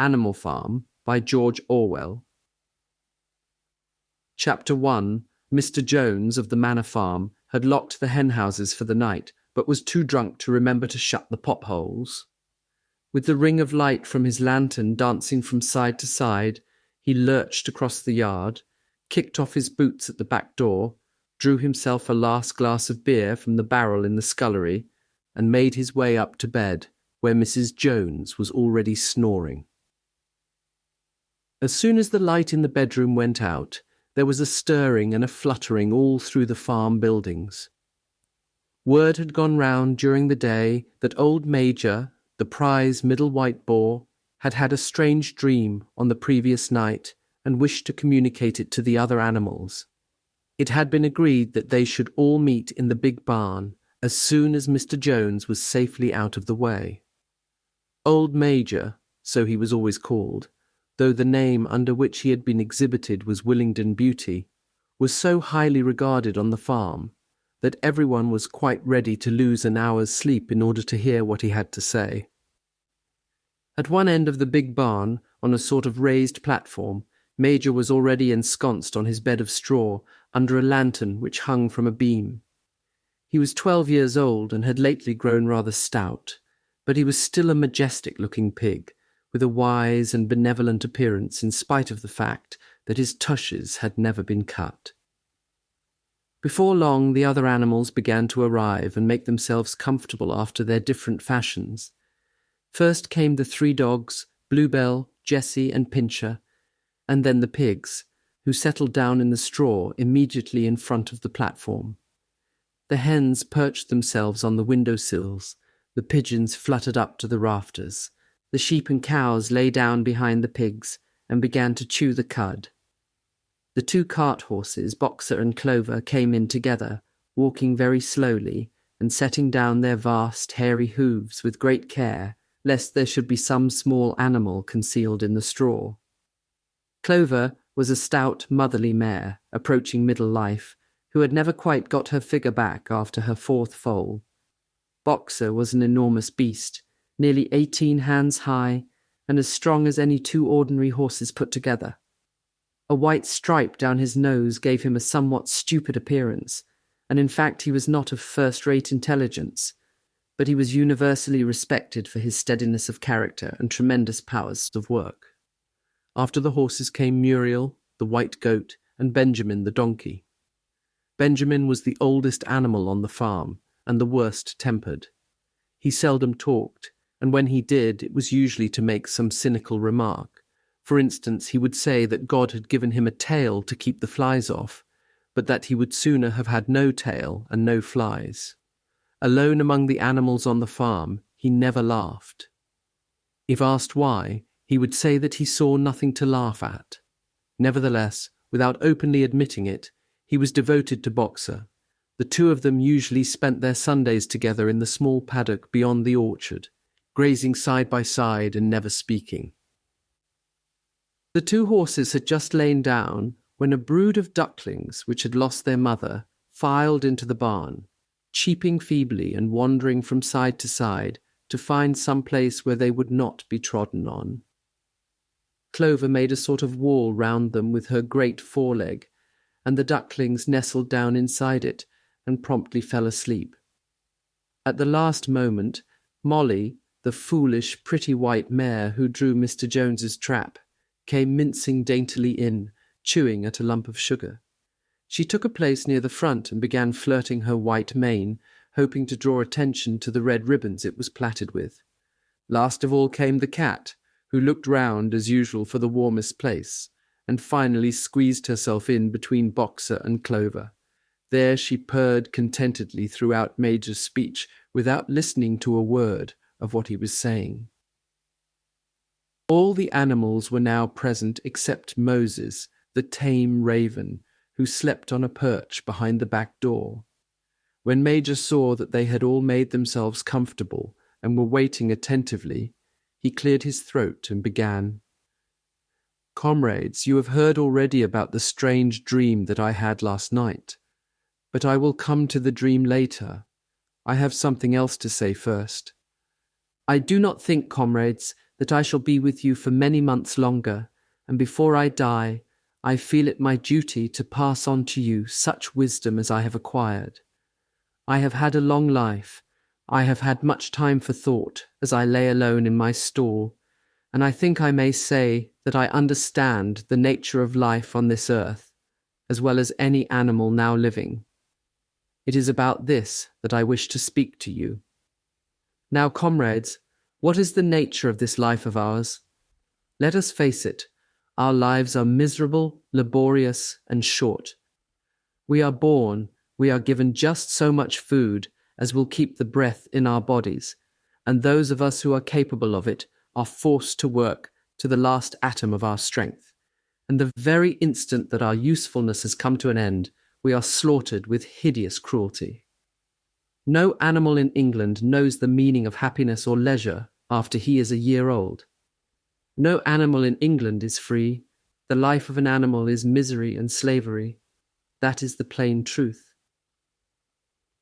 Animal Farm by George Orwell. Chapter 1. Mr. Jones of the Manor Farm had locked the henhouses for the night, but was too drunk to remember to shut the potholes. With the ring of light from his lantern dancing from side to side, he lurched across the yard, kicked off his boots at the back door, drew himself a last glass of beer from the barrel in the scullery, and made his way up to bed, where Mrs. Jones was already snoring. As soon as the light in the bedroom went out, there was a stirring and a fluttering all through the farm buildings. Word had gone round during the day that old Major, the prize middle white boar, had had a strange dream on the previous night and wished to communicate it to the other animals. It had been agreed that they should all meet in the big barn as soon as Mr. Jones was safely out of the way. Old Major, so he was always called, though the name under which he had been exhibited was Willingdon Beauty, was so highly regarded on the farm that everyone was quite ready to lose an hour's sleep in order to hear what he had to say. At one end of the big barn, on a sort of raised platform, Major was already ensconced on his bed of straw under a lantern which hung from a beam. He was 12 years old and had lately grown rather stout, but he was still a majestic-looking pig, with a wise and benevolent appearance in spite of the fact that his tushes had never been cut. Before long the other animals began to arrive and make themselves comfortable after their different fashions. First came the 3 dogs, Bluebell, Jessie and Pincher, and then the pigs, who settled down in the straw immediately in front of the platform. The hens perched themselves on the window-sills, the pigeons fluttered up to the rafters, the sheep and cows lay down behind the pigs and began to chew the cud. The 2 cart horses, Boxer and Clover, came in together, walking very slowly and setting down their vast hairy hooves with great care, lest there should be some small animal concealed in the straw. Clover was a stout, motherly mare, approaching middle life, who had never quite got her figure back after her 4th foal. Boxer was an enormous beast, nearly 18 hands high, and as strong as any 2 ordinary horses put together. A white stripe down his nose gave him a somewhat stupid appearance, and in fact he was not of first-rate intelligence, but he was universally respected for his steadiness of character and tremendous powers of work. After the horses came Muriel, the white goat, and Benjamin the donkey. Benjamin was the oldest animal on the farm, and the worst-tempered. He seldom talked, and when he did, it was usually to make some cynical remark. For instance, he would say that God had given him a tail to keep the flies off, but that he would sooner have had no tail and no flies. Alone among the animals on the farm, he never laughed. If asked why, he would say that he saw nothing to laugh at. Nevertheless, without openly admitting it, he was devoted to Boxer. The 2 of them usually spent their Sundays together in the small paddock beyond the orchard, grazing side by side and never speaking. The 2 horses had just lain down when a brood of ducklings, which had lost their mother, filed into the barn, cheeping feebly and wandering from side to side to find some place where they would not be trodden on. Clover made a sort of wall round them with her great foreleg, and the ducklings nestled down inside it and promptly fell asleep. At the last moment, Molly, the foolish, pretty white mare who drew Mr. Jones's trap, came mincing daintily in, chewing at a lump of sugar. She took a place near the front and began flirting her white mane, hoping to draw attention to the red ribbons it was plaited with. Last of all came the cat, who looked round as usual for the warmest place, and finally squeezed herself in between Boxer and Clover. There she purred contentedly throughout Major's speech without listening to a word of what he was saying. All the animals were now present except Moses, the tame raven, who slept on a perch behind the back door. When Major saw that they had all made themselves comfortable and were waiting attentively, he cleared his throat and began, "Comrades, you have heard already about the strange dream that I had last night, but I will come to the dream later. I have something else to say first. I do not think, comrades, that I shall be with you for many months longer, and before I die, I feel it my duty to pass on to you such wisdom as I have acquired. I have had a long life. I have had much time for thought as I lay alone in my stall, and I think I may say that I understand the nature of life on this earth, as well as any animal now living. It is about this that I wish to speak to you. Now, comrades, what is the nature of this life of ours? Let us face it, our lives are miserable, laborious, and short. We are born, we are given just so much food as will keep the breath in our bodies, and those of us who are capable of it are forced to work to the last atom of our strength. And the very instant that our usefulness has come to an end, we are slaughtered with hideous cruelty. No animal in England knows the meaning of happiness or leisure after he is a year old. No animal in England is free. The life of an animal is misery and slavery. That is the plain truth.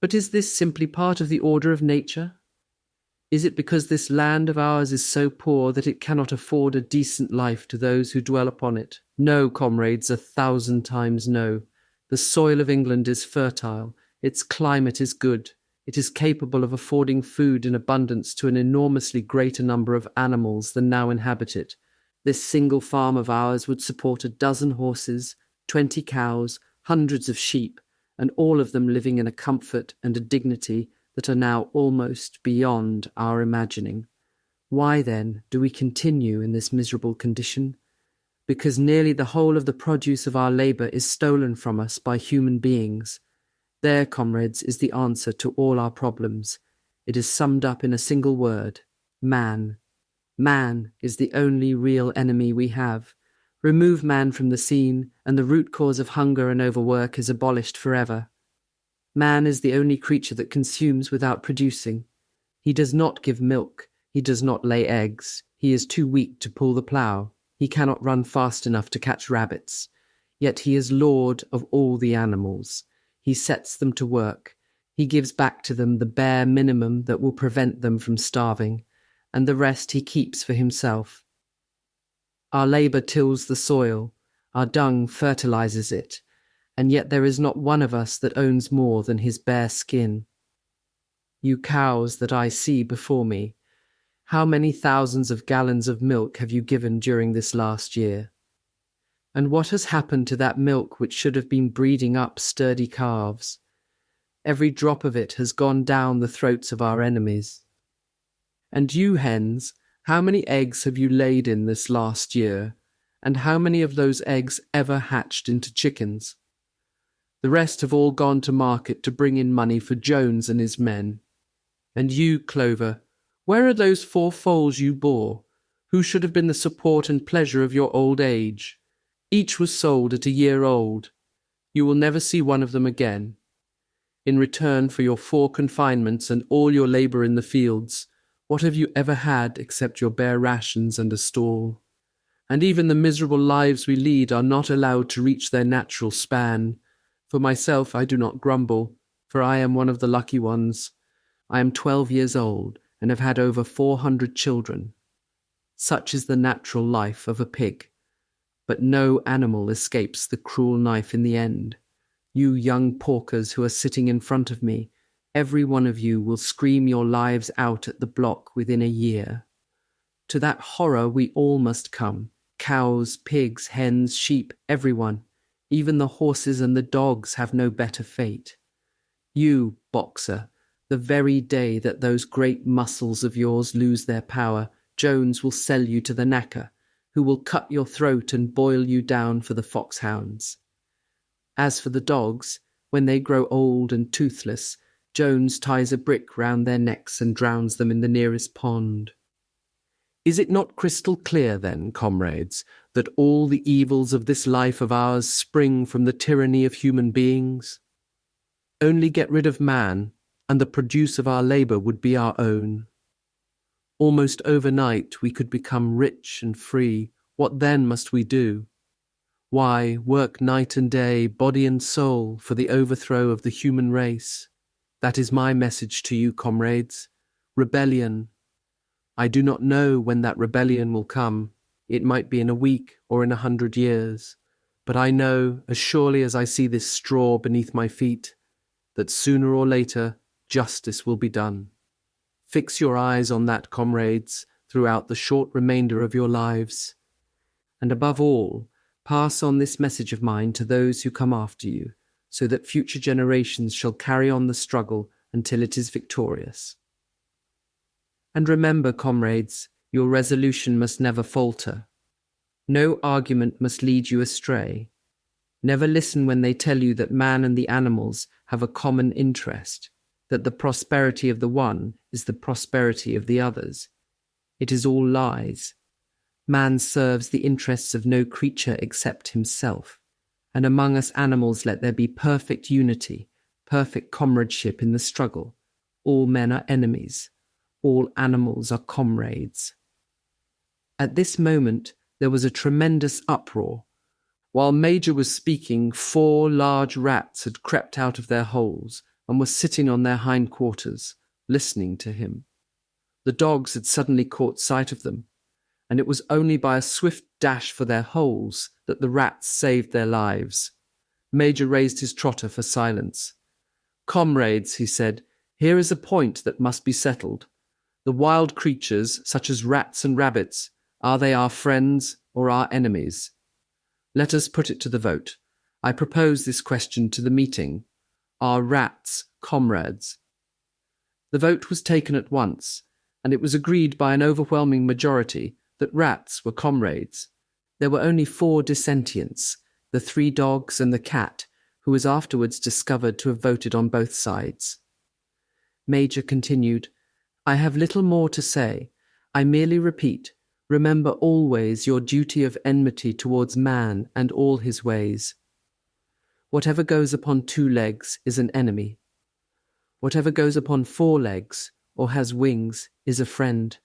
But is this simply part of the order of nature? Is it because this land of ours is so poor that it cannot afford a decent life to those who dwell upon it? No, comrades, 1,000 times no. The soil of England is fertile. Its climate is good. It is capable of affording food in abundance to an enormously greater number of animals than now inhabit it. This single farm of ours would support 12 horses, 20 cows, hundreds of sheep, and all of them living in a comfort and a dignity that are now almost beyond our imagining. Why, then, do we continue in this miserable condition? Because nearly the whole of the produce of our labour is stolen from us by human beings. There, comrades, is the answer to all our problems. It is summed up in a single word: man. Man is the only real enemy we have. Remove man from the scene, and the root cause of hunger and overwork is abolished forever. Man is the only creature that consumes without producing. He does not give milk. He does not lay eggs. He is too weak to pull the plough. He cannot run fast enough to catch rabbits. Yet he is lord of all the animals. He sets them to work. He gives back to them the bare minimum that will prevent them from starving, and the rest he keeps for himself. Our labour tills the soil, our dung fertilizes it, and yet there is not one of us that owns more than his bare skin. You cows that I see before me, how many thousands of gallons of milk have you given during this last year? And what has happened to that milk which should have been breeding up sturdy calves? Every drop of it has gone down the throats of our enemies. And you, hens, how many eggs have you laid in this last year? And how many of those eggs ever hatched into chickens? The rest have all gone to market to bring in money for Jones and his men. And you, Clover, where are those 4 foals you bore, who should have been the support and pleasure of your old age? Each was sold at a year old. You will never see one of them again. In return for your 4 confinements and all your labour in the fields, what have you ever had except your bare rations and a stall? And even the miserable lives we lead are not allowed to reach their natural span. For myself, I do not grumble, for I am one of the lucky ones. I am 12 years old and have had over 400 children. Such is the natural life of a pig. But no animal escapes the cruel knife in the end. You young porkers who are sitting in front of me, every one of you will scream your lives out at the block within a year. To that horror we all must come. Cows, pigs, hens, sheep, everyone. Even the horses and the dogs have no better fate. You, boxer, the very day that those great muscles of yours lose their power, Jones will sell you to the knacker, who will cut your throat and boil you down for the foxhounds. As for the dogs, when they grow old and toothless, Jones ties a brick round their necks and drowns them in the nearest pond. Is it not crystal clear, then, comrades, that all the evils of this life of ours spring from the tyranny of human beings? Only get rid of man, and the produce of our labour would be our own. Almost overnight we could become rich and free. What then must we do? Why, work night and day, body and soul, for the overthrow of the human race. That is my message to you, comrades. Rebellion. I do not know when that rebellion will come. It might be in a week or in 100 years. But I know, as surely as I see this straw beneath my feet, that sooner or later justice will be done. Fix your eyes on that, comrades, throughout the short remainder of your lives. And above all, pass on this message of mine to those who come after you, so that future generations shall carry on the struggle until it is victorious. And remember, comrades, your resolution must never falter. No argument must lead you astray. Never listen when they tell you that man and the animals have a common interest, that the prosperity of the one is the prosperity of the others. It is all lies. Man serves the interests of no creature except himself, and among us animals let there be perfect unity, perfect comradeship in the struggle. All men are enemies. All animals are comrades. At this moment, there was a tremendous uproar. While Major was speaking, 4 large rats had crept out of their holes and were sitting on their hindquarters, listening to him. The dogs had suddenly caught sight of them, and it was only by a swift dash for their holes that the rats saved their lives. Major raised his trotter for silence. "Comrades," he said, "here is a point that must be settled. The wild creatures, such as rats and rabbits, are they our friends or our enemies? Let us put it to the vote. I propose this question to the meeting. Are rats comrades?" The vote was taken at once, and it was agreed by an overwhelming majority that rats were comrades. There were only 4 dissentients, the 3 dogs and the cat, who was afterwards discovered to have voted on both sides. Major continued, "I have little more to say. I merely repeat, remember always your duty of enmity towards man and all his ways. Whatever goes upon 2 legs is an enemy. Whatever goes upon 4 legs or has wings is a friend.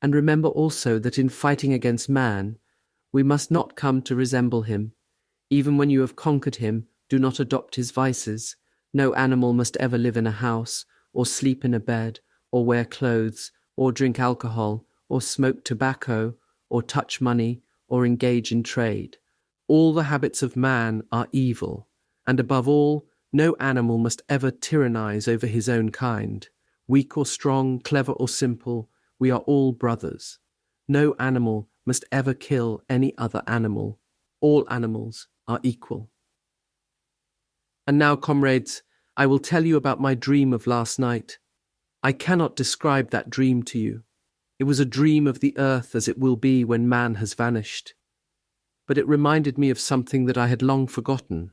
And remember also that in fighting against man, we must not come to resemble him. Even when you have conquered him, do not adopt his vices. No animal must ever live in a house, or sleep in a bed, or wear clothes, or drink alcohol, or smoke tobacco, or touch money, or engage in trade. All the habits of man are evil, and above all, no animal must ever tyrannize over his own kind. Weak or strong, clever or simple, we are all brothers. No animal must ever kill any other animal. All animals are equal." And now, comrades, I will tell you about my dream of last night. I cannot describe that dream to you. It was a dream of the earth as it will be when man has vanished. But it reminded me of something that I had long forgotten.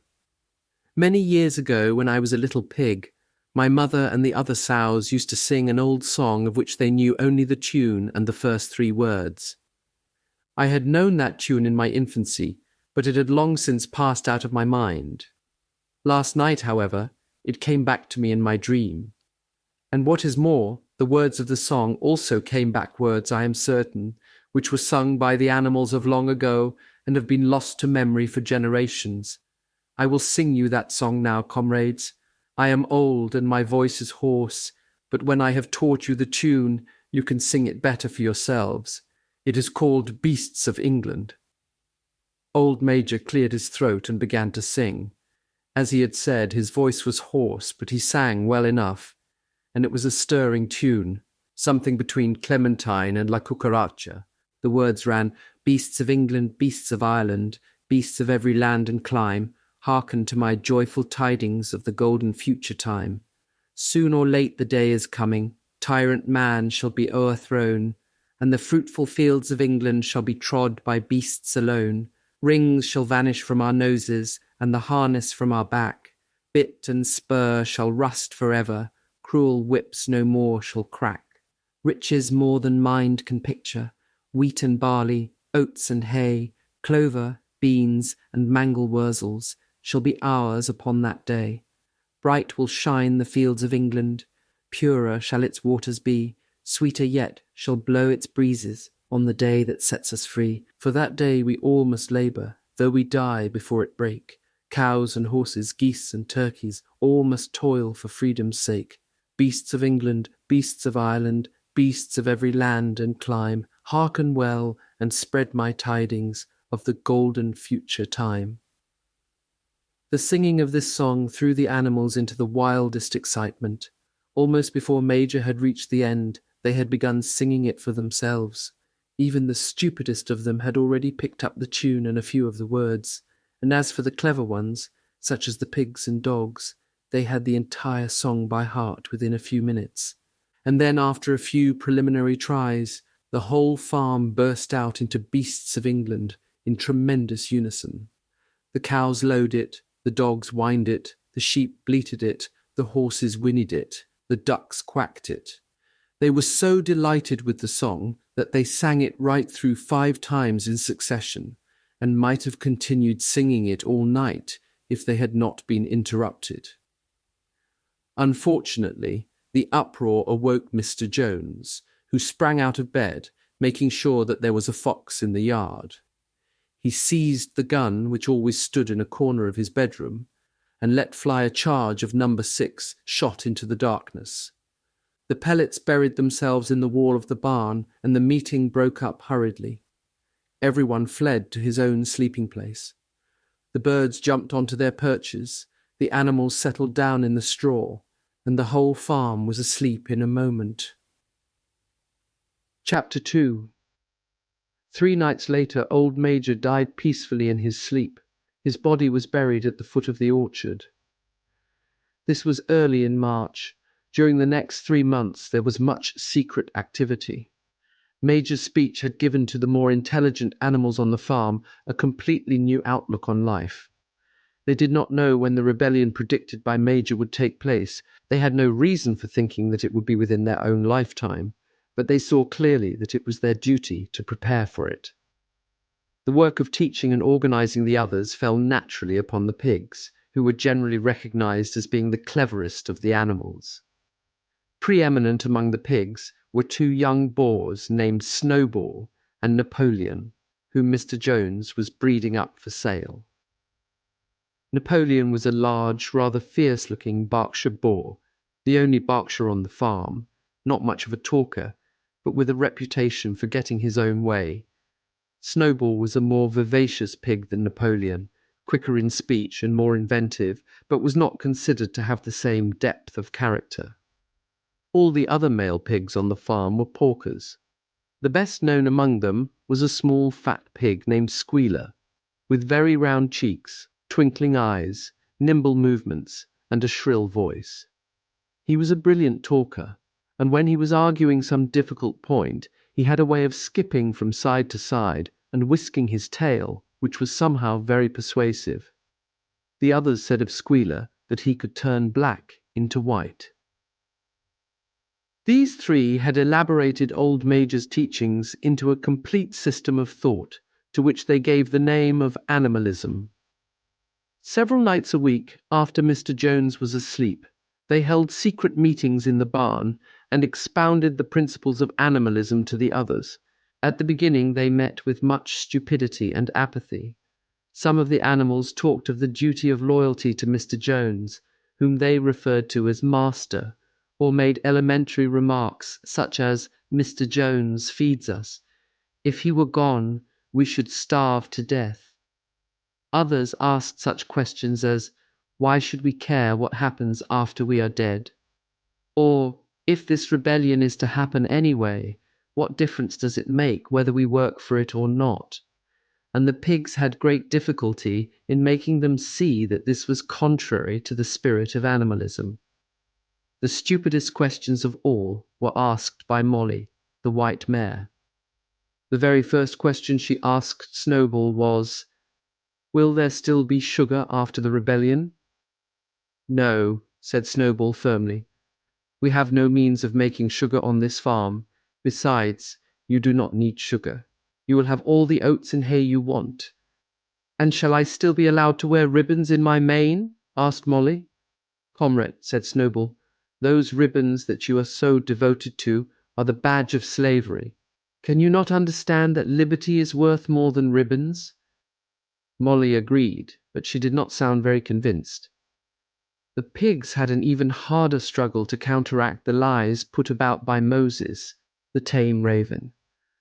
Many years ago, when I was a little pig, my mother and the other sows used to sing an old song of which they knew only the tune and the first 3 words. I had known that tune in my infancy, but it had long since passed out of my mind. Last night, however, it came back to me in my dream. And what is more, the words of the song also came back, words, I am certain, which were sung by the animals of long ago and have been lost to memory for generations. I will sing you that song now, comrades. I am old and my voice is hoarse, but when I have taught you the tune, you can sing it better for yourselves. It is called Beasts of England. Old Major cleared his throat and began to sing. As he had said, his voice was hoarse, but he sang well enough, and it was a stirring tune, something between Clementine and La Cucaracha. The words ran, "Beasts of England, beasts of Ireland, beasts of every land and clime, hearken to my joyful tidings of the golden future time. Soon or late the day is coming, tyrant man shall be o'erthrown, and the fruitful fields of England shall be trod by beasts alone. Rings shall vanish from our noses, and the harness from our back. Bit and spur shall rust forever, cruel whips no more shall crack. Riches more than mind can picture, wheat and barley, oats and hay, clover, beans, and mangel wurzels, shall be ours upon that day. Bright will shine the fields of England, purer shall its waters be, sweeter yet shall blow its breezes on the day that sets us free. For that day we all must labour, though we die before it break. Cows and horses, geese and turkeys, all must toil for freedom's sake. Beasts of England, beasts of Ireland, beasts of every land and clime, hearken well and spread my tidings of the golden future time. The singing of this song threw the animals into the wildest excitement. Almost before Major had reached the end, they had begun singing it for themselves. Even the stupidest of them had already picked up the tune and a few of the words, and as for the clever ones, such as the pigs and dogs, they had the entire song by heart within a few minutes. And then, after a few preliminary tries, the whole farm burst out into Beasts of England in tremendous unison. The cows lowed it, the dogs whined it, the sheep bleated it, the horses whinnied it, the ducks quacked it. They were so delighted with the song that they sang it right through 5 times in succession, and might have continued singing it all night if they had not been interrupted. Unfortunately, the uproar awoke Mr. Jones, who sprang out of bed, making sure that there was a fox in the yard. He seized the gun, which always stood in a corner of his bedroom, and let fly a charge of number 6 shot into the darkness. The pellets buried themselves in the wall of the barn, and the meeting broke up hurriedly. Everyone fled to his own sleeping place. The birds jumped onto their perches, the animals settled down in the straw, and the whole farm was asleep in a moment. Chapter 2. 3 nights later, old Major died peacefully in his sleep. His body was buried at the foot of the orchard. This was early in March. During the next 3 months there was much secret activity. Major's speech had given to the more intelligent animals on the farm a completely new outlook on life. They did not know when the rebellion predicted by Major would take place. They had no reason for thinking that it would be within their own lifetime, but they saw clearly that it was their duty to prepare for it. The work of teaching and organizing the others fell naturally upon the pigs, who were generally recognized as being the cleverest of the animals. Preeminent among the pigs were 2 young boars named Snowball and Napoleon, whom Mr. Jones was breeding up for sale. Napoleon was a large, rather fierce-looking Berkshire boar, the only Berkshire on the farm, not much of a talker, but with a reputation for getting his own way. Snowball was a more vivacious pig than Napoleon, quicker in speech and more inventive, but was not considered to have the same depth of character. All the other male pigs on the farm were porkers. The best known among them was a small fat pig named Squealer, with very round cheeks, twinkling eyes, nimble movements, and a shrill voice. He was a brilliant talker, and when he was arguing some difficult point, he had a way of skipping from side to side and whisking his tail, which was somehow very persuasive. The others said of Squealer that he could turn black into white. These 3 had elaborated old Major's teachings into a complete system of thought, to which they gave the name of animalism. Several nights a week, after Mr. Jones was asleep, they held secret meetings in the barn and expounded the principles of animalism to the others. At the beginning they met with much stupidity and apathy. Some of the animals talked of the duty of loyalty to Mr. Jones, whom they referred to as Master, or made elementary remarks such as, "Mr. Jones feeds us. If he were gone, we should starve to death." Others asked such questions as, "Why should we care what happens after we are dead?" Or, "If this rebellion is to happen anyway, what difference does it make whether we work for it or not?" And the pigs had great difficulty in making them see that this was contrary to the spirit of animalism. The stupidest questions of all were asked by Molly, the white mare. The very first question she asked Snowball was, "Will there still be sugar after the rebellion?" "No," said Snowball firmly. "We have no means of making sugar on this farm. Besides, you do not need sugar. You will have all the oats and hay you want." "And shall I still be allowed to wear ribbons in my mane?" asked Molly. "Comrade," said Snowball, "those ribbons that you are so devoted to are the badge of slavery. Can you not understand that liberty is worth more than ribbons?" Molly agreed, but she did not sound very convinced. The pigs had an even harder struggle to counteract the lies put about by Moses, the tame raven.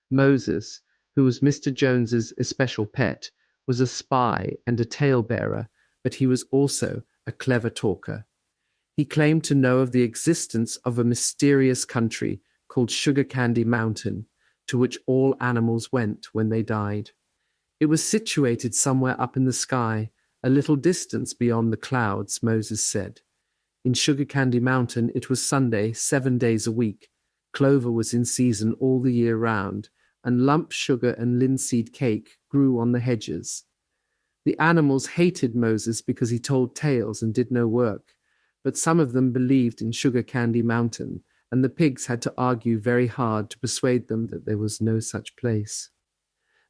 Moses, who was Mr. Jones's especial pet, was a spy and a talebearer, but he was also a clever talker. He claimed to know of the existence of a mysterious country called Sugar Candy Mountain, to which all animals went when they died. It was situated somewhere up in the sky, a little distance beyond the clouds, Moses said. In Sugar Candy Mountain it was Sunday 7 days a week. Clover was in season all the year round, and lump sugar and linseed cake grew on the hedges. The animals hated Moses because he told tales and did no work, but some of them believed in Sugar Candy Mountain, and the pigs had to argue very hard to persuade them that there was no such place.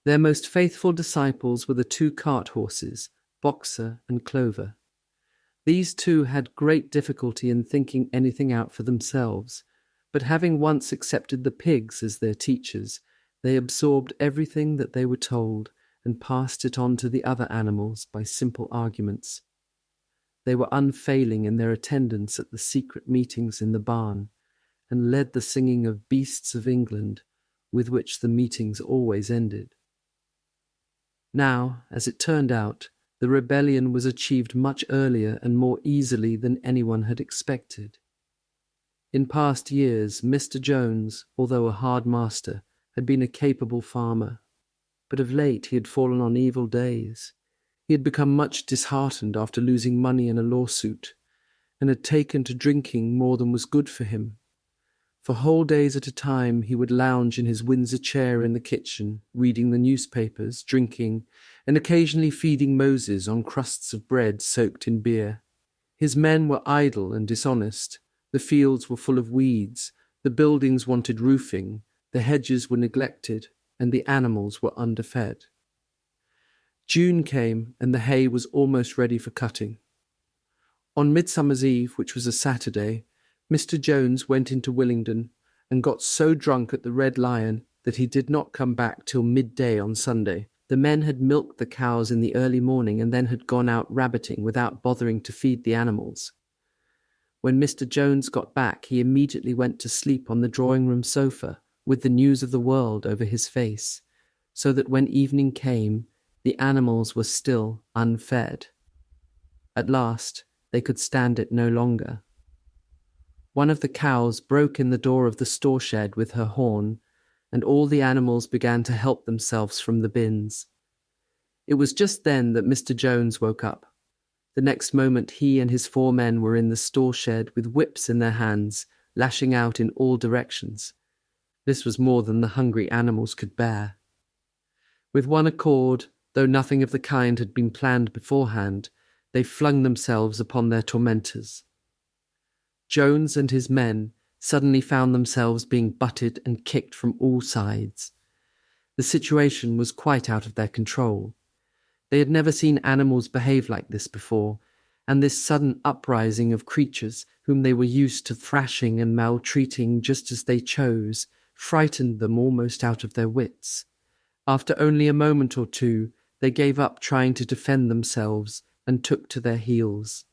Their most faithful disciples were the 2 cart horses, Boxer and Clover. These two had great difficulty in thinking anything out for themselves, but having once accepted the pigs as their teachers, they absorbed everything that they were told and passed it on to the other animals by simple arguments. They were unfailing in their attendance at the secret meetings in the barn, and led the singing of Beasts of England, with which the meetings always ended. Now, as it turned out, the rebellion was achieved much earlier and more easily than anyone had expected. In past years, Mr. Jones, although a hard master, had been a capable farmer, but of late he had fallen on evil days. He had become much disheartened after losing money in a lawsuit, and had taken to drinking more than was good for him. For whole days at a time he would lounge in his Windsor chair in the kitchen, reading the newspapers, drinking, and occasionally feeding Moses on crusts of bread soaked in beer. His men were idle and dishonest. The fields were full of weeds, the buildings wanted roofing, the hedges were neglected, and the animals were underfed. June came, and the hay was almost ready for cutting. On Midsummer's Eve, which was a Saturday, Mr. Jones went into Willingdon and got so drunk at the Red Lion that he did not come back till midday on Sunday. The men had milked the cows in the early morning and then had gone out rabbiting without bothering to feed the animals. When Mr. Jones got back, he immediately went to sleep on the drawing-room sofa with the news of the world over his face, so that when evening came, the animals were still unfed. At last, they could stand it no longer. One of the cows broke in the door of the store shed with her horn, and all the animals began to help themselves from the bins. It was just then that Mr. Jones woke up. The next moment he and his 4 men were in the store shed with whips in their hands, lashing out in all directions. This was more than the hungry animals could bear. With one accord, though nothing of the kind had been planned beforehand, they flung themselves upon their tormentors. Jones and his men suddenly found themselves being butted and kicked from all sides. The situation was quite out of their control. They had never seen animals behave like this before, and this sudden uprising of creatures whom they were used to thrashing and maltreating just as they chose frightened them almost out of their wits. After only a moment or two, they gave up trying to defend themselves and took to their heels.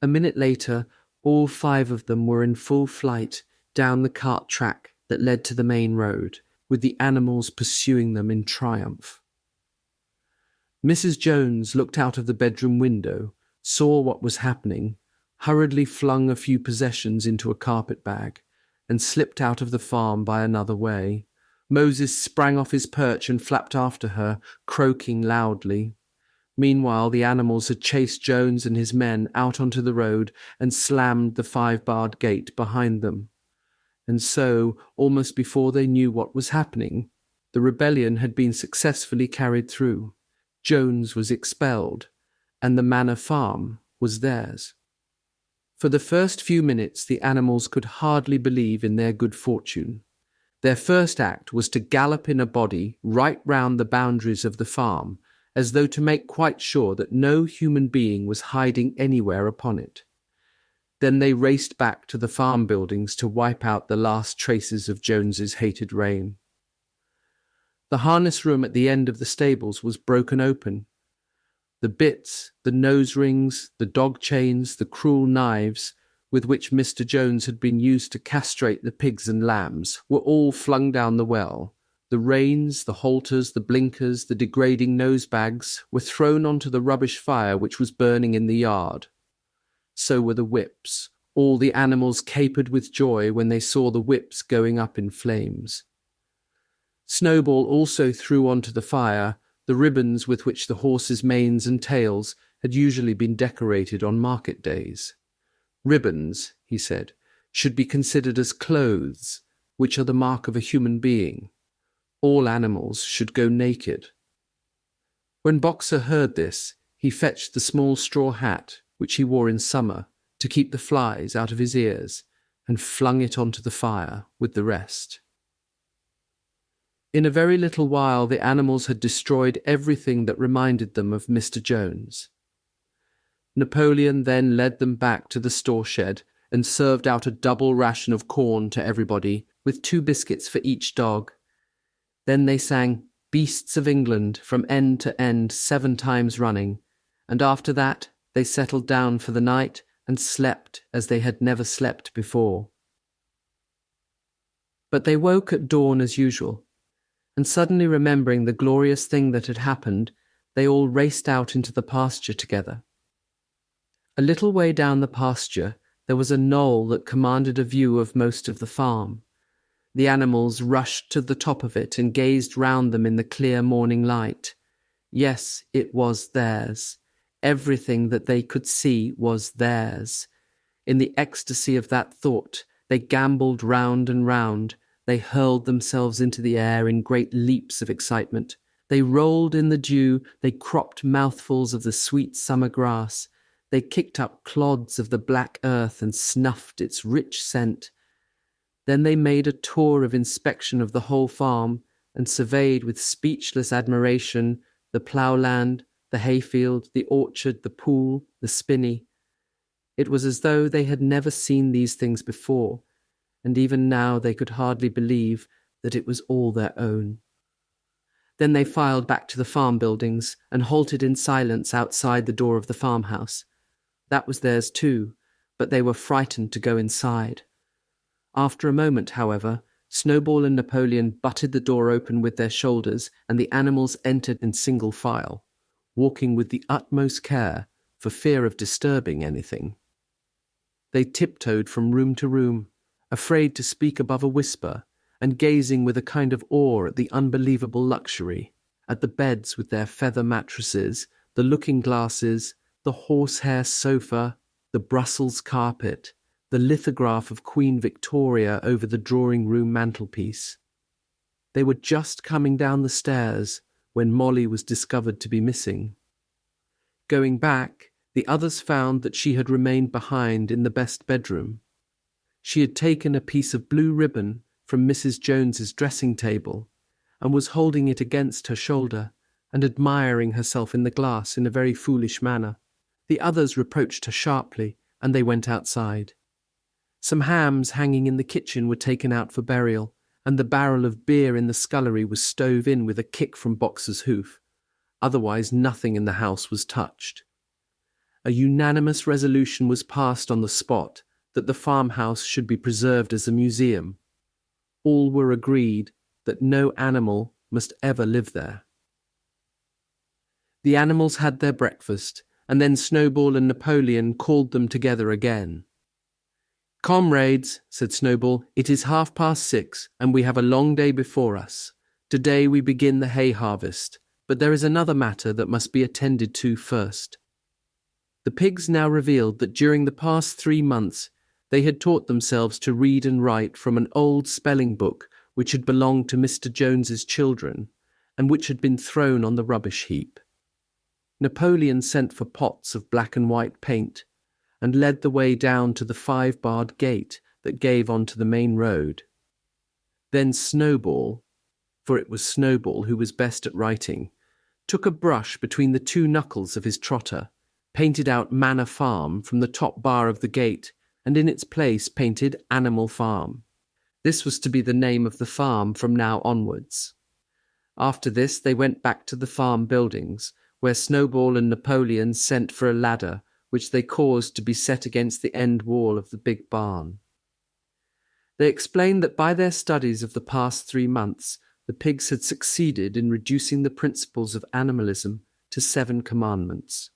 A minute later, all 5 of them were in full flight down the cart track that led to the main road, with the animals pursuing them in triumph. Mrs. Jones looked out of the bedroom window, saw what was happening, hurriedly flung a few possessions into a carpet bag, and slipped out of the farm by another way. Moses sprang off his perch and flapped after her, croaking loudly. Meanwhile, the animals had chased Jones and his men out onto the road and slammed the 5-barred gate behind them. And so, almost before they knew what was happening, the rebellion had been successfully carried through. Jones was expelled, and the manor farm was theirs. For the first few minutes, the animals could hardly believe in their good fortune. Their first act was to gallop in a body right round the boundaries of the farm, as though to make quite sure that no human being was hiding anywhere upon it. Then they raced back to the farm buildings to wipe out the last traces of Jones's hated reign. The harness room at the end of the stables was broken open. The bits, the nose rings, the dog chains, the cruel knives with which Mr. Jones had been used to castrate the pigs and lambs, were all flung down the well. The reins, the halters, the blinkers, the degrading nosebags were thrown onto the rubbish fire which was burning in the yard. So were the whips. All the animals capered with joy when they saw the whips going up in flames. Snowball also threw onto the fire the ribbons with which the horses' manes and tails had usually been decorated on market days. Ribbons, he said, should be considered as clothes, which are the mark of a human being. All animals should go naked. When Boxer heard this, he fetched the small straw hat, which he wore in summer, to keep the flies out of his ears, and flung it onto the fire with the rest. In a very little while the animals had destroyed everything that reminded them of Mr. Jones. Napoleon then led them back to the store shed and served out a double ration of corn to everybody, with 2 biscuits for each dog. Then they sang Beasts of England from end to end 7 times running, and after that they settled down for the night and slept as they had never slept before. But they woke at dawn as usual, and suddenly remembering the glorious thing that had happened, they all raced out into the pasture together. A little way down the pasture there was a knoll that commanded a view of most of the farm. The animals rushed to the top of it and gazed round them in the clear morning light. Yes, it was theirs. Everything that they could see was theirs. In the ecstasy of that thought, they gambolled round and round. They hurled themselves into the air in great leaps of excitement. They rolled in the dew. They cropped mouthfuls of the sweet summer grass. They kicked up clods of the black earth and snuffed its rich scent. Then they made a tour of inspection of the whole farm and surveyed with speechless admiration the ploughland, the hayfield, the orchard, the pool, the spinney. It was as though they had never seen these things before, and even now they could hardly believe that it was all their own. Then they filed back to the farm buildings and halted in silence outside the door of the farmhouse. That was theirs too, but they were frightened to go inside. After a moment, however, Snowball and Napoleon butted the door open with their shoulders, and the animals entered in single file, walking with the utmost care for fear of disturbing anything. They tiptoed from room to room, afraid to speak above a whisper, and gazing with a kind of awe at the unbelievable luxury, at the beds with their feather mattresses, the looking-glasses, the horsehair sofa, the Brussels carpet, the lithograph of Queen Victoria over the drawing-room mantelpiece. They were just coming down the stairs when Molly was discovered to be missing. Going back, the others found that she had remained behind in the best bedroom. She had taken a piece of blue ribbon from Mrs. Jones's dressing table and was holding it against her shoulder and admiring herself in the glass in a very foolish manner. The others reproached her sharply, and they went outside. Some hams hanging in the kitchen were taken out for burial, and the barrel of beer in the scullery was stove in with a kick from Boxer's hoof. Otherwise nothing in the house was touched. A unanimous resolution was passed on the spot that the farmhouse should be preserved as a museum. All were agreed that no animal must ever live there. The animals had their breakfast, and then Snowball and Napoleon called them together again. "Comrades," said Snowball, "it is 6:30, and we have a long day before us. Today we begin the hay harvest, but there is another matter that must be attended to first." The pigs now revealed that during the past 3 months they had taught themselves to read and write from an old spelling book which had belonged to Mr. Jones's children, and which had been thrown on the rubbish heap. Napoleon sent for pots of black and white paint, and led the way down to the 5-barred gate that gave on to the main road. Then Snowball, for it was Snowball who was best at writing, took a brush between the 2 knuckles of his trotter, painted out Manor Farm from the top bar of the gate, and in its place painted Animal Farm. This was to be the name of the farm from now onwards. After this they went back to the farm buildings, where Snowball and Napoleon sent for a ladder, which they caused to be set against the end wall of the big barn. They explained that by their studies of the past 3 months, the pigs had succeeded in reducing the principles of animalism to 7 commandments.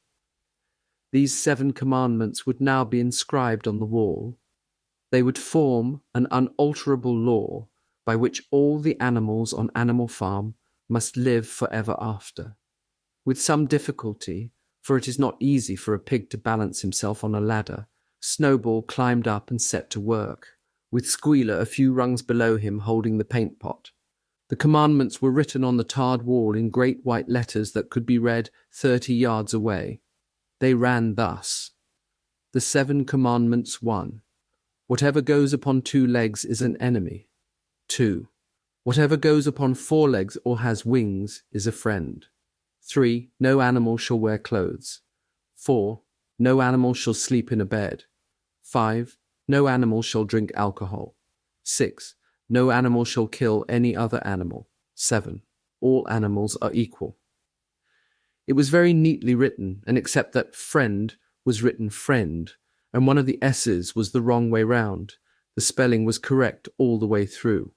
These 7 commandments would now be inscribed on the wall. They would form an unalterable law by which all the animals on Animal Farm must live forever after. With some difficulty, for it is not easy for a pig to balance himself on a ladder, Snowball climbed up and set to work, with Squealer a few rungs below him holding the paint pot. The commandments were written on the tarred wall in great white letters that could be read 30 yards away. They ran thus: The 7 commandments 1. Whatever goes upon 2 legs is an enemy. 2. Whatever goes upon 4 legs or has wings is a friend. 3. No animal shall wear clothes. 4. No animal shall sleep in a bed. 5. No animal shall drink alcohol. 6. No animal shall kill any other animal. 7. All animals are equal. It was very neatly written, and except that friend was written friend, and one of the S's was the wrong way round, the spelling was correct all the way through.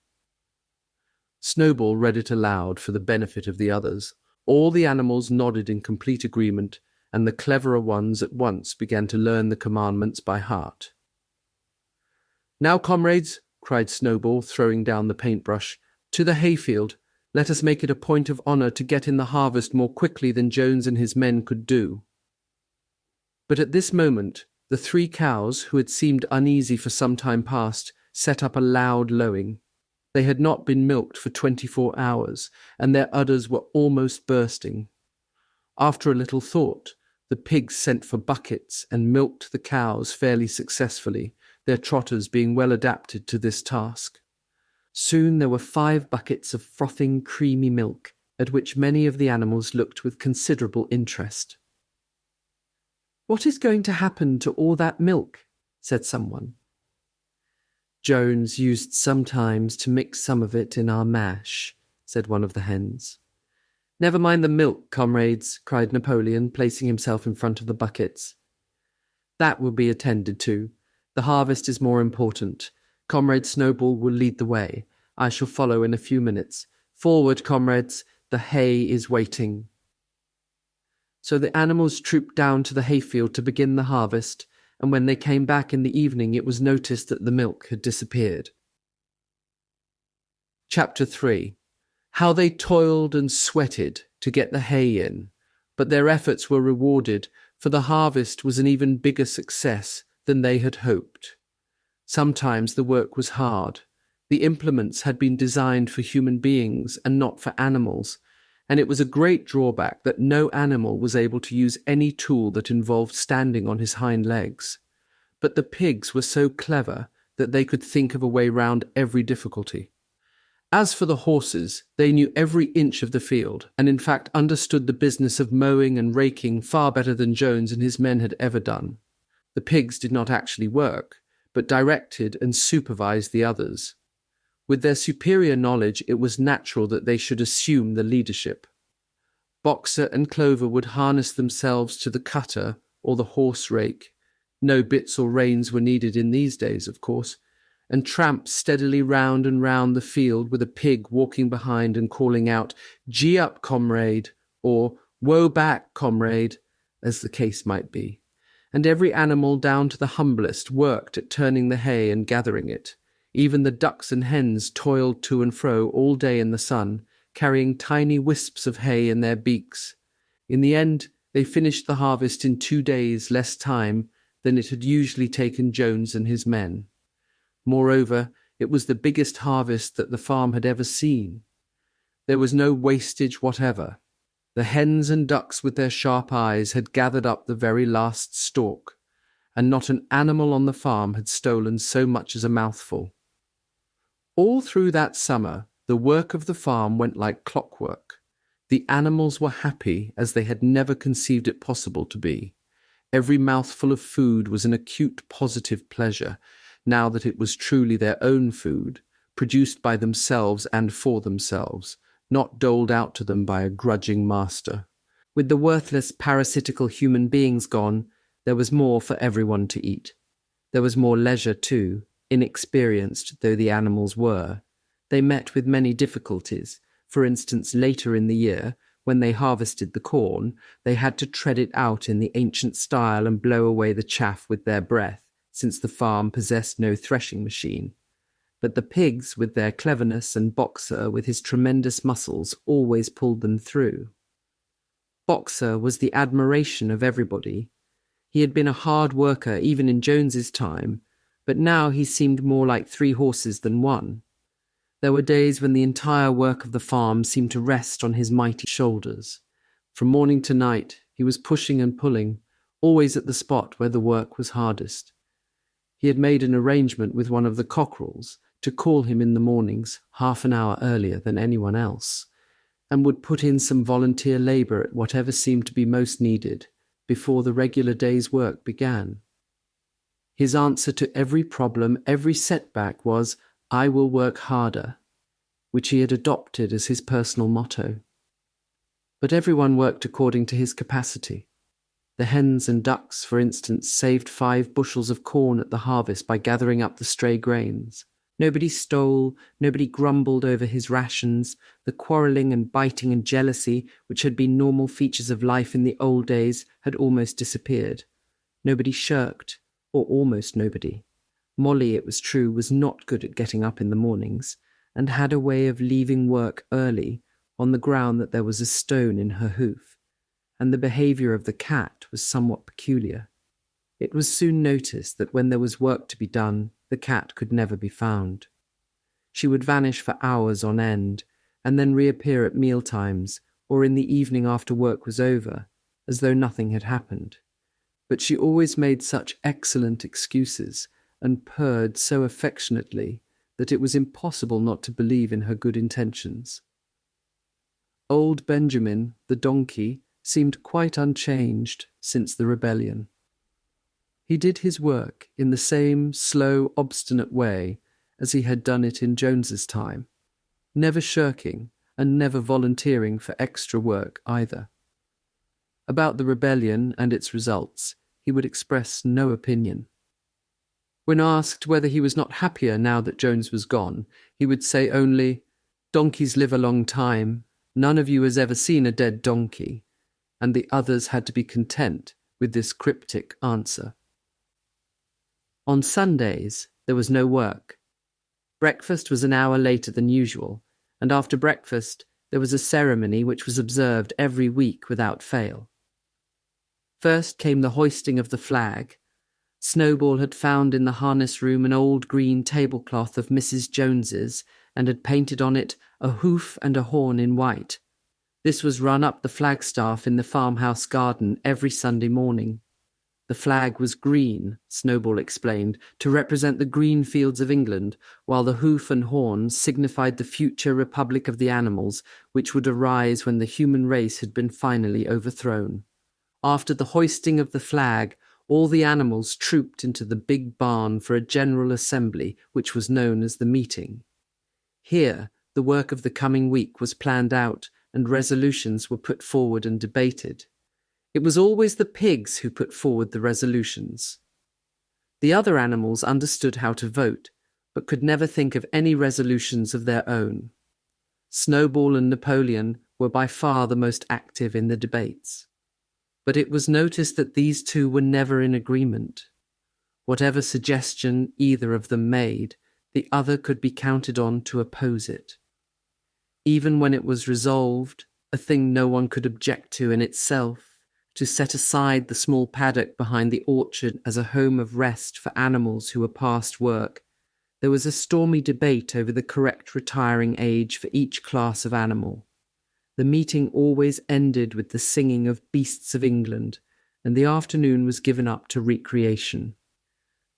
Snowball read it aloud for the benefit of the others. All the animals nodded in complete agreement, and the cleverer ones at once began to learn the commandments by heart. "Now, comrades," cried Snowball, throwing down the paintbrush, "to the hayfield. Let us make it a point of honour to get in the harvest more quickly than Jones and his men could do." But at this moment, the 3 cows, who had seemed uneasy for some time past, set up a loud lowing. They had not been milked for 24 hours, and their udders were almost bursting. After a little thought, the pigs sent for buckets and milked the cows fairly successfully, their trotters being well adapted to this task. Soon there were 5 buckets of frothing, creamy milk, at which many of the animals looked with considerable interest. "What is going to happen to all that milk?" said someone. "Jones used sometimes to mix some of it in our mash," said one of the hens. "Never mind the milk, comrades," cried Napoleon, placing himself in front of the buckets. "That will be attended to. The harvest is more important. Comrade Snowball will lead the way. I shall follow in a few minutes. Forward, comrades, the hay is waiting." So the animals trooped down to the hayfield to begin the harvest, and when they came back in the evening it was noticed that the milk had disappeared. Chapter 3. How they toiled and sweated to get the hay in, but their efforts were rewarded, for the harvest was an even bigger success than they had hoped. Sometimes the work was hard. The implements had been designed for human beings and not for animals, and it was a great drawback that no animal was able to use any tool that involved standing on his hind legs. But the pigs were so clever that they could think of a way round every difficulty. As for the horses, they knew every inch of the field, and in fact understood the business of mowing and raking far better than Jones and his men had ever done. The pigs did not actually work, but directed and supervised the others. With their superior knowledge, it was natural that they should assume the leadership. Boxer and Clover would harness themselves to the cutter or the horse rake. No bits or reins were needed in these days, of course, and tramp steadily round and round the field with a pig walking behind and calling out, "Gee up, comrade," or "Woe back, comrade," as the case might be. And every animal down to the humblest worked at turning the hay and gathering it. Even the ducks and hens toiled to and fro all day in the sun, carrying tiny wisps of hay in their beaks. In the end, they finished the harvest in 2 days less time than it had usually taken Jones and his men. Moreover, it was the biggest harvest that the farm had ever seen. There was no wastage whatever. The hens and ducks with their sharp eyes had gathered up the very last stalk, and not an animal on the farm had stolen so much as a mouthful. All through that summer, the work of the farm went like clockwork. The animals were happy as they had never conceived it possible to be. Every mouthful of food was an acute positive pleasure, now that it was truly their own food, produced by themselves and for themselves, not doled out to them by a grudging master. With the worthless parasitical human beings gone, There was more for everyone to eat. There was more leisure too, inexperienced though the animals were. They met with many difficulties. For instance, later in the year, when they harvested the corn, they had to tread it out in the ancient style and blow away the chaff with their breath, since the farm possessed no threshing machine. But the pigs, with their cleverness, and Boxer, with his tremendous muscles, always pulled them through. Boxer was the admiration of everybody. He had been a hard worker even in Jones's time, but now he seemed more like 3 horses than 1. There were days when the entire work of the farm seemed to rest on his mighty shoulders. From morning to night, he was pushing and pulling, always at the spot where the work was hardest. He had made an arrangement with one of the cockerels to call him in the mornings half an hour earlier than anyone else, and would put in some volunteer labour at whatever seemed to be most needed before the regular day's work began. His answer to every problem, every setback was, "I will work harder," which he had adopted as his personal motto. But everyone worked according to his capacity. The hens and ducks, for instance, saved 5 bushels of corn at the harvest by gathering up the stray grains. Nobody stole, nobody grumbled over his rations. The quarrelling and biting and jealousy, which had been normal features of life in the old days, had almost disappeared. Nobody shirked, or almost nobody. Molly, it was true, was not good at getting up in the mornings, and had a way of leaving work early on the ground that there was a stone in her hoof, and the behaviour of the cat was somewhat peculiar. It was soon noticed that when there was work to be done, the cat could never be found. She would vanish for hours on end, and then reappear at mealtimes or in the evening after work was over, as though nothing had happened. But she always made such excellent excuses, and purred so affectionately, that it was impossible not to believe in her good intentions. Old Benjamin, the donkey, seemed quite unchanged since the rebellion. He did his work in the same slow, obstinate way as he had done it in Jones's time, never shirking and never volunteering for extra work either. About the rebellion and its results, he would express no opinion. When asked whether he was not happier now that Jones was gone, he would say only, "Donkeys live a long time. None of you has ever seen a dead donkey," and the others had to be content with this cryptic answer. On Sundays, there was no work. Breakfast was an hour later than usual, and after breakfast, there was a ceremony which was observed every week without fail. First came the hoisting of the flag. Snowball had found in the harness room an old green tablecloth of Mrs. Jones's, and had painted on it a hoof and a horn in white. This was run up the flagstaff in the farmhouse garden every Sunday morning. The flag was green, Snowball explained, to represent the green fields of England, while the hoof and horn signified the future republic of the animals, which would arise when the human race had been finally overthrown. After the hoisting of the flag, all the animals trooped into the big barn for a general assembly, which was known as the meeting. Here, the work of the coming week was planned out, and resolutions were put forward and debated. It was always the pigs who put forward the resolutions. The other animals understood how to vote, but could never think of any resolutions of their own. Snowball and Napoleon were by far the most active in the debates. But it was noticed that these two were never in agreement. Whatever suggestion either of them made, the other could be counted on to oppose it. Even when it was resolved, a thing no one could object to in itself, to set aside the small paddock behind the orchard as a home of rest for animals who were past work, there was a stormy debate over the correct retiring age for each class of animal. The meeting always ended with the singing of Beasts of England, and the afternoon was given up to recreation.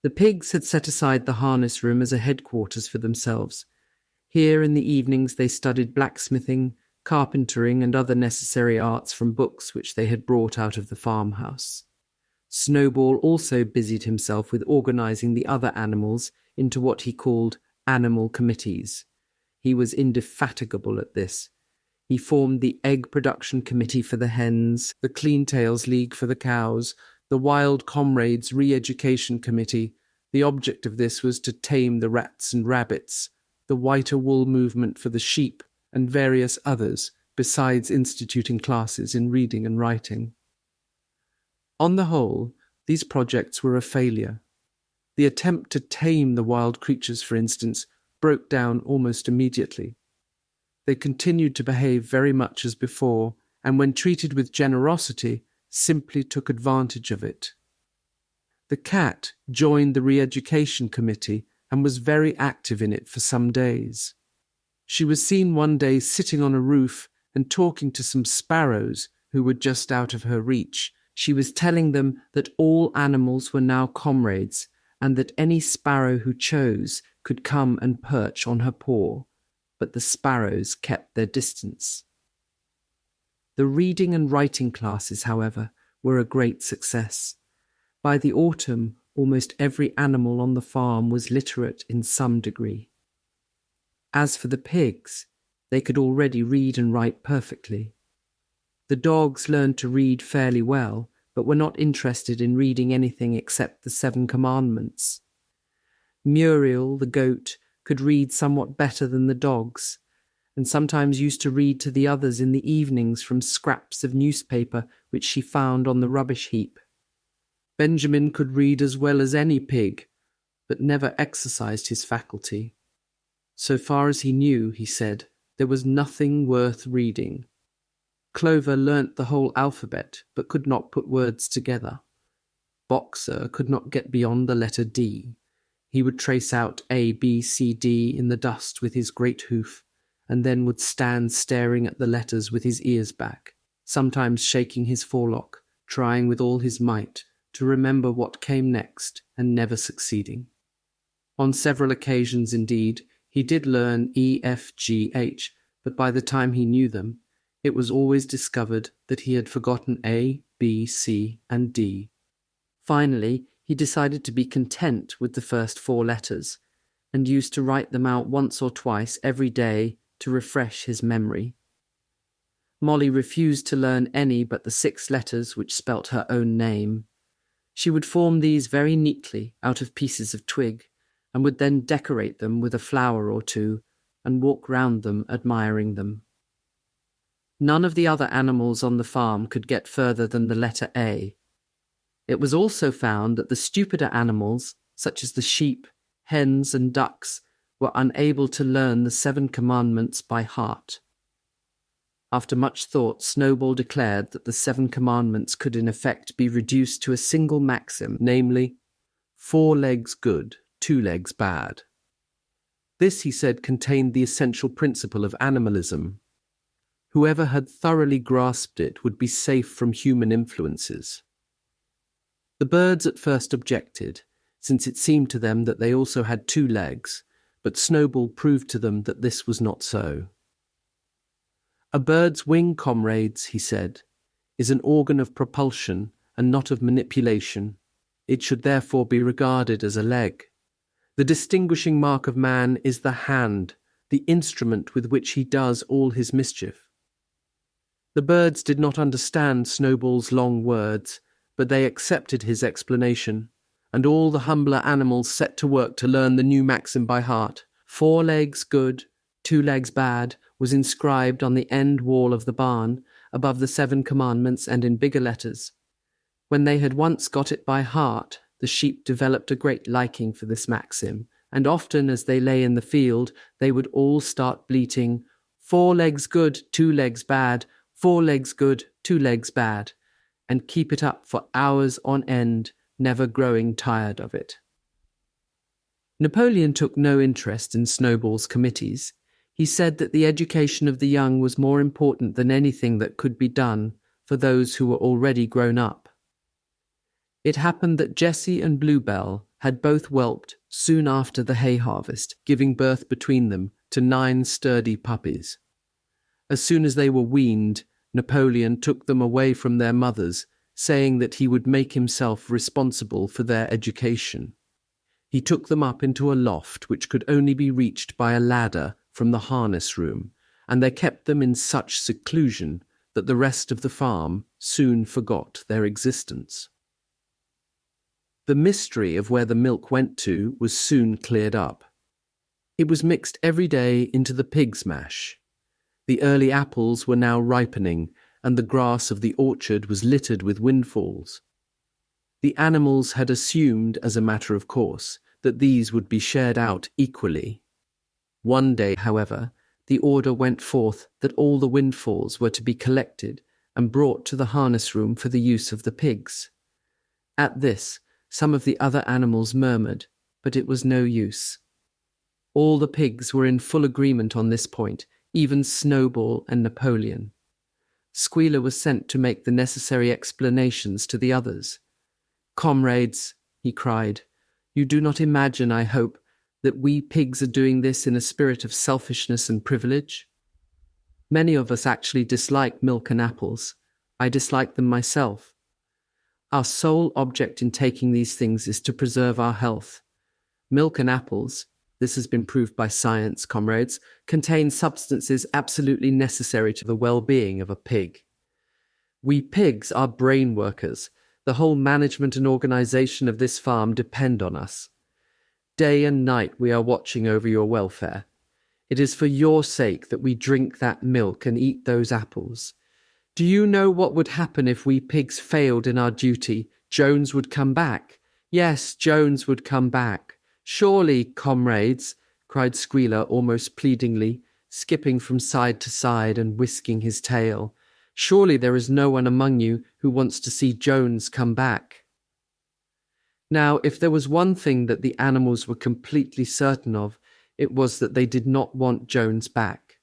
The pigs had set aside the harness room as a headquarters for themselves. Here in the evenings they studied blacksmithing, carpentering and other necessary arts from books which they had brought out of the farmhouse. Snowball also busied himself with organising the other animals into what he called animal committees. He was indefatigable at this. He formed the Egg Production Committee for the hens, the Clean Tails League for the cows, the Wild Comrades Re-Education Committee. The object of this was to tame the rats and rabbits, the whiter wool movement for the sheep, and various others, besides instituting classes in reading and writing. On the whole, these projects were a failure. The attempt to tame the wild creatures, for instance, broke down almost immediately. They continued to behave very much as before, and when treated with generosity, simply took advantage of it. The cat joined the re-education committee and was very active in it for some days. She was seen one day sitting on a roof and talking to some sparrows who were just out of her reach. She was telling them that all animals were now comrades, and that any sparrow who chose could come and perch on her paw, but the sparrows kept their distance. The reading and writing classes, however, were a great success. By the autumn, almost every animal on the farm was literate in some degree. As for the pigs, they could already read and write perfectly. The dogs learned to read fairly well, but were not interested in reading anything except the 7 Commandments. Muriel, the goat, could read somewhat better than the dogs, and sometimes used to read to the others in the evenings from scraps of newspaper which she found on the rubbish heap. Benjamin could read as well as any pig, but never exercised his faculty. So far as he knew, he said, there was nothing worth reading. Clover learnt the whole alphabet, but could not put words together. Boxer could not get beyond the letter D. He would trace out A, B, C, D in the dust with his great hoof, and then would stand staring at the letters with his ears back, sometimes shaking his forelock, trying with all his might to remember what came next, and never succeeding. On several occasions, indeed, he did learn E, F, G, H, but by the time he knew them, it was always discovered that he had forgotten A, B, C, and D. Finally, he decided to be content with the first 4 letters, and used to write them out once or twice every day to refresh his memory. Molly refused to learn any but the 6 letters which spelt her own name. She would form these very neatly out of pieces of twig, and would then decorate them with a flower or two, and walk round them admiring them. None of the other animals on the farm could get further than the letter A. It was also found that the stupider animals, such as the sheep, hens, and ducks, were unable to learn the 7 Commandments by heart. After much thought, Snowball declared that the 7 Commandments could in effect be reduced to a single maxim, namely, 4 legs good, 2 legs bad. This, he said, contained the essential principle of animalism. Whoever had thoroughly grasped it would be safe from human influences. The birds at first objected, since it seemed to them that they also had 2 legs, but Snowball proved to them that this was not so. A bird's wing, comrades, he said, is an organ of propulsion and not of manipulation. It should therefore be regarded as a leg. The distinguishing mark of man is the hand, the instrument with which he does all his mischief. The birds did not understand Snowball's long words, but they accepted his explanation, and all the humbler animals set to work to learn the new maxim by heart. 4 legs good, 2 legs bad was inscribed on the end wall of the barn, above the 7 Commandments and in bigger letters. When they had once got it by heart, the sheep developed a great liking for this maxim, and often as they lay in the field, they would all start bleating, 4 legs good, 2 legs bad, 4 legs good, 2 legs bad, and keep it up for hours on end, never growing tired of it. Napoleon took no interest in Snowball's committees. He said that the education of the young was more important than anything that could be done for those who were already grown up. It happened that Jessie and Bluebell had both whelped soon after the hay harvest, giving birth between them to 9 sturdy puppies. As soon as they were weaned, Napoleon took them away from their mothers, saying that he would make himself responsible for their education. He took them up into a loft which could only be reached by a ladder from the harness room, and they kept them in such seclusion that the rest of the farm soon forgot their existence. The mystery of where the milk went to was soon cleared up. It was mixed every day into the pig's mash. The early apples were now ripening, and the grass of the orchard was littered with windfalls. The animals had assumed, as a matter of course, that these would be shared out equally. One day, however, the order went forth that all the windfalls were to be collected and brought to the harness room for the use of the pigs. At this, some of the other animals murmured, but it was no use. All the pigs were in full agreement on this point, even Snowball and Napoleon. Squealer was sent to make the necessary explanations to the others. "Comrades," he cried, "you do not imagine, I hope, that we pigs are doing this in a spirit of selfishness and privilege? Many of us actually dislike milk and apples. I dislike them myself. Our sole object in taking these things is to preserve our health. Milk and apples, this has been proved by science, comrades, contain substances absolutely necessary to the well-being of a pig. We pigs are brain workers. The whole management and organization of this farm depend on us. Day and night we are watching over your welfare. It is for your sake that we drink that milk and eat those apples. Do you know what would happen if we pigs failed in our duty? Jones would come back. Yes, Jones would come back. Surely, comrades," cried Squealer almost pleadingly, skipping from side to side and whisking his tail. "Surely there is no one among you who wants to see Jones come back." Now, if there was one thing that the animals were completely certain of, it was that they did not want Jones back.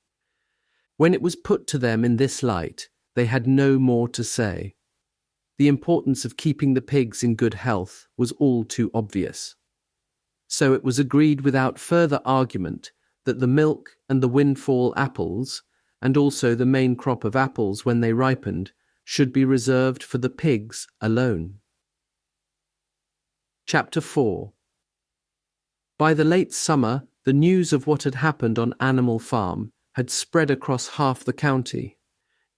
When it was put to them in this light, they had no more to say. The importance of keeping the pigs in good health was all too obvious. So it was agreed without further argument that the milk and the windfall apples, and also the main crop of apples when they ripened, should be reserved for the pigs alone. Chapter 4. By the late summer, the news of what had happened on Animal Farm had spread across half the county.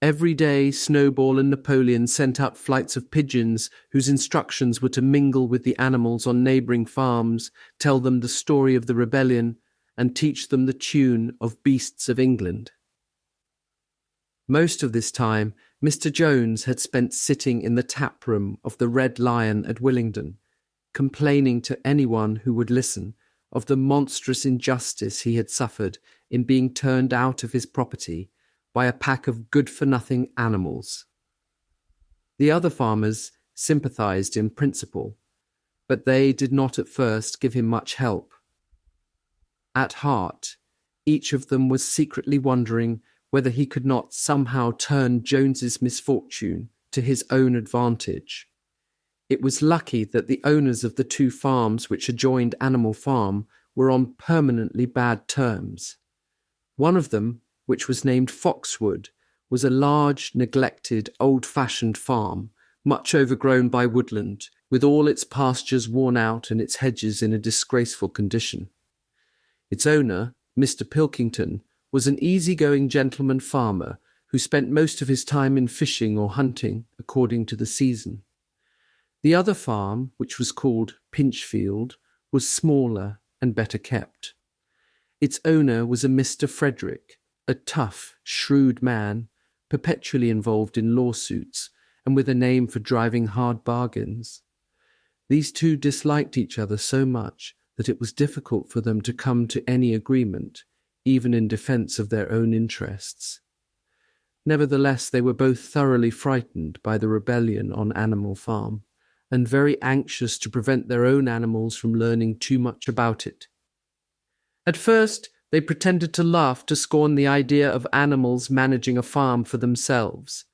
Every day, Snowball and Napoleon sent out flights of pigeons whose instructions were to mingle with the animals on neighbouring farms, tell them the story of the rebellion, and teach them the tune of Beasts of England. Most of this time, Mr. Jones had spent sitting in the tap room of the Red Lion at Willingdon, complaining to anyone who would listen of the monstrous injustice he had suffered in being turned out of his property by a pack of good-for-nothing animals. The other farmers sympathized in principle, but they did not at first give him much help. At heart, each of them was secretly wondering whether he could not somehow turn Jones's misfortune to his own advantage. It was lucky that the owners of the two farms which adjoined Animal Farm were on permanently bad terms. One of them, which was named Foxwood, was a large, neglected, old-fashioned farm, much overgrown by woodland, with all its pastures worn out and its hedges in a disgraceful condition. Its owner, Mr. Pilkington, was an easy-going gentleman farmer who spent most of his time in fishing or hunting, according to the season. The other farm, which was called Pinchfield, was smaller and better kept. Its owner was a Mr. Frederick, a tough, shrewd man, perpetually involved in lawsuits and with a name for driving hard bargains. These two disliked each other so much that it was difficult for them to come to any agreement, even in defence of their own interests. Nevertheless, they were both thoroughly frightened by the rebellion on Animal Farm, and very anxious to prevent their own animals from learning too much about it. At first, they pretended to laugh to scorn the idea of animals managing a farm for themselves.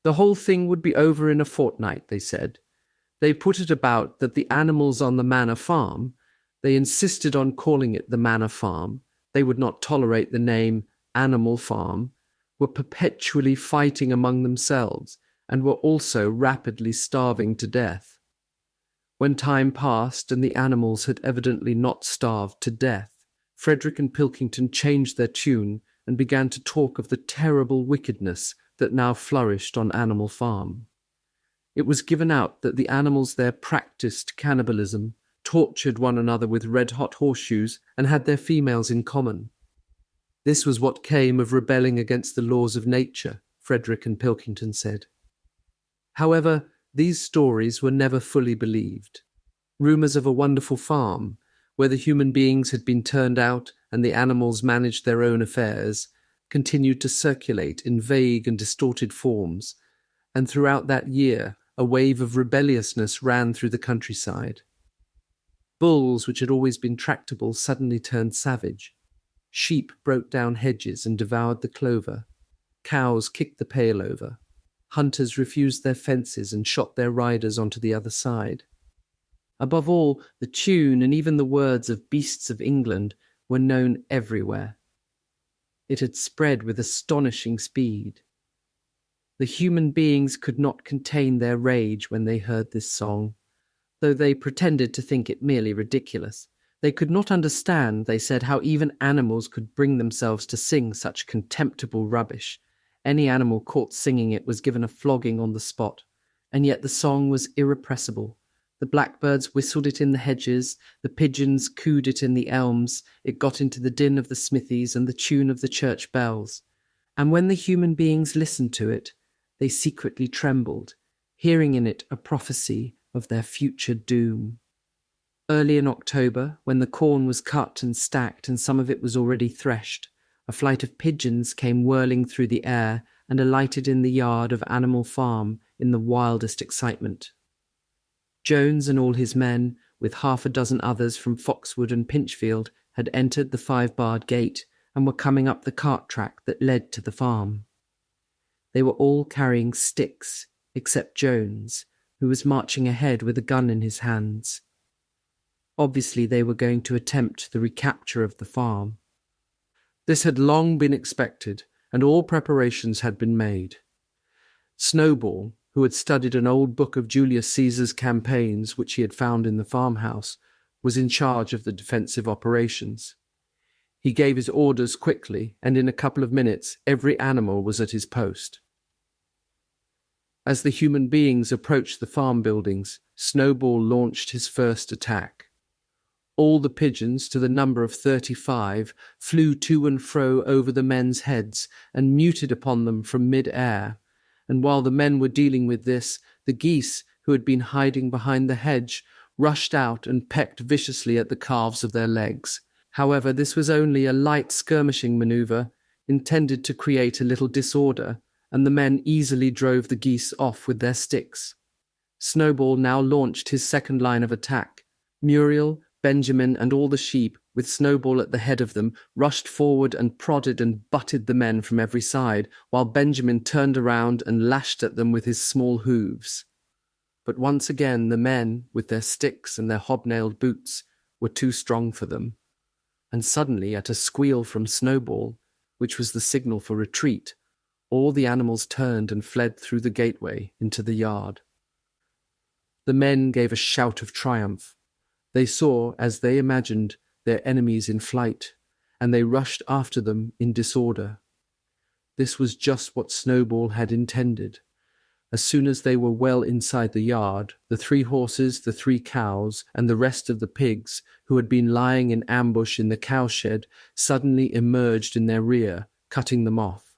The whole thing would be over in a fortnight, they said. They put it about that the animals on the Manor Farm, they insisted on calling it the Manor Farm, they would not tolerate the name Animal Farm, were perpetually fighting among themselves and were also rapidly starving to death. When time passed and the animals had evidently not starved to death, Frederick and Pilkington changed their tune and began to talk of the terrible wickedness that now flourished on Animal Farm. It was given out that the animals there practiced cannibalism, tortured one another with red-hot horseshoes, and had their females in common. This was what came of rebelling against the laws of nature, Frederick and Pilkington said. However, these stories were never fully believed. Rumours of a wonderful farm, where the human beings had been turned out and the animals managed their own affairs, continued to circulate in vague and distorted forms, and throughout that year a wave of rebelliousness ran through the countryside. Bulls, which had always been tractable, suddenly turned savage. Sheep broke down hedges and devoured the clover. Cows kicked the pail over. Hunters refused their fences and shot their riders onto the other side. Above all, the tune and even the words of Beasts of England were known everywhere. It had spread with astonishing speed. The human beings could not contain their rage when they heard this song, though they pretended to think it merely ridiculous. They could not understand, they said, how even animals could bring themselves to sing such contemptible rubbish. Any animal caught singing it was given a flogging on the spot, and yet the song was irrepressible. The blackbirds whistled it in the hedges, the pigeons cooed it in the elms, it got into the din of the smithies and the tune of the church bells. And when the human beings listened to it, they secretly trembled, hearing in it a prophecy of their future doom. Early in October, when the corn was cut and stacked and some of it was already threshed, a flight of pigeons came whirling through the air and alighted in the yard of Animal Farm in the wildest excitement. Jones and all his men, with half a dozen others from Foxwood and Pinchfield, had entered the 5-barred gate and were coming up the cart track that led to the farm. They were all carrying sticks, except Jones, who was marching ahead with a gun in his hands. Obviously they were going to attempt the recapture of the farm. This had long been expected, and all preparations had been made. Snowball, who had studied an old book of Julius Caesar's campaigns which he had found in the farmhouse, was in charge of the defensive operations. He gave his orders quickly, and in a couple of minutes every animal was at his post. As the human beings approached the farm buildings, Snowball launched his first attack. All the pigeons, to the number of 35, flew to and fro over the men's heads and muted upon them from mid-air, and while the men were dealing with this, the geese, who had been hiding behind the hedge, rushed out and pecked viciously at the calves of their legs. However, this was only a light skirmishing manoeuvre, intended to create a little disorder, and the men easily drove the geese off with their sticks. Snowball now launched his second line of attack. Muriel, Benjamin, and all the sheep, with Snowball at the head of them, rushed forward and prodded and butted the men from every side, while Benjamin turned around and lashed at them with his small hooves. But once again the men, with their sticks and their hobnailed boots, were too strong for them. And suddenly, at a squeal from Snowball, which was the signal for retreat, all the animals turned and fled through the gateway into the yard. The men gave a shout of triumph. They saw, as they imagined, their enemies in flight, and they rushed after them in disorder. This was just what Snowball had intended. As soon as they were well inside the yard, the 3 horses, the 3 cows, and the rest of the pigs, who had been lying in ambush in the cowshed, suddenly emerged in their rear, cutting them off.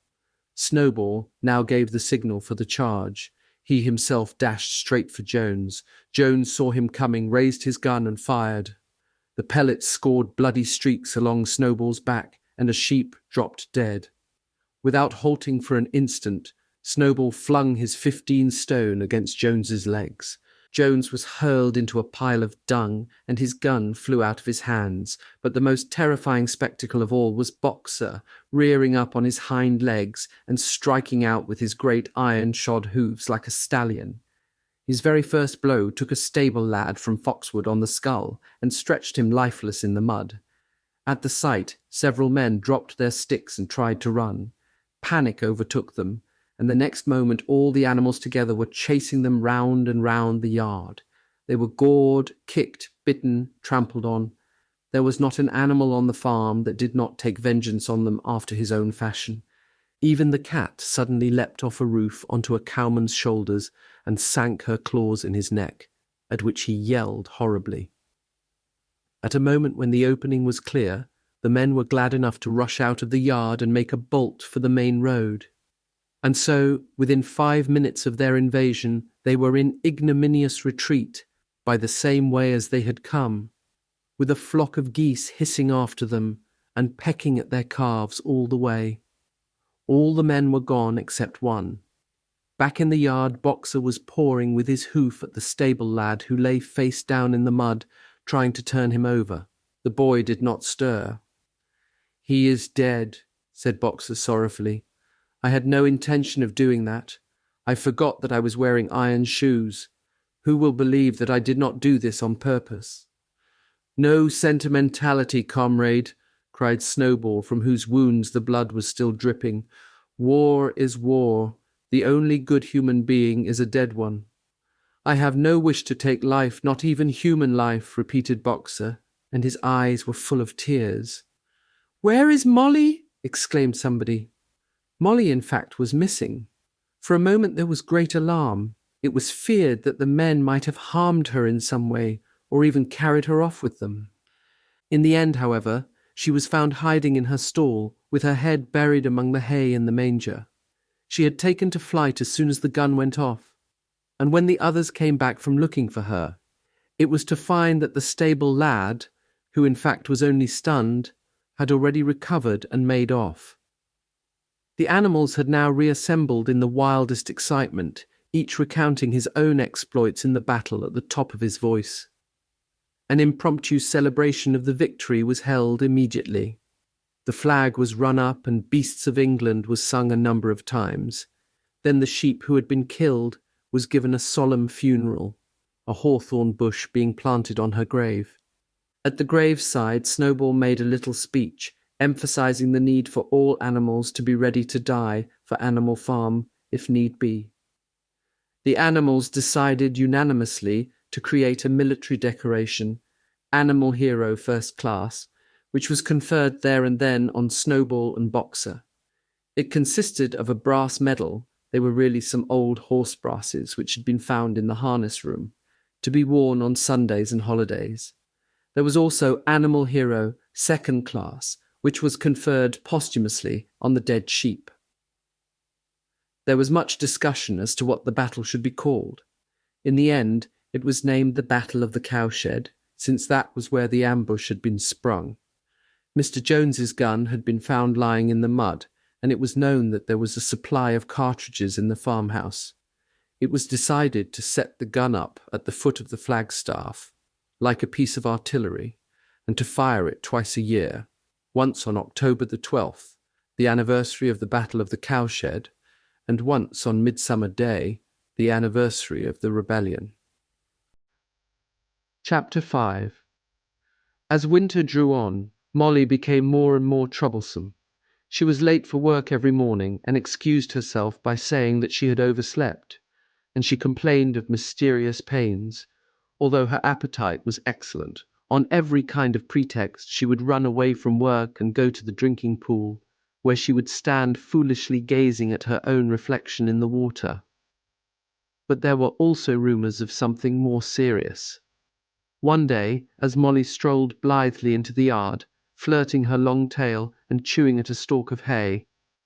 Snowball now gave the signal for the charge. He himself dashed straight for Jones. Jones saw him coming, raised his gun and fired. The pellets scored bloody streaks along Snowball's back, and a sheep dropped dead. Without halting for an instant, Snowball flung his 15 stone against Jones's legs. Jones was hurled into a pile of dung, and his gun flew out of his hands. But the most terrifying spectacle of all was Boxer, rearing up on his hind legs and striking out with his great iron-shod hoofs like a stallion. His very first blow took a stable lad from Foxwood on the skull and stretched him lifeless in the mud. At the sight, several men dropped their sticks and tried to run. Panic overtook them, and the next moment all the animals together were chasing them round and round the yard. They were gored, kicked, bitten, trampled on. There was not an animal on the farm that did not take vengeance on them after his own fashion. Even the cat suddenly leapt off a roof onto a cowman's shoulders and sank her claws in his neck, at which he yelled horribly. At a moment when the opening was clear, the men were glad enough to rush out of the yard and make a bolt for the main road. And so, within 5 minutes of their invasion, they were in ignominious retreat by the same way as they had come, with a flock of geese hissing after them and pecking at their calves all the way. All the men were gone except one. Back in the yard, Boxer was pawing with his hoof at the stable lad who lay face down in the mud, trying to turn him over. The boy did not stir. "He is dead," said Boxer sorrowfully. "I had no intention of doing that. I forgot that I was wearing iron shoes. Who will believe that I did not do this on purpose?" "No sentimentality, comrade," cried Snowball, from whose wounds the blood was still dripping. "War is war. The only good human being is a dead one." "I have no wish to take life, not even human life," repeated Boxer, and his eyes were full of tears. "Where is Molly?" exclaimed somebody. Molly, in fact, was missing. For a moment there was great alarm. It was feared that the men might have harmed her in some way, or even carried her off with them. In the end, however, she was found hiding in her stall, with her head buried among the hay in the manger. She had taken to flight as soon as the gun went off, and when the others came back from looking for her, it was to find that the stable lad, who in fact was only stunned, had already recovered and made off. The animals had now reassembled in the wildest excitement, each recounting his own exploits in the battle at the top of his voice. An impromptu celebration of the victory was held immediately. The flag was run up and Beasts of England was sung a number of times. Then the sheep who had been killed was given a solemn funeral, a hawthorn bush being planted on her grave. At the graveside, Snowball made a little speech, emphasizing the need for all animals to be ready to die for Animal Farm, if need be. The animals decided unanimously to create a military decoration, Animal Hero First Class, which was conferred there and then on Snowball and Boxer. It consisted of a brass medal, they were really some old horse brasses which had been found in the harness room, to be worn on Sundays and holidays. There was also Animal Hero Second Class, which was conferred posthumously on the dead sheep. There was much discussion as to what the battle should be called. In the end, it was named the Battle of the Cowshed, since that was where the ambush had been sprung. Mr. Jones's gun had been found lying in the mud, and it was known that there was a supply of cartridges in the farmhouse. It was decided to set the gun up at the foot of the flagstaff, like a piece of artillery, and to fire it twice a year, once on October the 12th, the anniversary of the Battle of the Cowshed, and once on Midsummer Day, the anniversary of the rebellion. Chapter 5. As winter drew on, Molly became more and more troublesome. She was late for work every morning and excused herself by saying that she had overslept, and she complained of mysterious pains. Although her appetite was excellent, on every kind of pretext she would run away from work and go to the drinking pool, where she would stand foolishly gazing at her own reflection in the water. But there were also rumours of something more serious. One day, as Molly strolled blithely into the yard, flirting her long tail and chewing at a stalk of hay,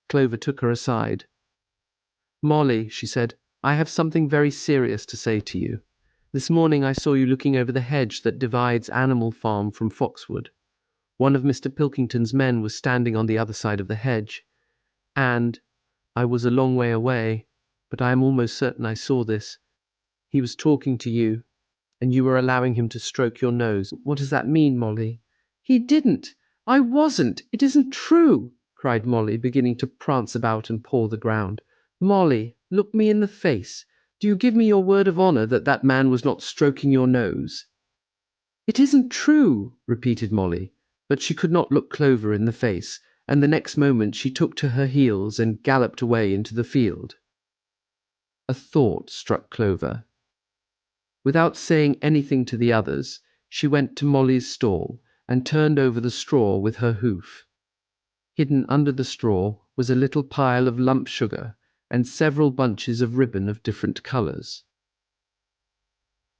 Clover took her aside. "Molly," she said, "I have something very serious to say to you. This morning I saw you looking over the hedge that divides Animal Farm from Foxwood. One of Mr. Pilkington's men was standing on the other side of the hedge, and I was a long way away, but I am almost certain I saw this. He was talking to you, and you were allowing him to stroke your nose. What does that mean, Molly?" "He didn't! I wasn't! It isn't true!" cried Molly, beginning to prance about and paw the ground. "Molly, look me in the face. Do you give me your word of honour that that man was not stroking your nose?" "It isn't true," repeated Molly, but she could not look Clover in the face, and the next moment she took to her heels and galloped away into the field. A thought struck Clover. Without saying anything to the others, she went to Molly's stall and turned over the straw with her hoof. Hidden under the straw was a little pile of lump sugar and several bunches of ribbon of different colours.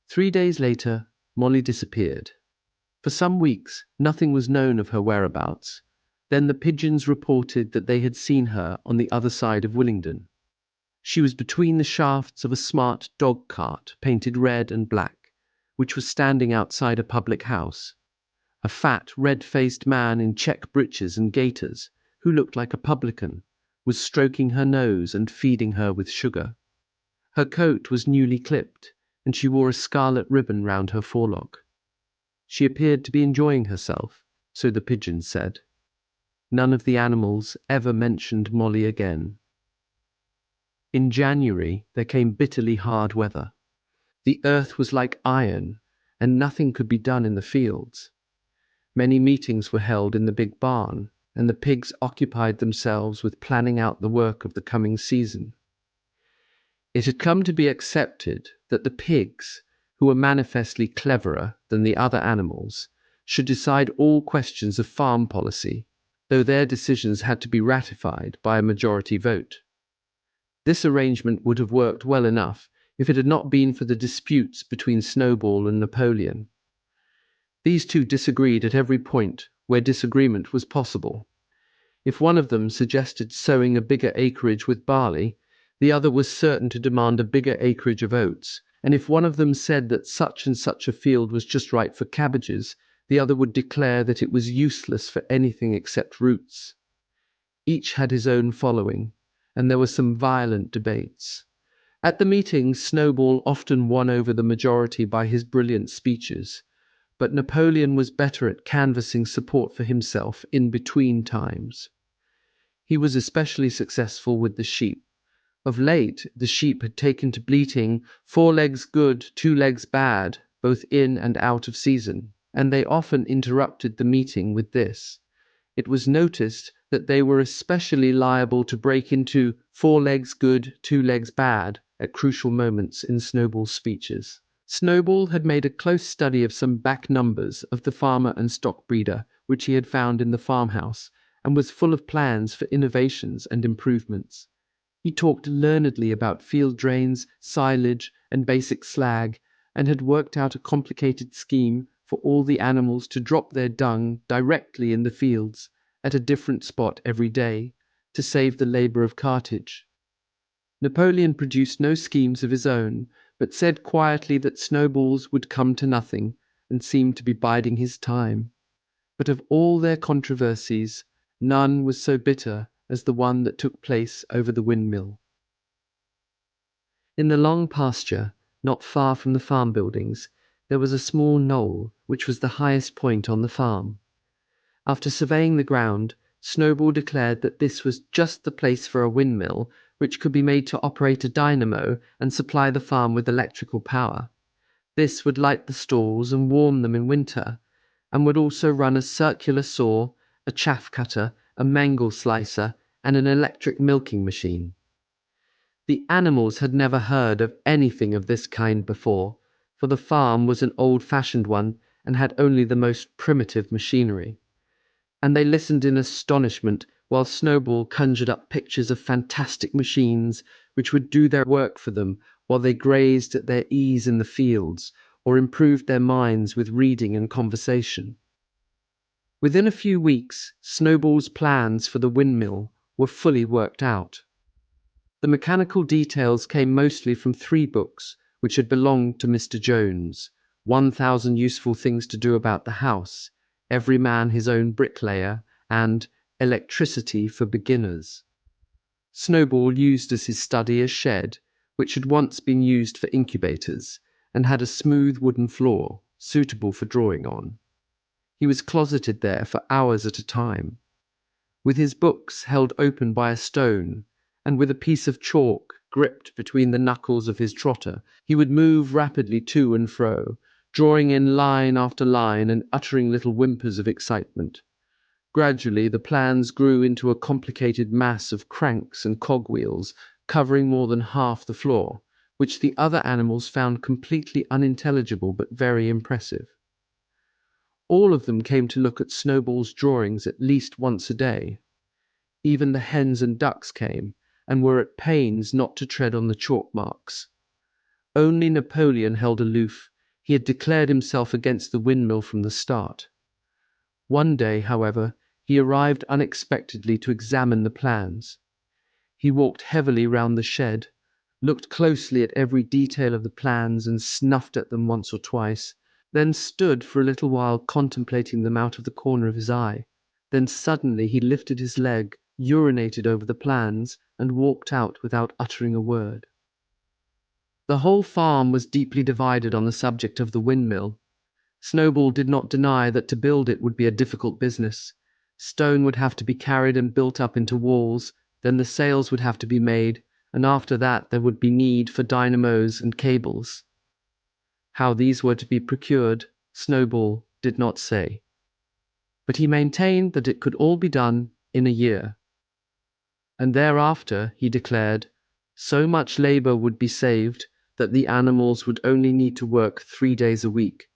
3 days later, Molly disappeared. For some weeks, nothing was known of her whereabouts. Then the pigeons reported that they had seen her on the other side of Willingdon. She was between the shafts of a smart dog cart painted red and black, which was standing outside a public house. A fat, red-faced man in check breeches and gaiters, who looked like a publican, was stroking her nose and feeding her with sugar. Her coat was newly clipped, and she wore a scarlet ribbon round her forelock. She appeared to be enjoying herself, so the pigeons said. None of the animals ever mentioned Molly again. In January there came bitterly hard weather. The earth was like iron, and nothing could be done in the fields. Many meetings were held in the big barn, and the pigs occupied themselves with planning out the work of the coming season. It had come to be accepted that the pigs, who were manifestly cleverer than the other animals, should decide all questions of farm policy, though their decisions had to be ratified by a majority vote. This arrangement would have worked well enough if it had not been for the disputes between Snowball and Napoleon. These two disagreed at every point where disagreement was possible. If one of them suggested sowing a bigger acreage with barley, the other was certain to demand a bigger acreage of oats, and if one of them said that such and such a field was just right for cabbages, the other would declare that it was useless for anything except roots. Each had his own following, and there were some violent debates. At the meetings, Snowball often won over the majority by his brilliant speeches, but Napoleon was better at canvassing support for himself in between times. He was especially successful with the sheep. Of late, the sheep had taken to bleating 4 legs good, 2 legs bad, both in and out of season, and they often interrupted the meeting with this. It was noticed that they were especially liable to break into 4 legs good, 2 legs bad at crucial moments in Snowball's speeches. Snowball had made a close study of some back numbers of the Farmer and Stock Breeder which he had found in the farmhouse, and was full of plans for innovations and improvements. He talked learnedly about field drains, silage, and basic slag, and had worked out a complicated scheme for all the animals to drop their dung directly in the fields, at a different spot every day, to save the labour of cartage. Napoleon produced no schemes of his own, but said quietly that Snowball's would come to nothing, and seemed to be biding his time. But of all their controversies, none was so bitter as the one that took place over the windmill. In the long pasture, not far from the farm buildings, there was a small knoll, which was the highest point on the farm. After surveying the ground, Snowball declared that this was just the place for a windmill, which could be made to operate a dynamo and supply the farm with electrical power. This would light the stalls and warm them in winter, and would also run a circular saw, a chaff cutter, a mangle slicer, and an electric milking machine. The animals had never heard of anything of this kind before, for the farm was an old-fashioned one and had only the most primitive machinery. And they listened in astonishment while Snowball conjured up pictures of fantastic machines which would do their work for them while they grazed at their ease in the fields, or improved their minds with reading and conversation. Within a few weeks, Snowball's plans for the windmill were fully worked out. The mechanical details came mostly from 3 books which had belonged to Mr. Jones: 1,000 Useful Things to Do About the House, Every Man His Own Bricklayer, and Electricity for Beginners. Snowball used as his study a shed, which had once been used for incubators, and had a smooth wooden floor, suitable for drawing on. He was closeted there for hours at a time, with his books held open by a stone, and with a piece of chalk gripped between the knuckles of his trotter. He would move rapidly to and fro, drawing in line after line and uttering little whimpers of excitement. Gradually the plans grew into a complicated mass of cranks and cogwheels covering more than half the floor, which the other animals found completely unintelligible but very impressive. All of them came to look at Snowball's drawings at least once a day. Even the hens and ducks came, and were at pains not to tread on the chalk marks. Only Napoleon held aloof. He had declared himself against the windmill from the start. One day, however, he arrived unexpectedly to examine the plans. He walked heavily round the shed, looked closely at every detail of the plans and snuffed at them once or twice, then stood for a little while contemplating them out of the corner of his eye. Then suddenly he lifted his leg, urinated over the plans, and walked out without uttering a word. The whole farm was deeply divided on the subject of the windmill. Snowball did not deny that to build it would be a difficult business. Stone would have to be carried and built up into walls, then the sails would have to be made, and after that there would be need for dynamos and cables. How these were to be procured, Snowball did not say. But he maintained that it could all be done in a year. And thereafter, he declared, so much labor would be saved that the animals would only need to work 3 days a week.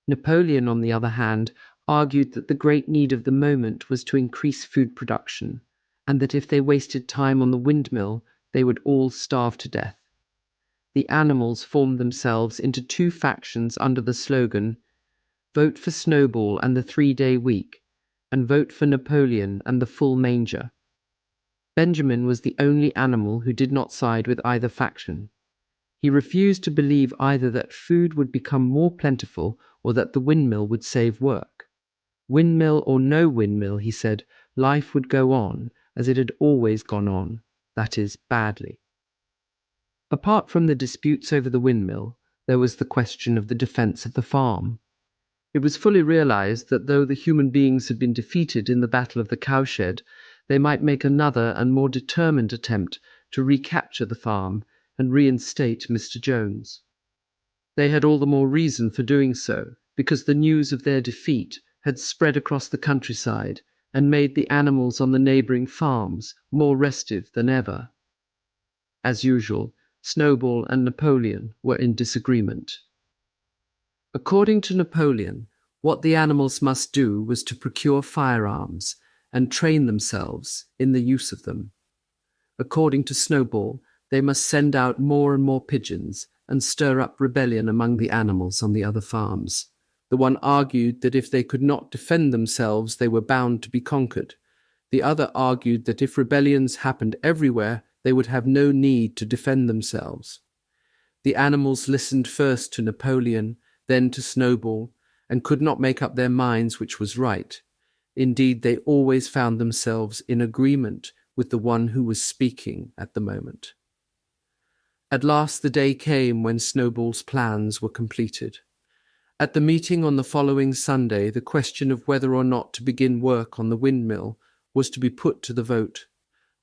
Napoleon, on the other hand, argued that the great need of the moment was to increase food production, and that if they wasted time on the windmill, they would all starve to death. The animals formed themselves into 2 factions under the slogan, "Vote for Snowball and the 3-day week," and "Vote for Napoleon and the full manger." Benjamin was the only animal who did not side with either faction. He refused to believe either that food would become more plentiful or that the windmill would save work. Windmill or no windmill, he said, life would go on as it had always gone on, that is, badly. Apart from the disputes over the windmill, there was the question of the defense of the farm. It was fully realized that though the human beings had been defeated in the Battle of the Cowshed, they might make another and more determined attempt to recapture the farm and reinstate Mr. Jones. They had all the more reason for doing so, because the news of their defeat had spread across the countryside and made the animals on the neighbouring farms more restive than ever. As usual, Snowball and Napoleon were in disagreement. According to Napoleon, what the animals must do was to procure firearms and train themselves in the use of them. According to Snowball, they must send out more and more pigeons and stir up rebellion among the animals on the other farms. The one argued that if they could not defend themselves, they were bound to be conquered. The other argued that if rebellions happened everywhere, they would have no need to defend themselves. The animals listened first to Napoleon, then to Snowball, and could not make up their minds which was right. Indeed, they always found themselves in agreement with the one who was speaking at the moment. At last the day came when Snowball's plans were completed. At the meeting on the following Sunday, the question of whether or not to begin work on the windmill was to be put to the vote.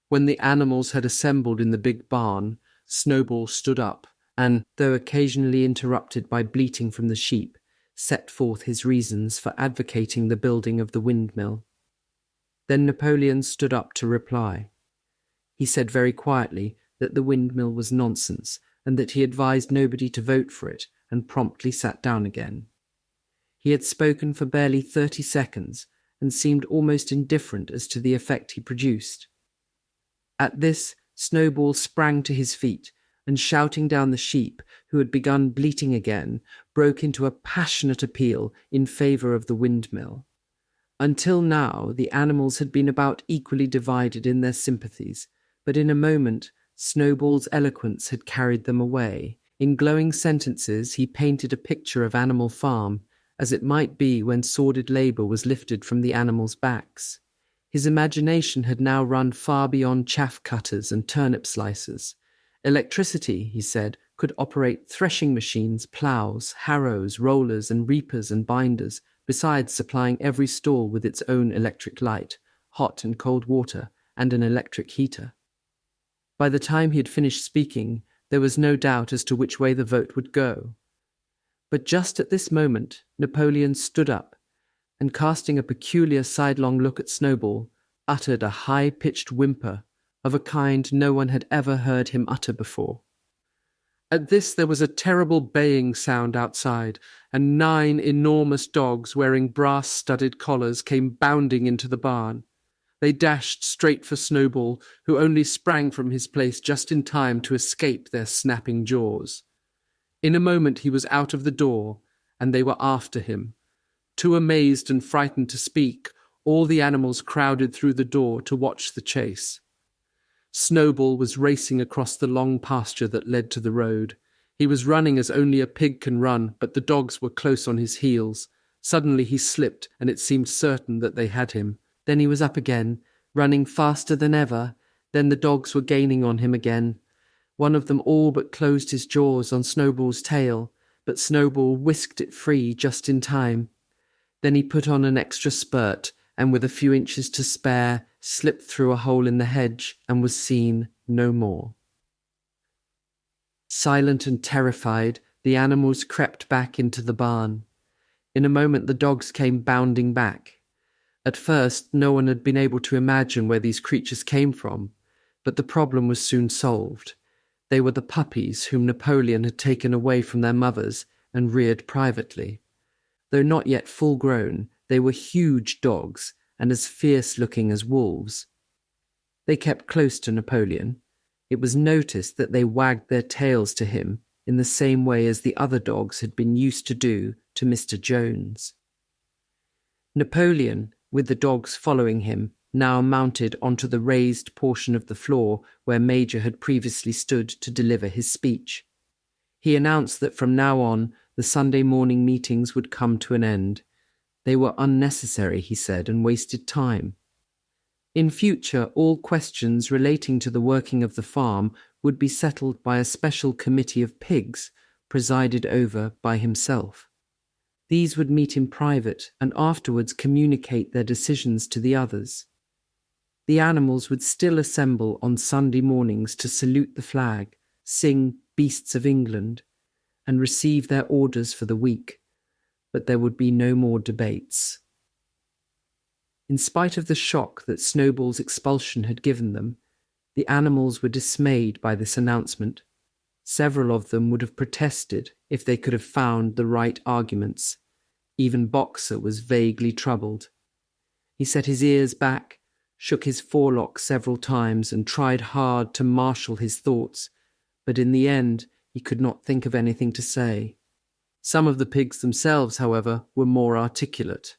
When the animals had assembled in the big barn, Snowball stood up and, though occasionally interrupted by bleating from the sheep, set forth his reasons for advocating the building of the windmill. Then Napoleon stood up to reply. He said very quietly that the windmill was nonsense and that he advised nobody to vote for it, and promptly sat down again. He had spoken for barely 30 seconds and seemed almost indifferent as to the effect he produced. At this, Snowball sprang to his feet and, shouting down the sheep, who had begun bleating again, broke into a passionate appeal in favour of the windmill. Until now, the animals had been about equally divided in their sympathies, but in a moment, Snowball's eloquence had carried them away. In glowing sentences, he painted a picture of Animal Farm, as it might be when sordid labour was lifted from the animals' backs. His imagination had now run far beyond chaff cutters and turnip slicers. Electricity, he said, could operate threshing machines, ploughs, harrows, rollers and reapers and binders, besides supplying every stall with its own electric light, hot and cold water, and an electric heater. By the time he had finished speaking, there was no doubt as to which way the vote would go. But just at this moment, Napoleon stood up, and casting a peculiar sidelong look at Snowball, uttered a high-pitched whimper of a kind no one had ever heard him utter before. At this there was a terrible baying sound outside, and 9 enormous dogs wearing brass-studded collars came bounding into the barn. They dashed straight for Snowball, who only sprang from his place just in time to escape their snapping jaws. In a moment he was out of the door, and they were after him. Too amazed and frightened to speak, all the animals crowded through the door to watch the chase. Snowball was racing across the long pasture that led to the road. He was running as only a pig can run, but the dogs were close on his heels. Suddenly he slipped, and it seemed certain that they had him. Then he was up again, running faster than ever. Then the dogs were gaining on him again. One of them all but closed his jaws on Snowball's tail, but Snowball whisked it free just in time. Then he put on an extra spurt, and with a few inches to spare, slipped through a hole in the hedge and was seen no more. Silent and terrified, the animals crept back into the barn. In a moment the dogs came bounding back. At first no one had been able to imagine where these creatures came from, but the problem was soon solved. They were the puppies whom Napoleon had taken away from their mothers and reared privately. Though not yet full grown, they were huge dogs and as fierce-looking as wolves. They kept close to Napoleon. It was noticed that they wagged their tails to him in the same way as the other dogs had been used to do to Mr. Jones. Napoleon, with the dogs following him, now mounted onto the raised portion of the floor where Major had previously stood to deliver his speech. He announced that from now on the Sunday morning meetings would come to an end. They were unnecessary, he said, and wasted time. In future, all questions relating to the working of the farm would be settled by a special committee of pigs, presided over by himself. These would meet in private and afterwards communicate their decisions to the others. The animals would still assemble on Sunday mornings to salute the flag, sing Beasts of England, and receive their orders for the week, but there would be no more debates. In spite of the shock that Snowball's expulsion had given them, the animals were dismayed by this announcement. Several of them would have protested if they could have found the right arguments. Even Boxer was vaguely troubled. He set his ears back, shook his forelock several times, and tried hard to marshal his thoughts, but in the end he could not think of anything to say. Some of the pigs themselves, however, were more articulate.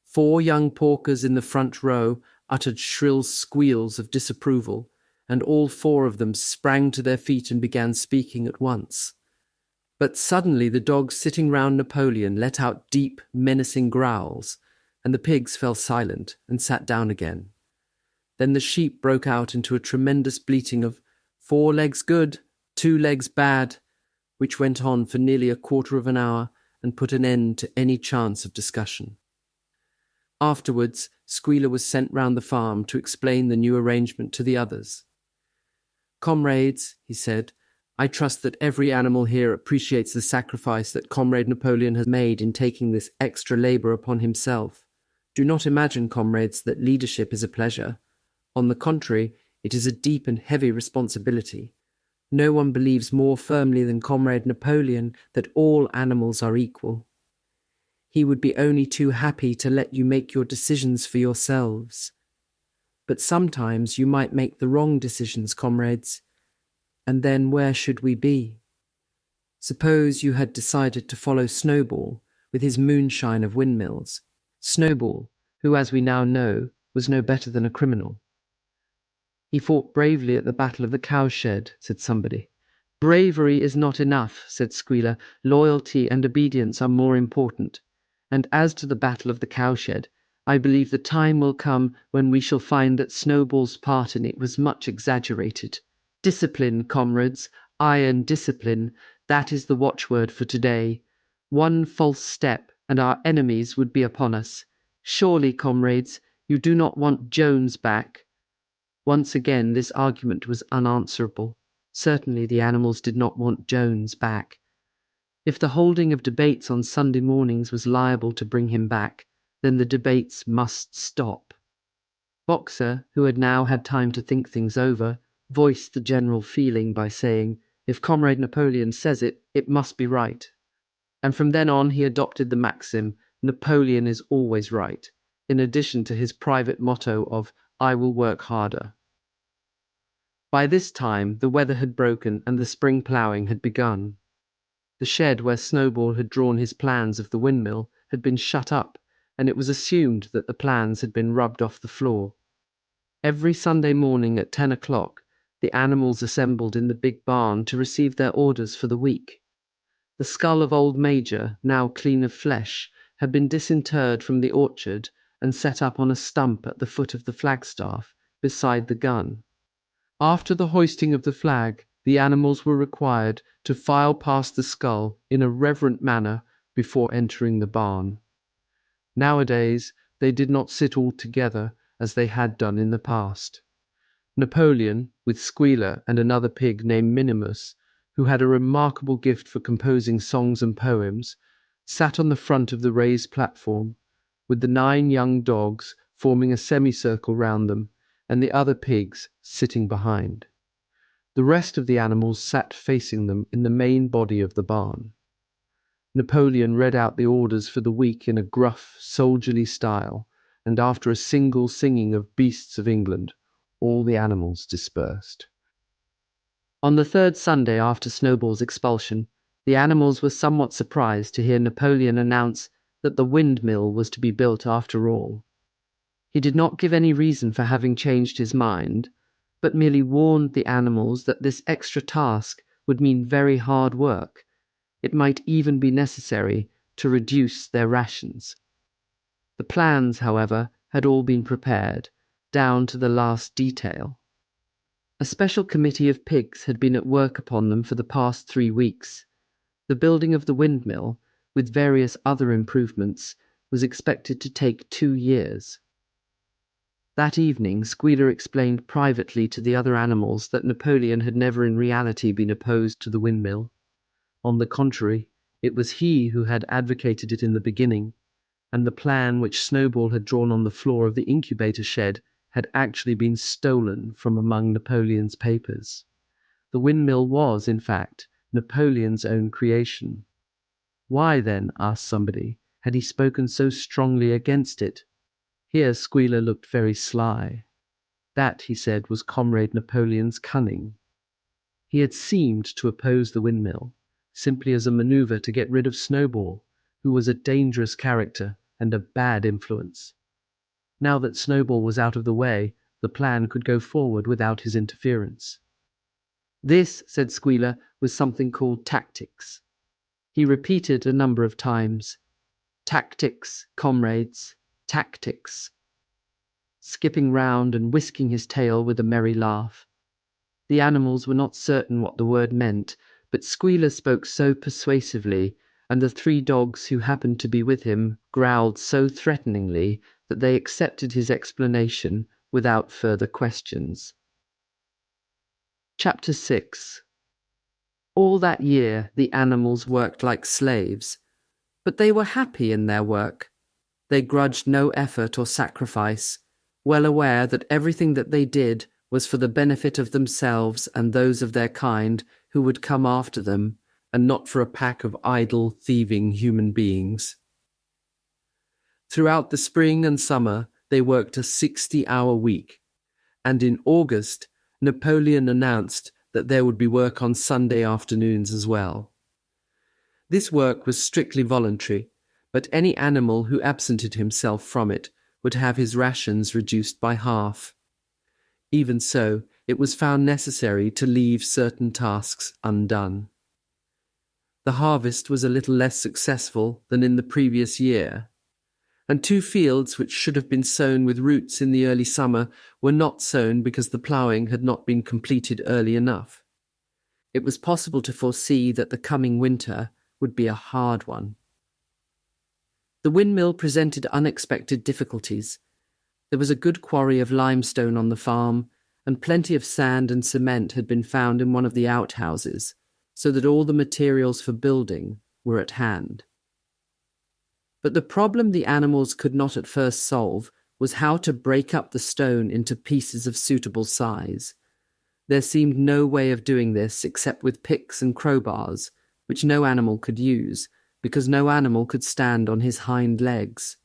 4 young porkers in the front row uttered shrill squeals of disapproval, and all 4 of them sprang to their feet and began speaking at once. But suddenly the dogs sitting round Napoleon let out deep, menacing growls, and the pigs fell silent and sat down again. Then the sheep broke out into a tremendous bleating of 4 legs good, 2 legs bad, which went on for nearly a quarter of an hour and put an end to any chance of discussion. Afterwards, Squealer was sent round the farm to explain the new arrangement to the others. "Comrades," he said, "I trust that every animal here appreciates the sacrifice that Comrade Napoleon has made in taking this extra labour upon himself. Do not imagine, comrades, that leadership is a pleasure. On the contrary, it is a deep and heavy responsibility. No one believes more firmly than Comrade Napoleon that all animals are equal. He would be only too happy to let you make your decisions for yourselves. But sometimes you might make the wrong decisions, comrades, and then where should we be? Suppose you had decided to follow Snowball with his moonshine of windmills. Snowball, who, as we now know, was no better than a criminal. "He fought bravely at the Battle of the Cowshed," said somebody. "Bravery is not enough," said Squealer. "Loyalty and obedience are more important. And as to the Battle of the Cowshed, I believe the time will come when we shall find that Snowball's part in it was much exaggerated. Discipline, comrades, iron discipline, that is the watchword for today. One false step, and our enemies would be upon us. Surely, comrades, you do not want Jones back?" Once again this argument was unanswerable. Certainly the animals did not want Jones back. If the holding of debates on Sunday mornings was liable to bring him back, then the debates must stop. Boxer, who had now had time to think things over, voiced the general feeling by saying, "If Comrade Napoleon says it, it must be right." And from then on he adopted the maxim, "Napoleon is always right." in addition to his private motto of "I will work harder." By this time, the weather had broken and the spring ploughing had begun. The shed where Snowball had drawn his plans of the windmill had been shut up, and it was assumed that the plans had been rubbed off the floor. Every Sunday morning at 10 o'clock, the animals assembled in the big barn to receive their orders for the week. The skull of old Major, now clean of flesh, had been disinterred from the orchard and set up on a stump at the foot of the flagstaff, beside the gun. After the hoisting of the flag, the animals were required to file past the skull in a reverent manner before entering the barn. Nowadays, they did not sit all together as they had done in the past. Napoleon, with Squealer and another pig named Minimus, who had a remarkable gift for composing songs and poems, sat on the front of the raised platform, with the 9 young dogs forming a semicircle round them, and the other pigs sitting behind. The rest of the animals sat facing them in the main body of the barn. Napoleon read out the orders for the week in a gruff, soldierly style, and after a single singing of Beasts of England, all the animals dispersed. On the 3rd Sunday after Snowball's expulsion, the animals were somewhat surprised to hear Napoleon announce that the windmill was to be built after all. He did not give any reason for having changed his mind, but merely warned the animals that this extra task would mean very hard work. It might even be necessary to reduce their rations. The plans, however, had all been prepared, down to the last detail. A special committee of pigs had been at work upon them for the past 3 weeks. The building of the windmill, with various other improvements, was expected to take 2 years. That evening, Squealer explained privately to the other animals that Napoleon had never in reality been opposed to the windmill. On the contrary, it was he who had advocated it in the beginning, and the plan which Snowball had drawn on the floor of the incubator shed had actually been stolen from among Napoleon's papers. The windmill was, in fact, Napoleon's own creation. Why, then, asked somebody, had he spoken so strongly against it? Here Squealer looked very sly. That, he said, was Comrade Napoleon's cunning. He had seemed to oppose the windmill, simply as a manoeuvre to get rid of Snowball, who was a dangerous character and a bad influence. Now that Snowball was out of the way, the plan could go forward without his interference. This, said Squealer, was something called tactics. He repeated a number of times, "Tactics, comrades, tactics," skipping round and whisking his tail with a merry laugh. The animals were not certain what the word meant, but Squealer spoke so persuasively, and the 3 dogs who happened to be with him growled so threateningly that they accepted his explanation without further questions. Chapter 6. All that year the animals worked like slaves, but they were happy in their work. They grudged no effort or sacrifice, well aware that everything that they did was for the benefit of themselves and those of their kind who would come after them, and not for a pack of idle, thieving human beings. Throughout the spring and summer, they worked a 60-hour week, and in August, Napoleon announced that there would be work on Sunday afternoons as well. This work was strictly voluntary, but any animal who absented himself from it would have his rations reduced by half. Even so, it was found necessary to leave certain tasks undone. The harvest was a little less successful than in the previous year, and 2 fields which should have been sown with roots in the early summer were not sown because the ploughing had not been completed early enough. It was possible to foresee that the coming winter would be a hard one. The windmill presented unexpected difficulties. There was a good quarry of limestone on the farm, and plenty of sand and cement had been found in one of the outhouses, so that all the materials for building were at hand. But the problem the animals could not at first solve was how to break up the stone into pieces of suitable size. There seemed no way of doing this except with picks and crowbars, which no animal could use, because no animal could stand on his hind legs.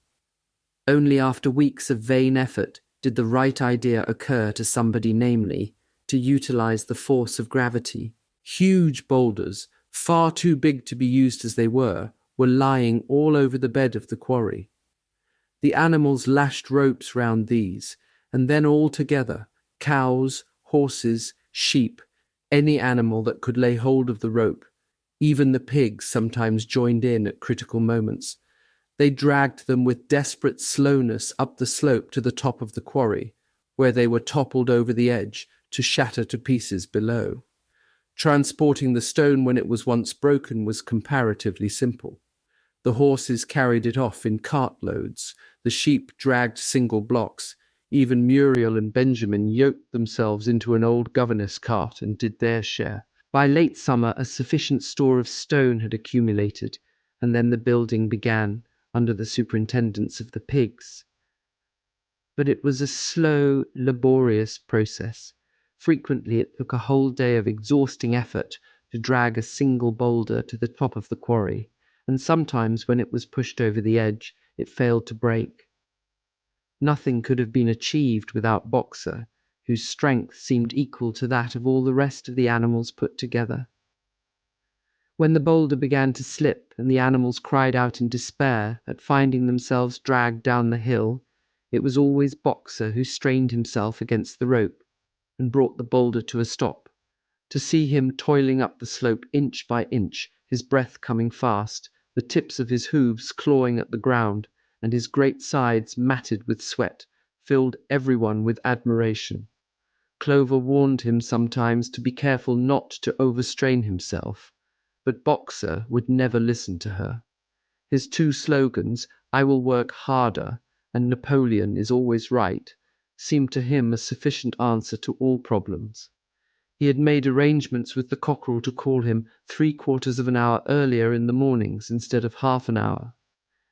Only after weeks of vain effort did the right idea occur to somebody, namely, to utilize the force of gravity. Huge boulders, far too big to be used as they were lying all over the bed of the quarry. The animals lashed ropes round these, and then all together, cows, horses, sheep, any animal that could lay hold of the rope, even the pigs sometimes joined in at critical moments. They dragged them with desperate slowness up the slope to the top of the quarry, where they were toppled over the edge to shatter to pieces below. Transporting the stone when it was once broken was comparatively simple. The horses carried it off in cartloads, the sheep dragged single blocks. Even Muriel and Benjamin yoked themselves into an old governess cart and did their share. By late summer, a sufficient store of stone had accumulated, and then the building began, under the superintendence of the pigs. But it was a slow, laborious process. Frequently it took a whole day of exhausting effort to drag a single boulder to the top of the quarry, and sometimes when it was pushed over the edge, it failed to break. Nothing could have been achieved without Boxer, whose strength seemed equal to that of all the rest of the animals put together. When the boulder began to slip and the animals cried out in despair at finding themselves dragged down the hill, it was always Boxer who strained himself against the rope and brought the boulder to a stop. To see him toiling up the slope inch by inch, his breath coming fast, the tips of his hooves clawing at the ground, and his great sides matted with sweat, filled everyone with admiration. Clover warned him sometimes to be careful not to overstrain himself, but Boxer would never listen to her. His two slogans, "I will work harder" and "Napoleon is always right," seemed to him a sufficient answer to all problems. He had made arrangements with the cockerel to call him 3/4 of an hour earlier in the mornings instead of half an hour,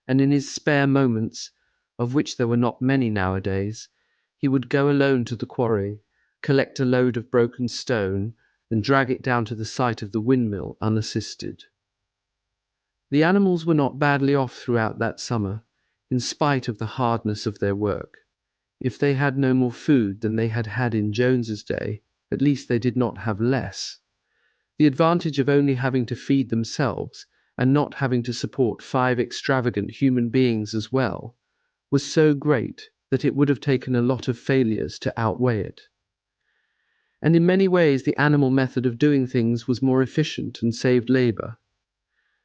and in his spare moments, of which there were not many nowadays, he would go alone to the quarry, collect a load of broken stone, and drag it down to the site of the windmill unassisted. The animals were not badly off throughout that summer, in spite of the hardness of their work. If they had no more food than they had had in Jones's day, at least they did not have less. The advantage of only having to feed themselves, and not having to support 5 extravagant human beings as well, was so great that it would have taken a lot of failures to outweigh it. And in many ways the animal method of doing things was more efficient and saved labor.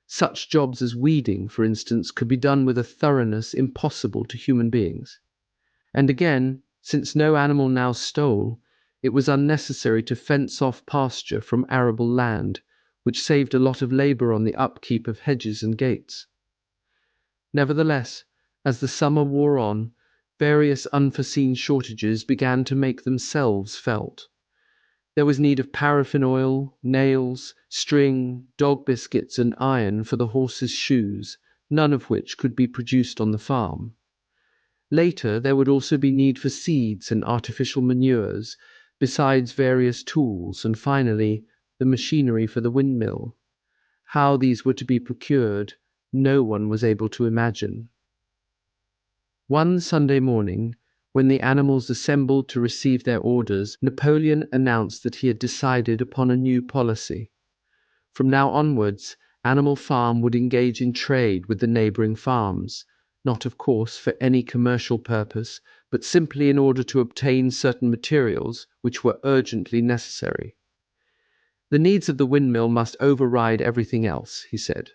Such jobs as weeding, for instance, could be done with a thoroughness impossible to human beings. And again, since no animal now stole, it was unnecessary to fence off pasture from arable land, which saved a lot of labor on the upkeep of hedges and gates. Nevertheless, as the summer wore on, various unforeseen shortages began to make themselves felt. There was need of paraffin oil, nails, string, dog biscuits, and iron for the horses' shoes, none of which could be produced on the farm. Later, there would also be need for seeds and artificial manures, besides various tools, and finally, the machinery for the windmill. How these were to be procured, no one was able to imagine. One Sunday morning, when the animals assembled to receive their orders, Napoleon announced that he had decided upon a new policy. From now onwards, Animal Farm would engage in trade with the neighboring farms, not of course for any commercial purpose, but simply in order to obtain certain materials which were urgently necessary. The needs of the windmill must override everything else, he said.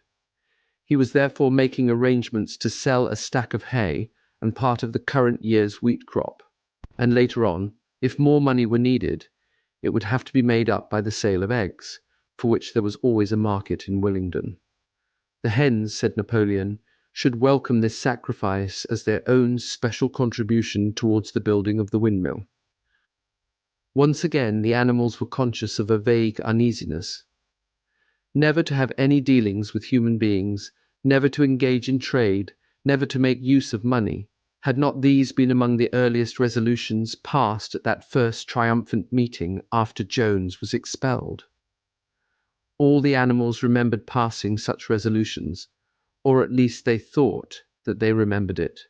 He was therefore making arrangements to sell a stack of hay and part of the current year's wheat crop, and later on, if more money were needed, it would have to be made up by the sale of eggs, for which there was always a market in Willingdon. The hens, said Napoleon, should welcome this sacrifice as their own special contribution towards the building of the windmill. Once again, the animals were conscious of a vague uneasiness. Never to have any dealings with human beings, never to engage in trade, never to make use of money. Had not these been among the earliest resolutions passed at that first triumphant meeting after Jones was expelled? All the animals remembered passing such resolutions, or at least they thought that they remembered it.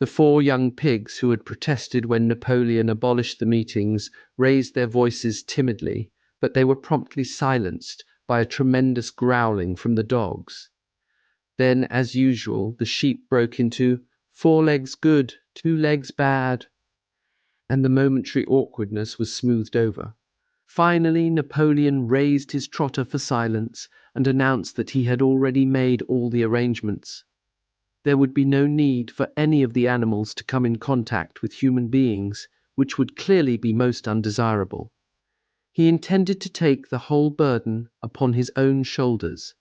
The 4 young pigs who had protested when Napoleon abolished the meetings raised their voices timidly, but they were promptly silenced by a tremendous growling from the dogs. Then, as usual, the sheep broke into 4 legs good, 2 legs bad, and the momentary awkwardness was smoothed over. Finally, Napoleon raised his trotter for silence and announced that he had already made all the arrangements. There would be no need for any of the animals to come in contact with human beings, which would clearly be most undesirable. He intended to take the whole burden upon his own shoulders.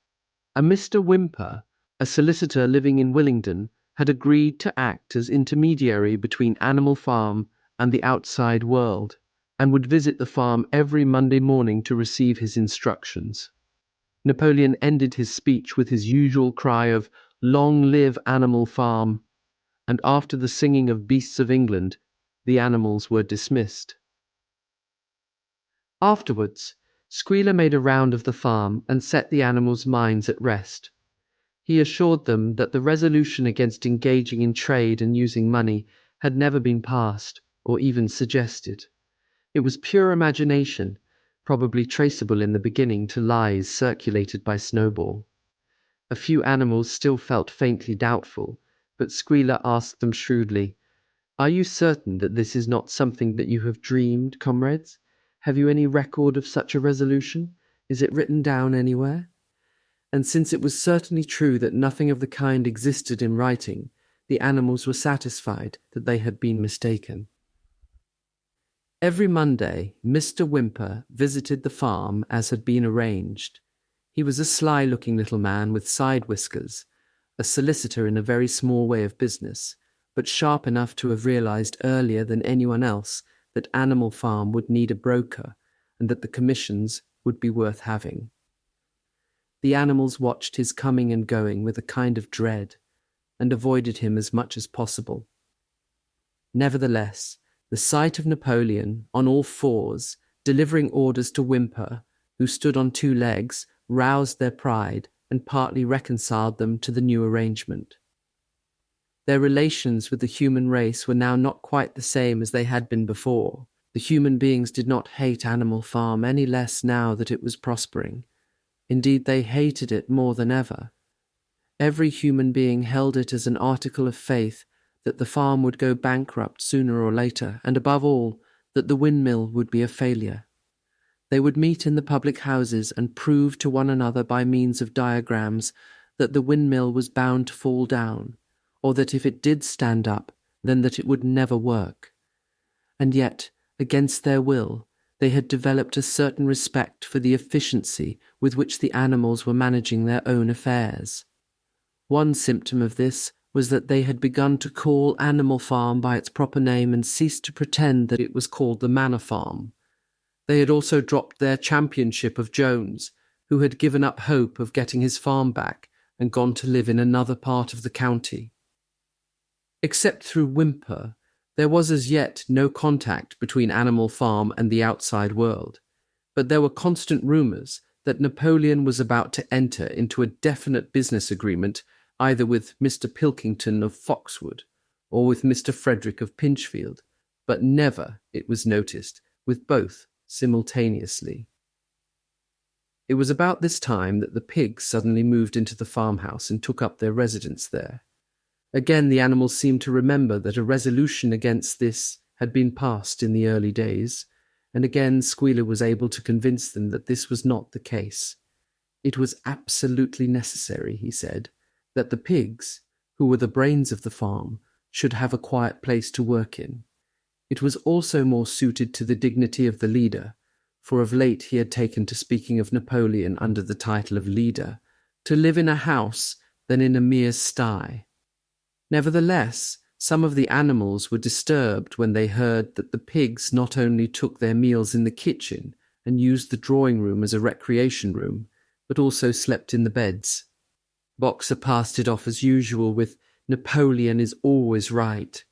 A Mr. Whymper, a solicitor living in Willingdon, had agreed to act as intermediary between Animal Farm and the outside world, and would visit the farm every Monday morning to receive his instructions. Napoleon ended his speech with his usual cry of "Long live Animal Farm," and after the singing of Beasts of England, the animals were dismissed. Afterwards, Squealer made a round of the farm and set the animals' minds at rest. He assured them that the resolution against engaging in trade and using money had never been passed or even suggested. It was pure imagination, probably traceable in the beginning to lies circulated by Snowball. A few animals still felt faintly doubtful, but Squealer asked them shrewdly, "Are you certain that this is not something that you have dreamed, comrades? Have you any record of such a resolution? Is it written down anywhere?" And since it was certainly true that nothing of the kind existed in writing, the animals were satisfied that they had been mistaken. Every Monday, Mr. Whymper visited the farm as had been arranged. He was a sly-looking little man with side whiskers, a solicitor in a very small way of business, but sharp enough to have realized earlier than anyone else that Animal Farm would need a broker and that the commissions would be worth having. The animals watched his coming and going with a kind of dread and avoided him as much as possible. Nevertheless, the sight of Napoleon, on all fours, delivering orders to Whymper, who stood on 2 legs, roused their pride and partly reconciled them to the new arrangement. Their relations with the human race were now not quite the same as they had been before. The human beings did not hate Animal Farm any less now that it was prospering. Indeed, they hated it more than ever. Every human being held it as an article of faith that the farm would go bankrupt sooner or later, and above all, that the windmill would be a failure. They would meet in the public houses and prove to one another by means of diagrams that the windmill was bound to fall down, or that if it did stand up, then that it would never work. And yet, against their will, they had developed a certain respect for the efficiency with which the animals were managing their own affairs. One symptom of this was that they had begun to call Animal Farm by its proper name and ceased to pretend that it was called the Manor Farm. They had also dropped their championship of Jones, who had given up hope of getting his farm back and gone to live in another part of the county. Except through Whymper, there was as yet no contact between Animal Farm and the outside world, but there were constant rumours that Napoleon was about to enter into a definite business agreement either with Mr. Pilkington of Foxwood or with Mr. Frederick of Pinchfield, but never, it was noticed, with both simultaneously. It was about this time that the pigs suddenly moved into the farmhouse and took up their residence there. Again, the animals seemed to remember that a resolution against this had been passed in the early days, and again Squealer was able to convince them that this was not the case. It was absolutely necessary, he said, that the pigs, who were the brains of the farm, should have a quiet place to work in. It was also more suited to the dignity of the leader, for of late he had taken to speaking of Napoleon under the title of leader, to live in a house than in a mere sty. Nevertheless, some of the animals were disturbed when they heard that the pigs not only took their meals in the kitchen and used the drawing room as a recreation room, but also slept in the beds. Boxer passed it off as usual with "Napoleon is always right."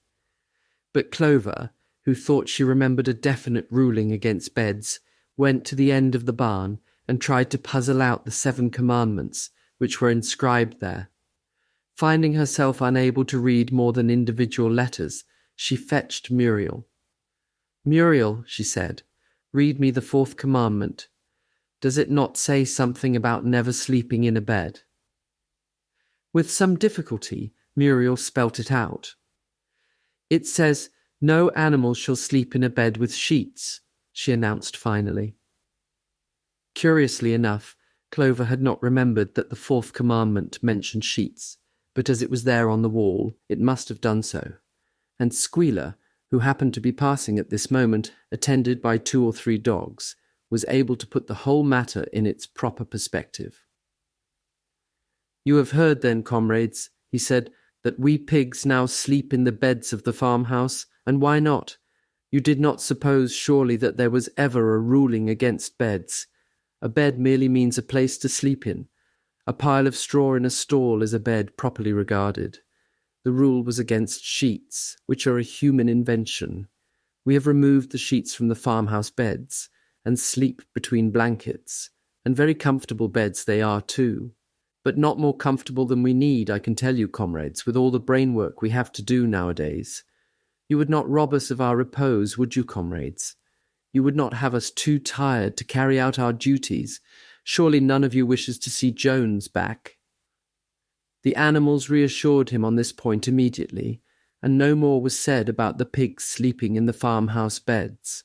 But Clover, who thought she remembered a definite ruling against beds, went to the end of the barn and tried to puzzle out the 7 commandments which were inscribed there. Finding herself unable to read more than individual letters, she fetched Muriel. "Muriel," she said, "read me the fourth commandment. Does it not say something about never sleeping in a bed?" With some difficulty, Muriel spelt it out. "It says, 'No animal shall sleep in a bed with sheets,'" she announced finally. Curiously enough, Clover had not remembered that the fourth commandment mentioned sheets, but as it was there on the wall, it must have done so. And Squealer, who happened to be passing at this moment, attended by 2 or 3 dogs, was able to put the whole matter in its proper perspective. "You have heard then, comrades," he said, "that we pigs now sleep in the beds of the farmhouse, and why not? You did not suppose surely that there was ever a ruling against beds. A bed merely means a place to sleep in. A pile of straw in a stall is a bed properly regarded. The rule was against sheets, which are a human invention. We have removed the sheets from the farmhouse beds, and sleep between blankets, and very comfortable beds they are too. But not more comfortable than we need, I can tell you, comrades, with all the brainwork we have to do nowadays. You would not rob us of our repose, would you, comrades? You would not have us too tired to carry out our duties. Surely none of you wishes to see Jones back." The animals reassured him on this point immediately, and no more was said about the pigs sleeping in the farmhouse beds.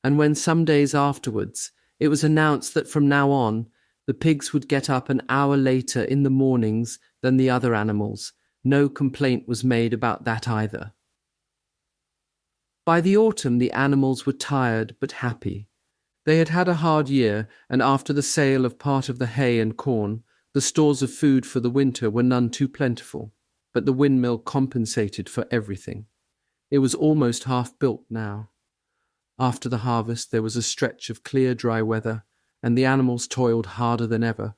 And when some days afterwards it was announced that from now on the pigs would get up an hour later in the mornings than the other animals, no complaint was made about that either. By the autumn the animals were tired but happy. They had had a hard year, and after the sale of part of the hay and corn, the stores of food for the winter were none too plentiful, but the windmill compensated for everything. It was almost half built now. After the harvest there was a stretch of clear dry weather, and the animals toiled harder than ever,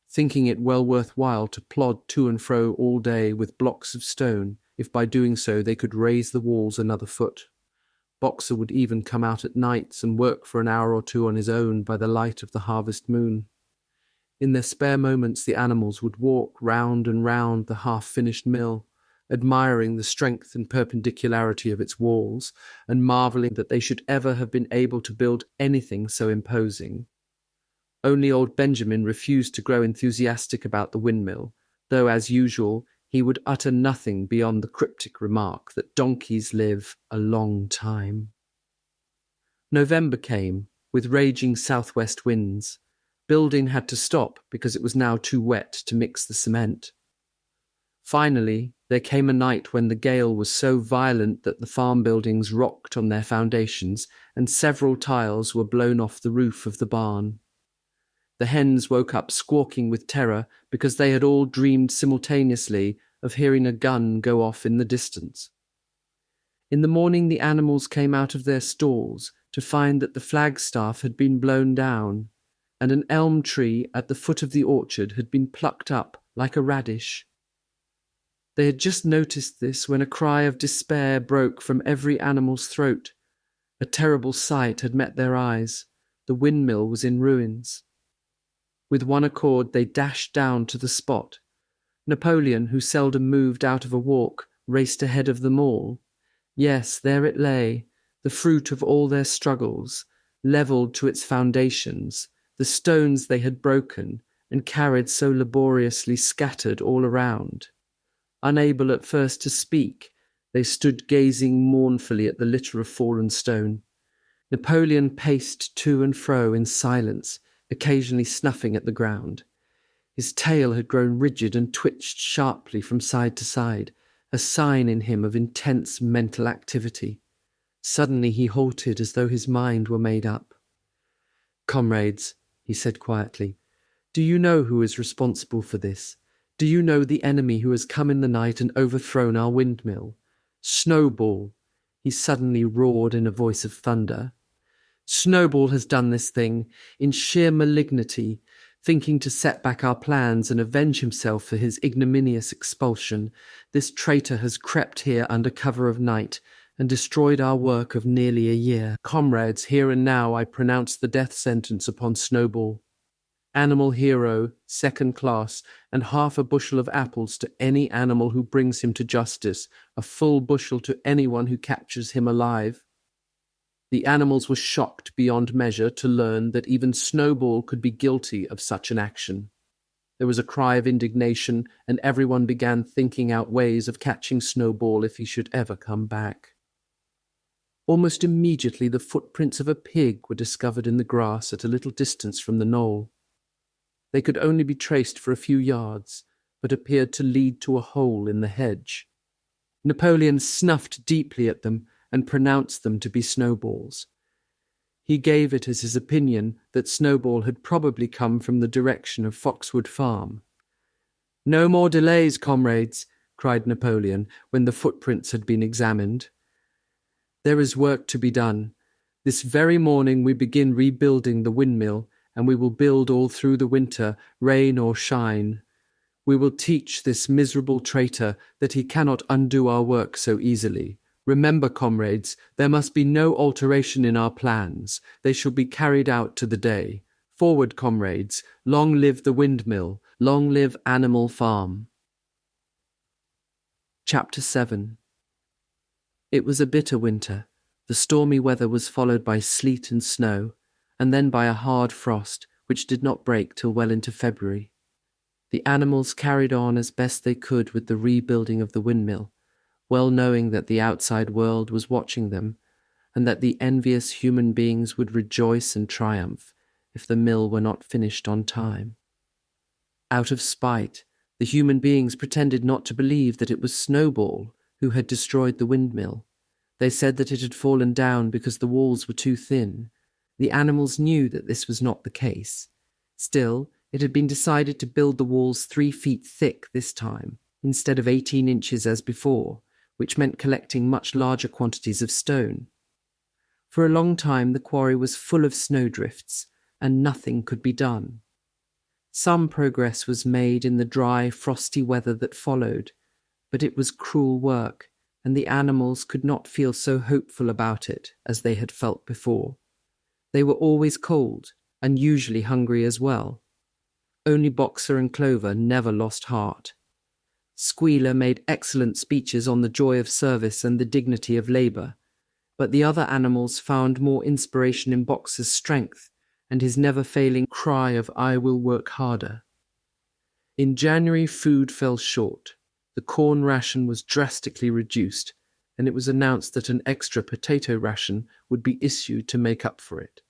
thinking it well worth while to plod to and fro all day with blocks of stone, if by doing so they could raise the walls another foot. Boxer would even come out at nights and work for an hour or 2 on his own by the light of the harvest moon. In their spare moments the animals would walk round and round the half-finished mill, admiring the strength and perpendicularity of its walls, and marvelling that they should ever have been able to build anything so imposing. Only old Benjamin refused to grow enthusiastic about the windmill, though, as usual, he would utter nothing beyond the cryptic remark that donkeys live a long time. November came, with raging southwest winds. Building had to stop because it was now too wet to mix the cement. Finally, there came a night when the gale was so violent that the farm buildings rocked on their foundations and several tiles were blown off the roof of the barn. The hens woke up squawking with terror because they had all dreamed simultaneously of hearing a gun go off in the distance. In the morning the animals came out of their stalls to find that the flagstaff had been blown down, and an elm tree at the foot of the orchard had been plucked up like a radish. They had just noticed this when a cry of despair broke from every animal's throat. A terrible sight had met their eyes. The windmill was in ruins. With one accord they dashed down to the spot. Napoleon, who seldom moved out of a walk, raced ahead of them all. Yes, there it lay, the fruit of all their struggles, levelled to its foundations, the stones they had broken and carried so laboriously scattered all around. Unable at first to speak, they stood gazing mournfully at the litter of fallen stone. Napoleon paced to and fro in silence, occasionally snuffing at the ground. His tail had grown rigid and twitched sharply from side to side, a sign in him of intense mental activity. Suddenly he halted as though his mind were made up. "Comrades," he said quietly, "do you know who is responsible for this? Do you know the enemy who has come in the night and overthrown our windmill? Snowball," he suddenly roared in a voice of thunder. "Snowball has done this thing, in sheer malignity, thinking to set back our plans and avenge himself for his ignominious expulsion. This traitor has crept here under cover of night and destroyed our work of nearly a year. Comrades, here and now I pronounce the death sentence upon Snowball." animal hero, second class, and half a bushel of apples to any animal who brings him to justice, a full bushel to anyone who captures him alive. The animals were shocked beyond measure to learn that even Snowball could be guilty of such an action. There was a cry of indignation, and everyone began thinking out ways of catching Snowball if he should ever come back. Almost immediately the footprints of a pig were discovered in the grass at a little distance from the knoll. They could only be traced for a few yards, but appeared to lead to a hole in the hedge. Napoleon snuffed deeply at them and pronounced them to be Snowball's. He gave it as his opinion that Snowball had probably come from the direction of Foxwood Farm. "No more delays, comrades," cried Napoleon when the footprints had been examined. "There is work to be done. This very morning we begin rebuilding the windmill, and we will build all through the winter, rain or shine. We will teach this miserable traitor that he cannot undo our work so easily. Remember, comrades, there must be no alteration in our plans. They shall be carried out to the day. Forward, comrades. Long live the windmill. Long live Animal Farm." Chapter 7. It was a bitter winter. The stormy weather was followed by sleet and snow, and then by a hard frost, which did not break till well into February. The animals carried on as best they could with the rebuilding of the windmill, well knowing that the outside world was watching them, and that the envious human beings would rejoice and triumph if the mill were not finished on time. Out of spite, the human beings pretended not to believe that it was Snowball who had destroyed the windmill. They said that it had fallen down because the walls were too thin. The animals knew that this was not the case. Still, it had been decided to build the walls 3 feet thick this time, instead of 18 inches as before, which meant collecting much larger quantities of stone. For a long time the quarry was full of snowdrifts, and nothing could be done. Some progress was made in the dry, frosty weather that followed, but it was cruel work, and the animals could not feel so hopeful about it as they had felt before. They were always cold, and usually hungry as well. Only Boxer and Clover never lost heart. Squealer made excellent speeches on the joy of service and the dignity of labour, but the other animals found more inspiration in Boxer's strength and his never-failing cry of "I will work harder." In January, food fell short. The corn ration was drastically reduced, and it was announced that an extra potato ration would be issued to make up for it.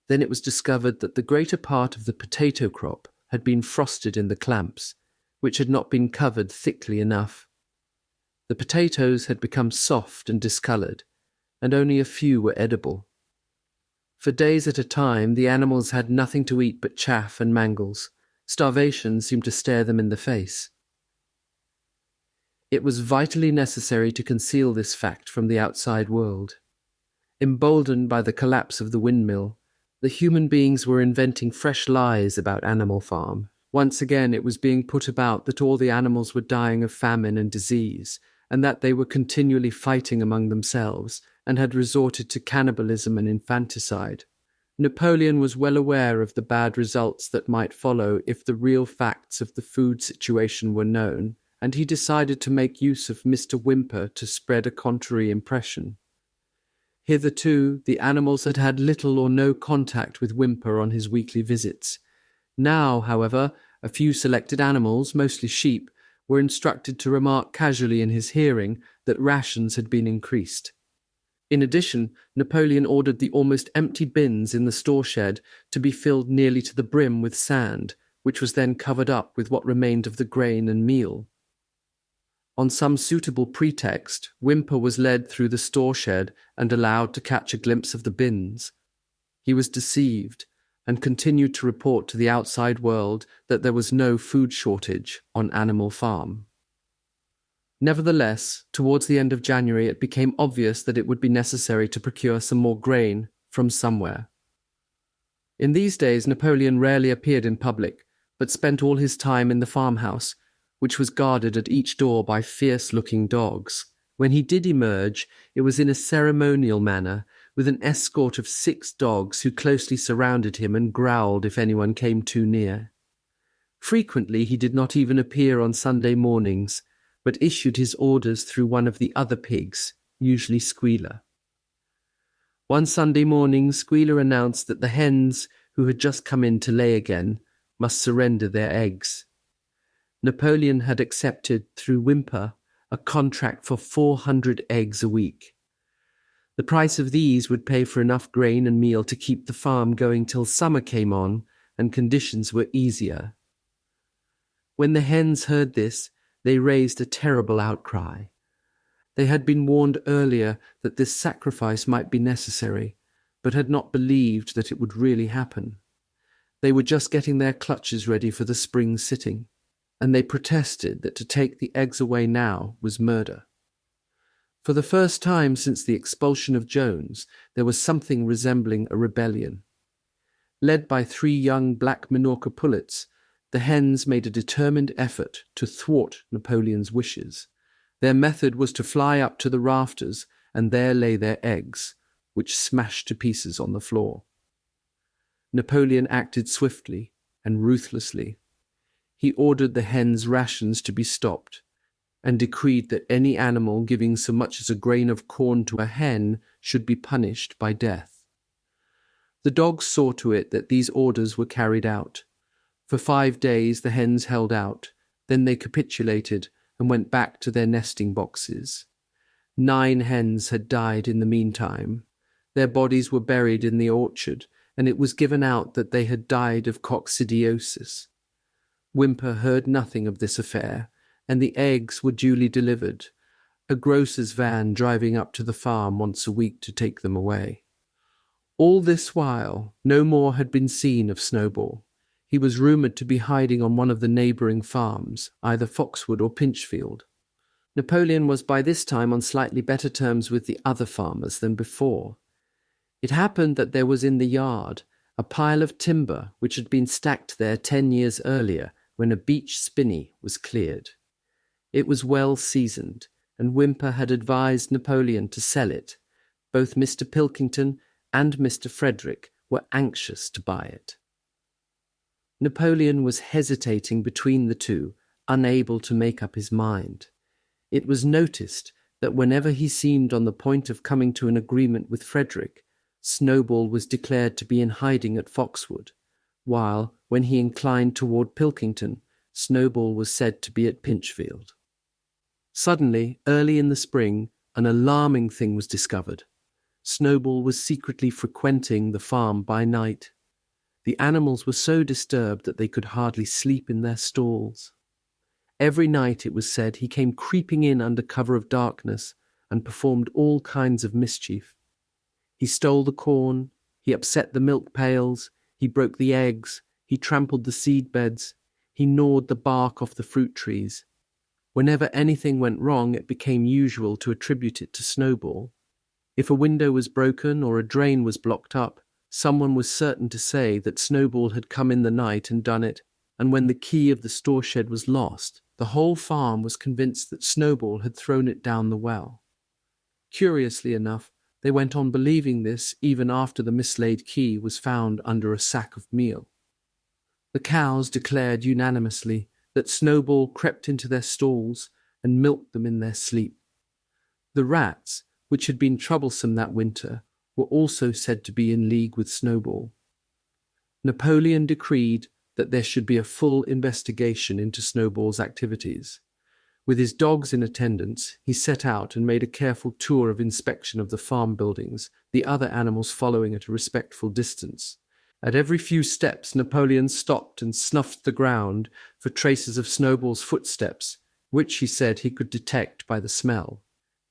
Then it was discovered that the greater part of the potato crop had been frosted in the clamps, which had not been covered thickly enough. The potatoes had become soft and discoloured, and only a few were edible. For days at a time the animals had nothing to eat but chaff and mangles. Starvation seemed to stare them in the face. It was vitally necessary to conceal this fact from the outside world. Emboldened by the collapse of the windmill, the human beings were inventing fresh lies about Animal Farm. Once again it was being put about that all the animals were dying of famine and disease, and that they were continually fighting among themselves, and had resorted to cannibalism and infanticide. Napoleon was well aware of the bad results that might follow if the real facts of the food situation were known, and he decided to make use of Mr. Whymper to spread a contrary impression. Hitherto, the animals had had little or no contact with Whymper on his weekly visits. Now, however, a few selected animals, mostly sheep, were instructed to remark casually in his hearing that rations had been increased. In addition, Napoleon ordered the almost empty bins in the store shed to be filled nearly to the brim with sand, which was then covered up with what remained of the grain and meal. On some suitable pretext, Whymper was led through the store shed and allowed to catch a glimpse of the bins. He was deceived, and continued to report to the outside world that there was no food shortage on Animal Farm. Nevertheless, towards the end of January it became obvious that it would be necessary to procure some more grain from somewhere. In these days Napoleon rarely appeared in public, but spent all his time in the farmhouse, which was guarded at each door by fierce-looking dogs. When he did emerge, it was in a ceremonial manner, with an escort of 6 dogs who closely surrounded him and growled if anyone came too near. Frequently he did not even appear on Sunday mornings, but issued his orders through one of the other pigs, usually Squealer. One Sunday morning, Squealer announced that the hens, who had just come in to lay again, must surrender their eggs. Napoleon had accepted, through Whimper, a contract for 400 eggs a week. The price of these would pay for enough grain and meal to keep the farm going till summer came on and conditions were easier. When the hens heard this, they raised a terrible outcry. They had been warned earlier that this sacrifice might be necessary, but had not believed that it would really happen. They were just getting their clutches ready for the spring sitting, and they protested that to take the eggs away now was murder. For the first time since the expulsion of Jones, there was something resembling a rebellion. Led by 3 young black Minorca pullets, the hens made a determined effort to thwart Napoleon's wishes. Their method was to fly up to the rafters and there lay their eggs, which smashed to pieces on the floor. Napoleon acted swiftly and ruthlessly. He ordered the hens' rations to be stopped and decreed that any animal giving so much as a grain of corn to a hen should be punished by death. The dogs saw to it that these orders were carried out. For 5 days the hens held out, then they capitulated and went back to their nesting boxes. 9 hens had died in the meantime. Their bodies were buried in the orchard, and it was given out that they had died of coccidiosis. Whimper heard nothing of this affair, and the eggs were duly delivered, a grocer's van driving up to the farm once a week to take them away. All this while, no more had been seen of Snowball. He was rumoured to be hiding on one of the neighbouring farms, either Foxwood or Pinchfield. Napoleon was by this time on slightly better terms with the other farmers than before. It happened that there was in the yard a pile of timber which had been stacked there 10 years earlier when a beech spinney was cleared. It was well seasoned, and Whimper had advised Napoleon to sell it. Both Mr. Pilkington and Mr. Frederick were anxious to buy it. Napoleon was hesitating between the two, unable to make up his mind. It was noticed that whenever he seemed on the point of coming to an agreement with Frederick, Snowball was declared to be in hiding at Foxwood, while, when he inclined toward Pilkington, Snowball was said to be at Pinchfield. Suddenly, early in the spring, an alarming thing was discovered. Snowball was secretly frequenting the farm by night. The animals were so disturbed that they could hardly sleep in their stalls. Every night, it was said, he came creeping in under cover of darkness and performed all kinds of mischief. He stole the corn, he upset the milk pails, he broke the eggs, he trampled the seed beds, he gnawed the bark off the fruit trees. Whenever anything went wrong, it became usual to attribute it to Snowball. If a window was broken or a drain was blocked up, someone was certain to say that Snowball had come in the night and done it, and when the key of the store shed was lost, the whole farm was convinced that Snowball had thrown it down the well. Curiously enough, they went on believing this even after the mislaid key was found under a sack of meal. The cows declared unanimously that Snowball crept into their stalls and milked them in their sleep. The rats, which had been troublesome that winter, were also said to be in league with Snowball. Napoleon decreed that there should be a full investigation into Snowball's activities. With his dogs in attendance, he set out and made a careful tour of inspection of the farm buildings, the other animals following at a respectful distance. At every few steps, Napoleon stopped and snuffed the ground for traces of Snowball's footsteps, which, he said, he could detect by the smell.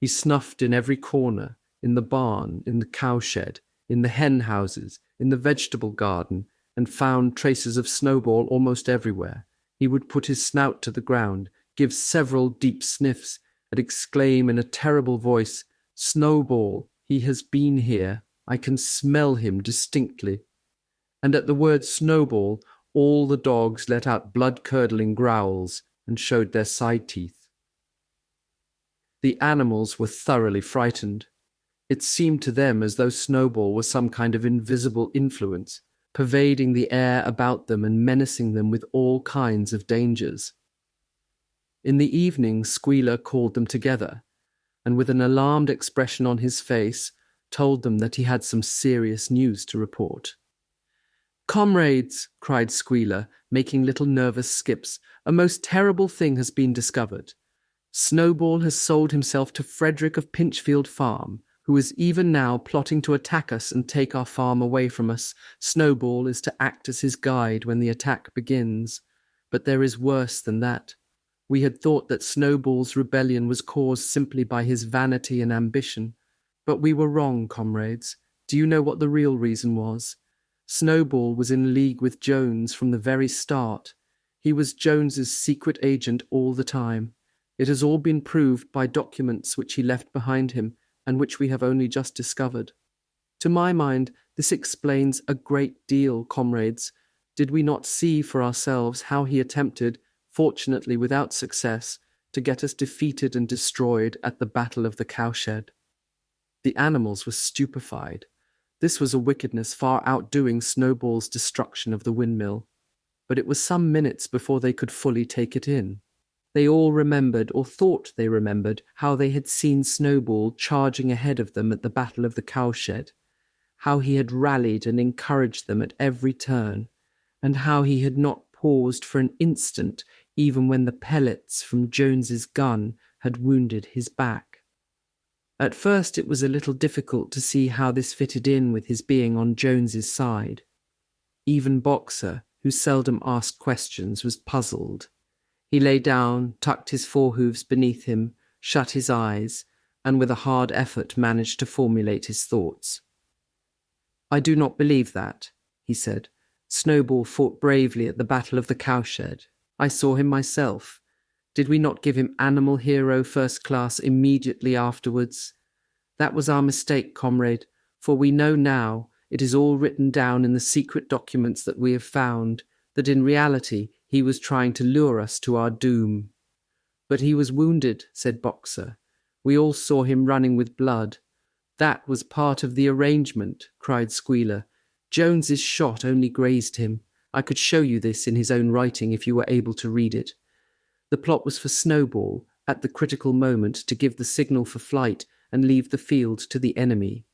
He snuffed in every corner, in the barn, in the cowshed, in the hen houses, in the vegetable garden, and found traces of Snowball almost everywhere. He would put his snout to the ground, give several deep sniffs, and exclaim in a terrible voice, "Snowball, he has been here. I can smell him distinctly." And at the word Snowball, all the dogs let out blood-curdling growls and showed their side teeth. The animals were thoroughly frightened. It seemed to them as though Snowball was some kind of invisible influence, pervading the air about them and menacing them with all kinds of dangers. In the evening, Squealer called them together, and with an alarmed expression on his face, told them that he had some serious news to report. "Comrades," cried Squealer, making little nervous skips, "a most terrible thing has been discovered. Snowball has sold himself to Frederick of Pinchfield Farm, who is even now plotting to attack us and take our farm away from us. Snowball is to act as his guide when the attack begins. But there is worse than that. We had thought that Snowball's rebellion was caused simply by his vanity and ambition. But we were wrong, comrades. Do you know what the real reason was? Snowball was in league with Jones from the very start. He was Jones's secret agent all the time. It has all been proved by documents which he left behind him and which we have only just discovered. To my mind, this explains a great deal, comrades. Did we not see for ourselves how he attempted, fortunately without success, to get us defeated and destroyed at the Battle of the Cowshed?" The animals were stupefied. This was a wickedness far outdoing Snowball's destruction of the windmill. But it was some minutes before they could fully take it in. They all remembered, or thought they remembered, how they had seen Snowball charging ahead of them at the Battle of the Cowshed, how he had rallied and encouraged them at every turn, and how he had not paused for an instant even when the pellets from Jones's gun had wounded his back. At first it was a little difficult to see how this fitted in with his being on Jones's side. Even Boxer, who seldom asked questions, was puzzled. He lay down, tucked his forehoofs beneath him, shut his eyes, and with a hard effort managed to formulate his thoughts. "I do not believe that," he said. "Snowball fought bravely at the Battle of the Cowshed. I saw him myself. Did we not give him animal hero first class immediately afterwards? That was our mistake, comrade, for we know now, it is all written down in the secret documents that we have found, that in reality he was trying to lure us to our doom." "But he was wounded," said Boxer. "We all saw him running with blood." "That was part of the arrangement," cried Squealer. "Jones's shot only grazed him. I could show you this in his own writing if you were able to read it. The plot was for Snowball, at the critical moment, to give the signal for flight and leave the field to the enemy.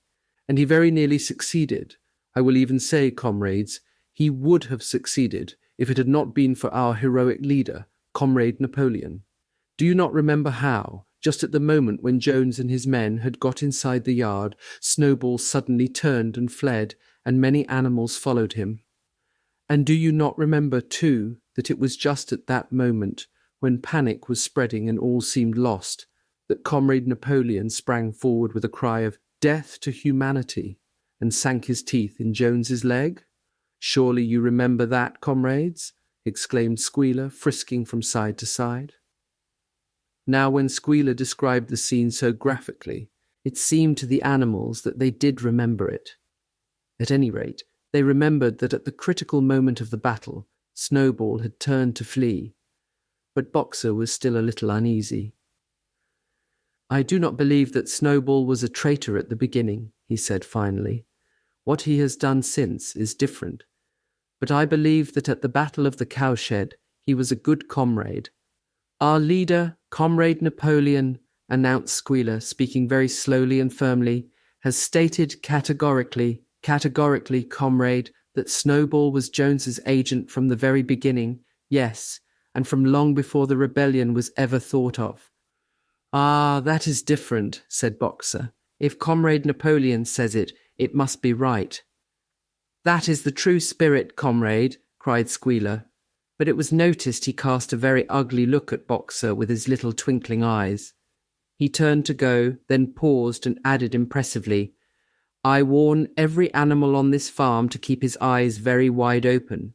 And he very nearly succeeded. I will even say, comrades, he would have succeeded if it had not been for our heroic leader, Comrade Napoleon. Do you not remember how, just at the moment when Jones and his men had got inside the yard, Snowball suddenly turned and fled, and many animals followed him? And do you not remember, too, that it was just at that moment, when panic was spreading and all seemed lost, that Comrade Napoleon sprang forward with a cry of "Death to humanity," and sank his teeth in Jones's leg? Surely you remember that, comrades? Exclaimed Squealer, frisking from side to side. Now when Squealer described the scene so graphically, it seemed to the animals that they did remember it. At any rate, they remembered that at the critical moment of the battle, Snowball had turned to flee. But Boxer was still a little uneasy. "I do not believe that Snowball was a traitor at the beginning," he said finally. "What he has done since is different. But I believe that at the Battle of the Cowshed he was a good comrade. Our leader, Comrade Napoleon," announced Squealer, speaking very slowly and firmly, "has stated categorically, comrade, that Snowball was Jones's agent from the very beginning, yes, and from long before the rebellion was ever thought of." "Ah, that is different," said Boxer. "If Comrade Napoleon says it, it must be right." "That is the true spirit, comrade," cried Squealer. But it was noticed he cast a very ugly look at Boxer with his little twinkling eyes. He turned to go, then paused and added impressively, "I warn every animal on this farm to keep his eyes very wide open,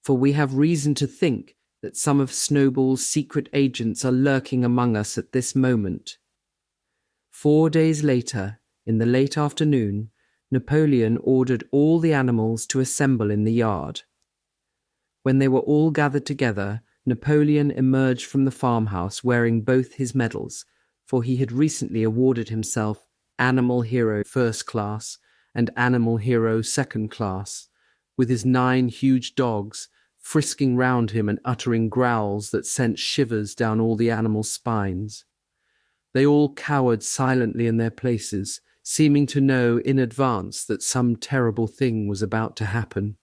for we have reason to think that some of Snowball's secret agents are lurking among us at this moment." 4 days later, in the late afternoon, Napoleon ordered all the animals to assemble in the yard. When they were all gathered together, Napoleon emerged from the farmhouse wearing both his medals, for he had recently awarded himself Animal Hero First Class and Animal Hero Second Class, with his 9 huge dogs frisking round him and uttering growls that sent shivers down all the animals' spines. They all cowered silently in their places, seeming to know in advance that some terrible thing was about to happen.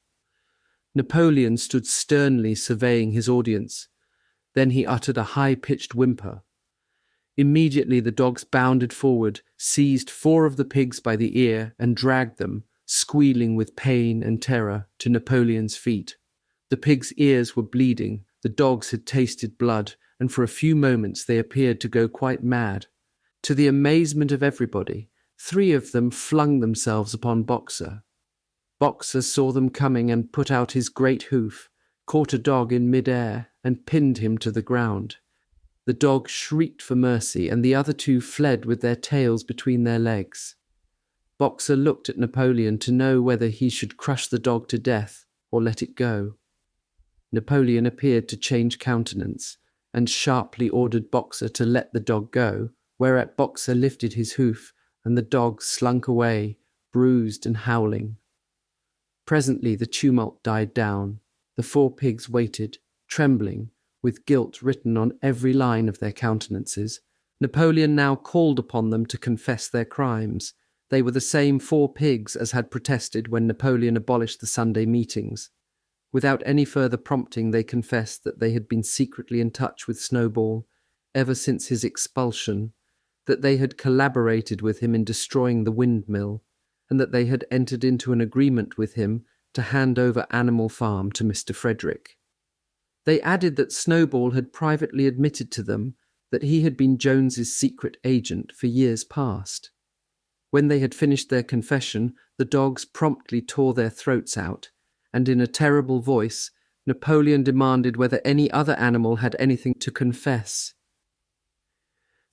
Napoleon stood sternly surveying his audience. Then he uttered a high-pitched whimper. Immediately the dogs bounded forward, seized 4 of the pigs by the ear and dragged them, squealing with pain and terror, to Napoleon's feet. The pigs' ears were bleeding, the dogs had tasted blood, and for a few moments they appeared to go quite mad. To the amazement of everybody, 3 of them flung themselves upon Boxer. Boxer saw them coming and put out his great hoof, caught a dog in mid-air, and pinned him to the ground. The dog shrieked for mercy, and the other 2 fled with their tails between their legs. Boxer looked at Napoleon to know whether he should crush the dog to death or let it go. Napoleon appeared to change countenance, and sharply ordered Boxer to let the dog go, whereat Boxer lifted his hoof, and the dog slunk away, bruised and howling. Presently the tumult died down. The 4 pigs waited, trembling, with guilt written on every line of their countenances. Napoleon now called upon them to confess their crimes. They were the same 4 pigs as had protested when Napoleon abolished the Sunday meetings. Without any further prompting, they confessed that they had been secretly in touch with Snowball ever since his expulsion, that they had collaborated with him in destroying the windmill, and that they had entered into an agreement with him to hand over Animal Farm to Mr. Frederick. They added that Snowball had privately admitted to them that he had been Jones's secret agent for years past. When they had finished their confession, the dogs promptly tore their throats out, and in a terrible voice, Napoleon demanded whether any other animal had anything to confess.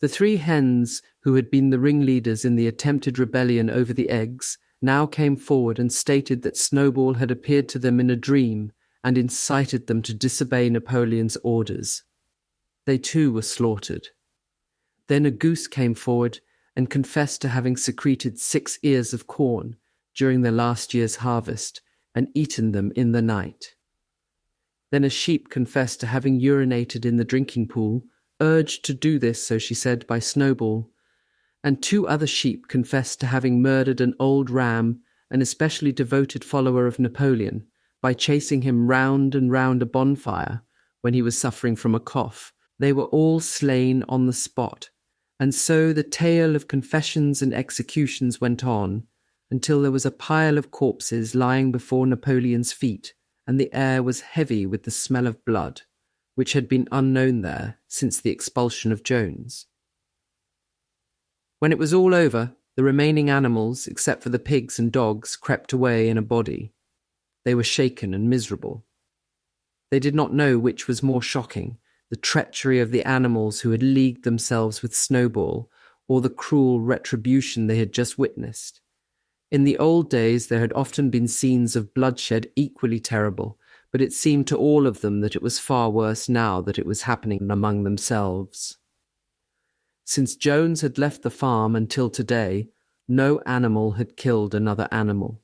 The 3 hens, who had been the ringleaders in the attempted rebellion over the eggs, now came forward and stated that Snowball had appeared to them in a dream and incited them to disobey Napoleon's orders. They too were slaughtered. Then a goose came forward and confessed to having secreted 6 ears of corn during their last year's harvest and eaten them in the night. Then a sheep confessed to having urinated in the drinking pool, urged to do this, so she said, by Snowball, and 2 other sheep confessed to having murdered an old ram, an especially devoted follower of Napoleon, by chasing him round and round a bonfire when he was suffering from a cough. They were all slain on the spot, and so the tale of confessions and executions went on until there was a pile of corpses lying before Napoleon's feet, and the air was heavy with the smell of blood, which had been unknown there since the expulsion of Jones. When it was all over, the remaining animals, except for the pigs and dogs, crept away in a body. They were shaken and miserable. They did not know which was more shocking, the treachery of the animals who had leagued themselves with Snowball, or the cruel retribution they had just witnessed. In the old days there had often been scenes of bloodshed equally terrible, but it seemed to all of them that it was far worse now that it was happening among themselves. Since Jones had left the farm until today, no animal had killed another animal.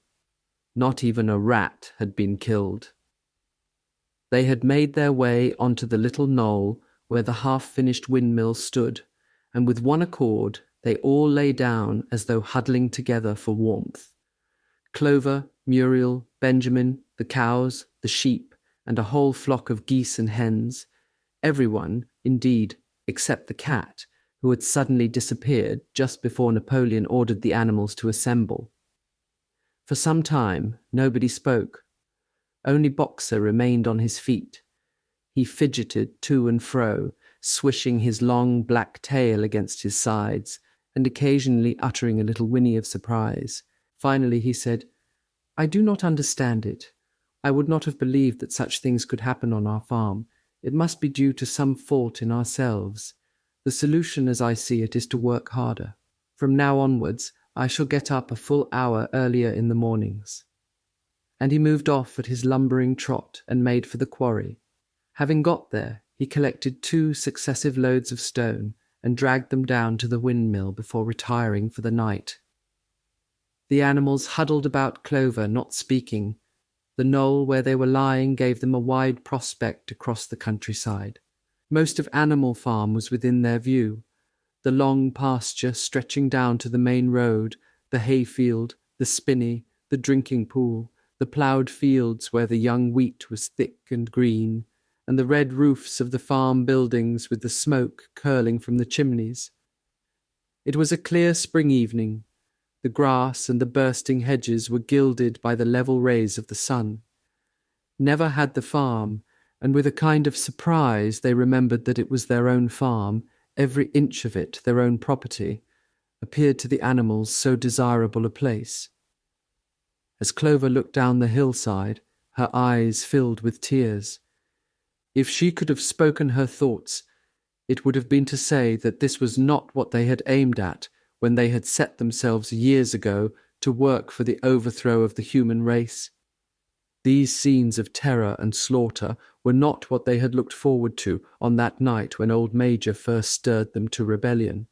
Not even a rat had been killed. They had made their way onto the little knoll where the half-finished windmill stood, and with one accord they all lay down as though huddling together for warmth. Clover, Muriel, Benjamin, the cows, the sheep, and a whole flock of geese and hens, everyone, indeed, except the cat, who had suddenly disappeared just before Napoleon ordered the animals to assemble. For some time, nobody spoke. Only Boxer remained on his feet. He fidgeted to and fro, swishing his long black tail against his sides, and occasionally uttering a little whinny of surprise. Finally he said, "I do not understand it. I would not have believed that such things could happen on our farm. It must be due to some fault in ourselves. The solution, as I see it, is to work harder. From now onwards, I shall get up a full hour earlier in the mornings." And he moved off at his lumbering trot and made for the quarry. Having got there, he collected 2 successive loads of stone and dragged them down to the windmill before retiring for the night. The animals huddled about Clover, not speaking. The knoll where they were lying gave them a wide prospect across the countryside. Most of Animal Farm was within their view. The long pasture stretching down to the main road, the hayfield, the spinney, the drinking pool, the ploughed fields where the young wheat was thick and green, and the red roofs of the farm buildings with the smoke curling from the chimneys. It was a clear spring evening. The grass and the bursting hedges were gilded by the level rays of the sun. Never had the farm, and with a kind of surprise they remembered that it was their own farm, every inch of it their own property, appeared to the animals so desirable a place. As Clover looked down the hillside, her eyes filled with tears. If she could have spoken her thoughts, it would have been to say that this was not what they had aimed at when they had set themselves years ago to work for the overthrow of the human race. These scenes of terror and slaughter were not what they had looked forward to on that night when old Major first stirred them to rebellion.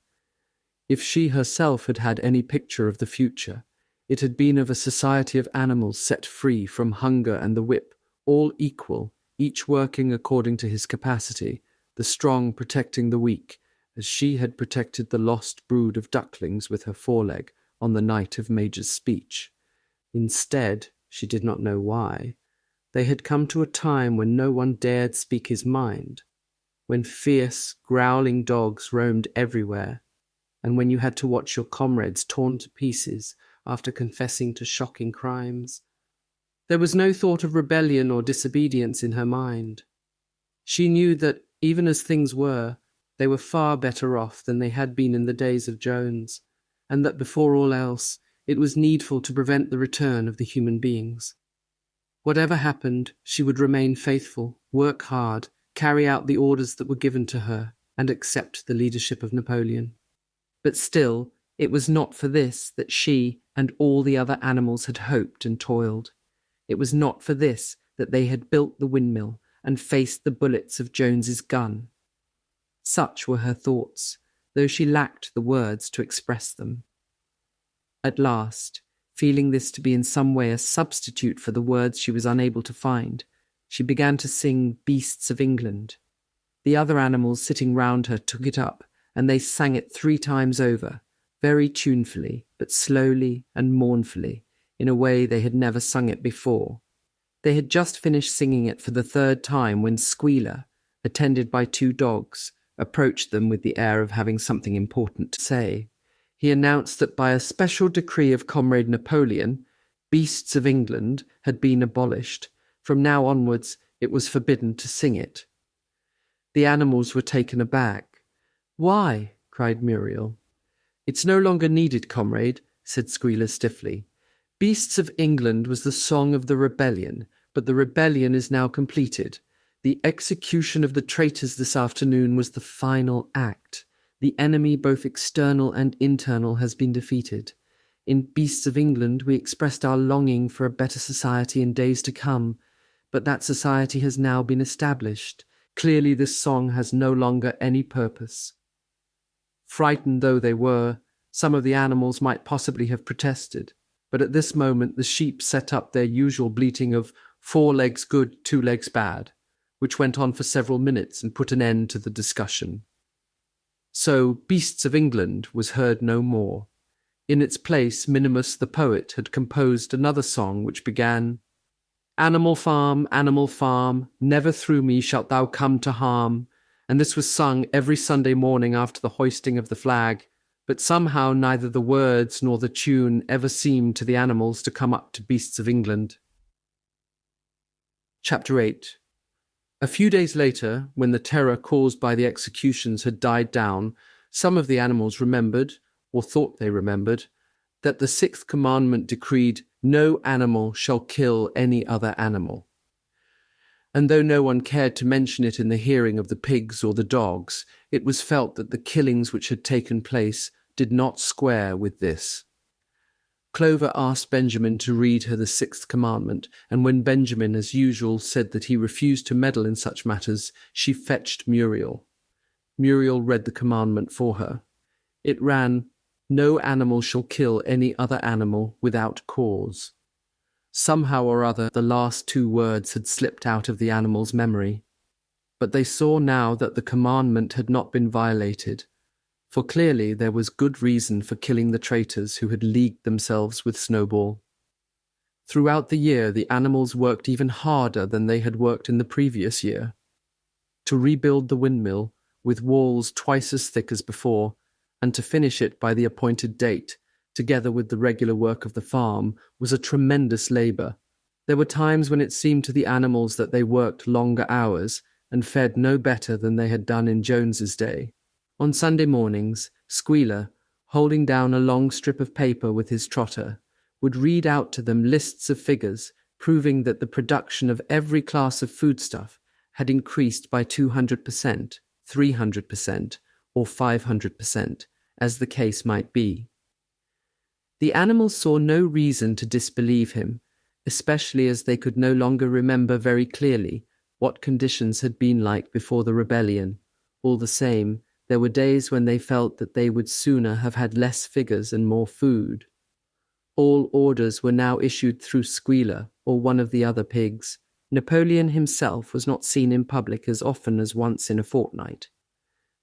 If she herself had had any picture of the future, it had been of a society of animals set free from hunger and the whip, all equal, each working according to his capacity, the strong protecting the weak, as she had protected the lost brood of ducklings with her foreleg on the night of Major's speech. Instead, she did not know why, they had come to a time when no one dared speak his mind, when fierce, growling dogs roamed everywhere, and when you had to watch your comrades torn to pieces after confessing to shocking crimes. There was no thought of rebellion or disobedience in her mind. She knew that, even as things were, they were far better off than they had been in the days of Jones, and that before all else, it was needful to prevent the return of the human beings. Whatever happened, she would remain faithful, work hard, carry out the orders that were given to her, and accept the leadership of Napoleon. But still, it was not for this that she and all the other animals had hoped and toiled. It was not for this that they had built the windmill and faced the bullets of Jones's gun. Such were her thoughts, though she lacked the words to express them. At last, feeling this to be in some way a substitute for the words she was unable to find, she began to sing Beasts of England. The other animals sitting round her took it up, and they sang it 3 times over, very tunefully, but slowly and mournfully, in a way they had never sung it before. They had just finished singing it for the 3rd time when Squealer, attended by 2 dogs, approached them with the air of having something important to say. He announced that by a special decree of Comrade Napoleon, Beasts of England had been abolished. From now onwards, it was forbidden to sing it. The animals were taken aback. "Why?" cried Muriel. "It's no longer needed, comrade," said Squealer stiffly. "Beasts of England was the song of the rebellion, but the rebellion is now completed. The execution of the traitors this afternoon was the final act. The enemy, both external and internal, has been defeated. In Beasts of England we expressed our longing for a better society in days to come, but that society has now been established. Clearly this song has no longer any purpose." Frightened though they were, some of the animals might possibly have protested, but at this moment the sheep set up their usual bleating of 4 legs good, 2 legs bad, which went on for several minutes and put an end to the discussion. So Beasts of England was heard no more. In its place, Minimus the poet had composed another song which began, Animal farm, never through me shalt thou come to harm, and this was sung every Sunday morning after the hoisting of the flag, but somehow neither the words nor the tune ever seemed to the animals to come up to Beasts of England. Chapter 8. A few days later, when the terror caused by the executions had died down, some of the animals remembered, or thought they remembered, that the 6th commandment decreed, "No animal shall kill any other animal." And though no one cared to mention it in the hearing of the pigs or the dogs, it was felt that the killings which had taken place did not square with this. Clover asked Benjamin to read her the 6th commandment, and when Benjamin, as usual, said that he refused to meddle in such matters, she fetched Muriel. Muriel read the commandment for her. It ran, "No animal shall kill any other animal without cause." Somehow or other, the last two words had slipped out of the animal's memory. But they saw now that the commandment had not been violated, for clearly there was good reason for killing the traitors who had leagued themselves with Snowball. Throughout the year, the animals worked even harder than they had worked in the previous year. To rebuild the windmill, with walls twice as thick as before, and to finish it by the appointed date, together with the regular work of the farm, was a tremendous labour. There were times when it seemed to the animals that they worked longer hours and fed no better than they had done in Jones's day. On Sunday mornings, Squealer, holding down a long strip of paper with his trotter, would read out to them lists of figures proving that the production of every class of foodstuff had increased by 200%, 300%, or 500%, as the case might be. The animals saw no reason to disbelieve him, especially as they could no longer remember very clearly what conditions had been like before the rebellion. All the same, there were days when they felt that they would sooner have had less figures and more food. All orders were now issued through Squealer or one of the other pigs. Napoleon himself was not seen in public as often as once in a fortnight.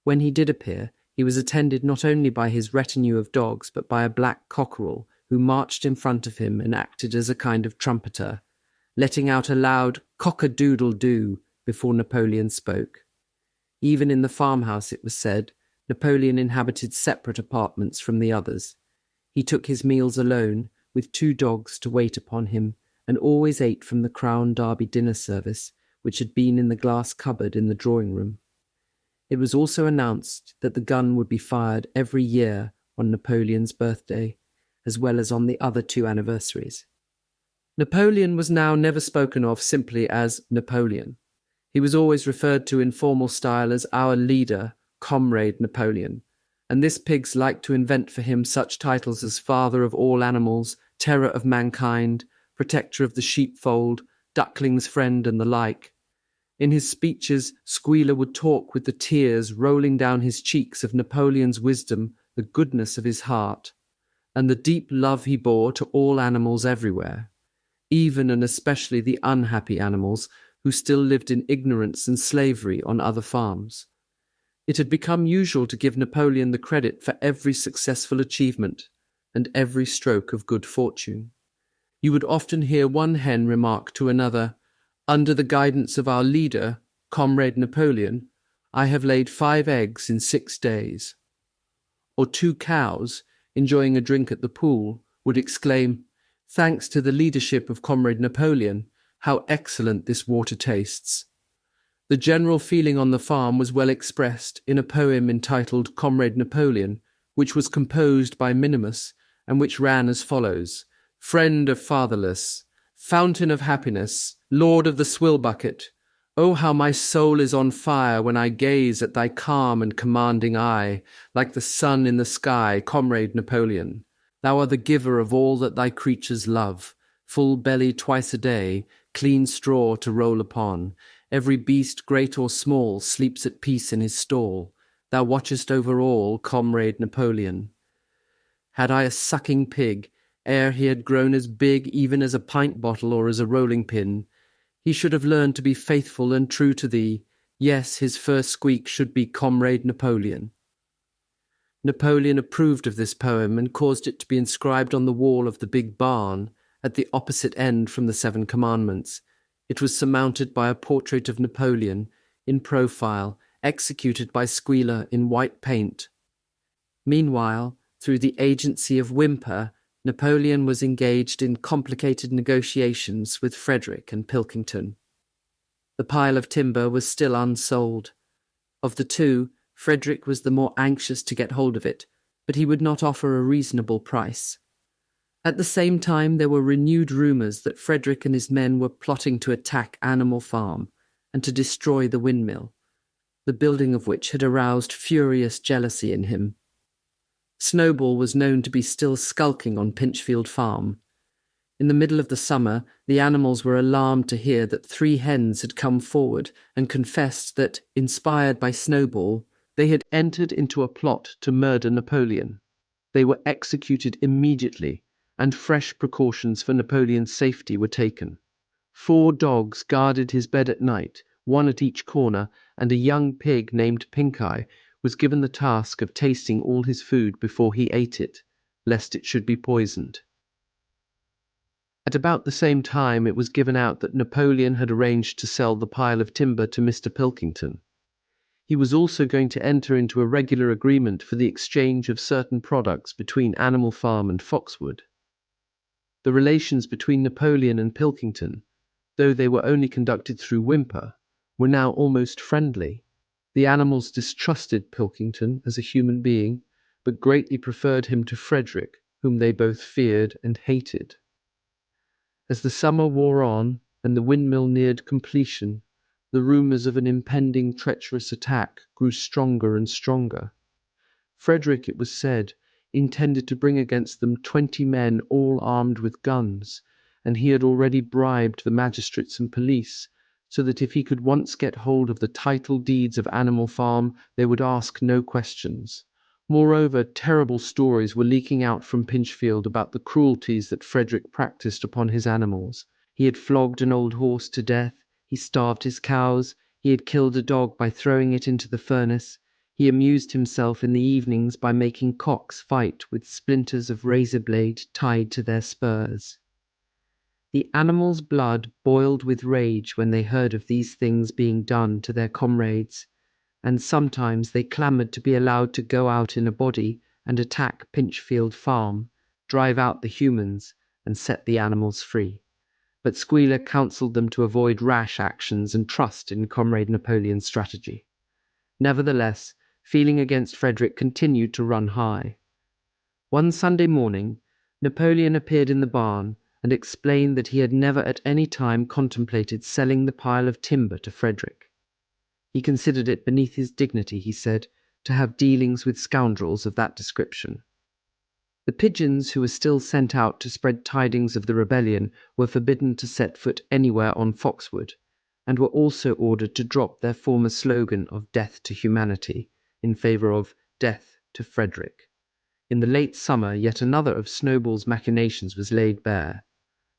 When he did appear, he was attended not only by his retinue of dogs, but by a black cockerel who marched in front of him and acted as a kind of trumpeter, letting out a loud cock-a-doodle-doo before Napoleon spoke. Even in the farmhouse, it was said, Napoleon inhabited separate apartments from the others. He took his meals alone, with 2 dogs to wait upon him, and always ate from the Crown Derby dinner service, which had been in the glass cupboard in the drawing-room. It was also announced that the gun would be fired every year on Napoleon's birthday, as well as on the other 2 anniversaries. Napoleon was now never spoken of simply as Napoleon. He was always referred to in formal style as our leader, Comrade Napoleon, and this pigs liked to invent for him such titles as Father of all animals, Terror of mankind, Protector of the sheepfold, Duckling's friend, and the like. In his speeches, Squealer would talk with the tears rolling down his cheeks of Napoleon's wisdom, the goodness of his heart, and the deep love he bore to all animals everywhere, even and especially the unhappy animals who still lived in ignorance and slavery on other farms. It had become usual to give Napoleon the credit for every successful achievement and every stroke of good fortune. You would often hear one hen remark to another, "Under the guidance of our leader, Comrade Napoleon, I have laid 5 eggs in 6 days." Or 2 cows, enjoying a drink at the pool, would exclaim, "Thanks to the leadership of Comrade Napoleon, how excellent this water tastes." The general feeling on the farm was well expressed in a poem entitled Comrade Napoleon, which was composed by Minimus, and which ran as follows: "Friend of fatherless, fountain of happiness, lord of the swill bucket, oh, how my soul is on fire when I gaze at thy calm and commanding eye, like the sun in the sky, Comrade Napoleon. Thou art the giver of all that thy creatures love, full belly twice a day, clean straw to roll upon. Every beast, great or small, sleeps at peace in his stall. Thou watchest over all, Comrade Napoleon. Had I a sucking pig, ere he had grown as big even as a pint bottle or as a rolling pin, he should have learned to be faithful and true to thee. Yes, his first squeak should be Comrade Napoleon." Napoleon approved of this poem and caused it to be inscribed on the wall of the big barn, at the opposite end from the 7 Commandments. It was surmounted by a portrait of Napoleon, in profile, executed by Squealer in white paint. Meanwhile, through the agency of Whymper, Napoleon was engaged in complicated negotiations with Frederick and Pilkington. The pile of timber was still unsold. Of the 2, Frederick was the more anxious to get hold of it, but he would not offer a reasonable price. At the same time, there were renewed rumours that Frederick and his men were plotting to attack Animal Farm and to destroy the windmill, the building of which had aroused furious jealousy in him. Snowball was known to be still skulking on Pinchfield Farm. In the middle of the summer, the animals were alarmed to hear that 3 hens had come forward and confessed that, inspired by Snowball, They had entered into a plot to murder Napoleon. They were executed immediately, and fresh precautions for Napoleon's safety were taken. 4 dogs guarded his bed at night, 1 at each corner, and a young pig named Pink Eye was given the task of tasting all his food before he ate it, lest it should be poisoned. At about the same time it was given out that Napoleon had arranged to sell the pile of timber to Mr. Pilkington. He was also going to enter into a regular agreement for the exchange of certain products between Animal Farm and Foxwood. The relations between Napoleon and Pilkington, though they were only conducted through Whymper, were now almost friendly. The animals distrusted Pilkington as a human being, but greatly preferred him to Frederick, whom they both feared and hated. As the summer wore on and the windmill neared completion, the rumours of an impending treacherous attack grew stronger and stronger. Frederick, it was said, intended to bring against them 20 men all armed with guns, and he had already bribed the magistrates and police, so that if he could once get hold of the title deeds of Animal Farm, they would ask no questions. Moreover, terrible stories were leaking out from Pinchfield about the cruelties that Frederick practiced upon his animals. He had flogged an old horse to death, he starved his cows, he had killed a dog by throwing it into the furnace, he amused himself in the evenings by making cocks fight with splinters of razor blade tied to their spurs. The animals' blood boiled with rage when they heard of these things being done to their comrades, and sometimes they clamoured to be allowed to go out in a body and attack Pinchfield Farm, drive out the humans, and set the animals free. But Squealer counselled them to avoid rash actions and trust in Comrade Napoleon's strategy. Nevertheless, feeling against Frederick continued to run high. One Sunday morning, Napoleon appeared in the barn and explained that he had never at any time contemplated selling the pile of timber to Frederick. He considered it beneath his dignity, he said, to have dealings with scoundrels of that description. The pigeons who were still sent out to spread tidings of the rebellion were forbidden to set foot anywhere on Foxwood, and were also ordered to drop their former slogan of death to humanity in favour of death to Frederick. In the late summer, yet another of Snowball's machinations was laid bare.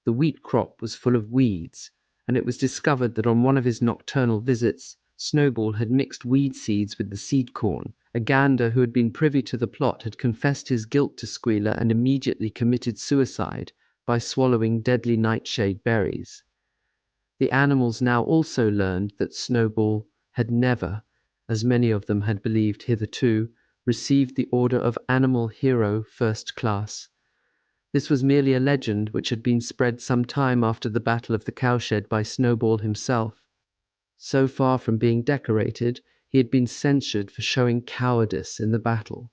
The wheat crop was full of weeds, and it was discovered that on one of his nocturnal visits, Snowball had mixed weed seeds with the seed corn. A gander who had been privy to the plot had confessed his guilt to Squealer and immediately committed suicide by swallowing deadly nightshade berries. The animals now also learned that Snowball had never, as many of them had believed hitherto, received the order of Animal Hero First Class. This was merely a legend which had been spread some time after the Battle of the Cowshed by Snowball himself. So far from being decorated, he had been censured for showing cowardice in the battle.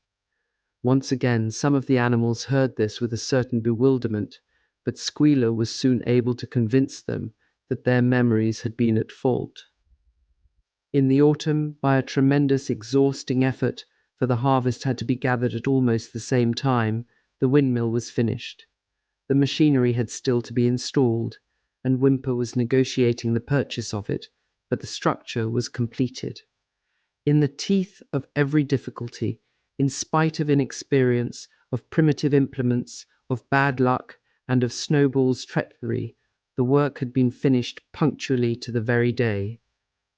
Once again, some of the animals heard this with a certain bewilderment, but Squealer was soon able to convince them that their memories had been at fault. In the autumn, by a tremendous, exhausting effort, for the harvest had to be gathered at almost the same time, the windmill was finished. The machinery had still to be installed, and Whymper was negotiating the purchase of it, but the structure was completed. In the teeth of every difficulty, in spite of inexperience, of primitive implements, of bad luck, and of Snowball's treachery, the work had been finished punctually to the very day.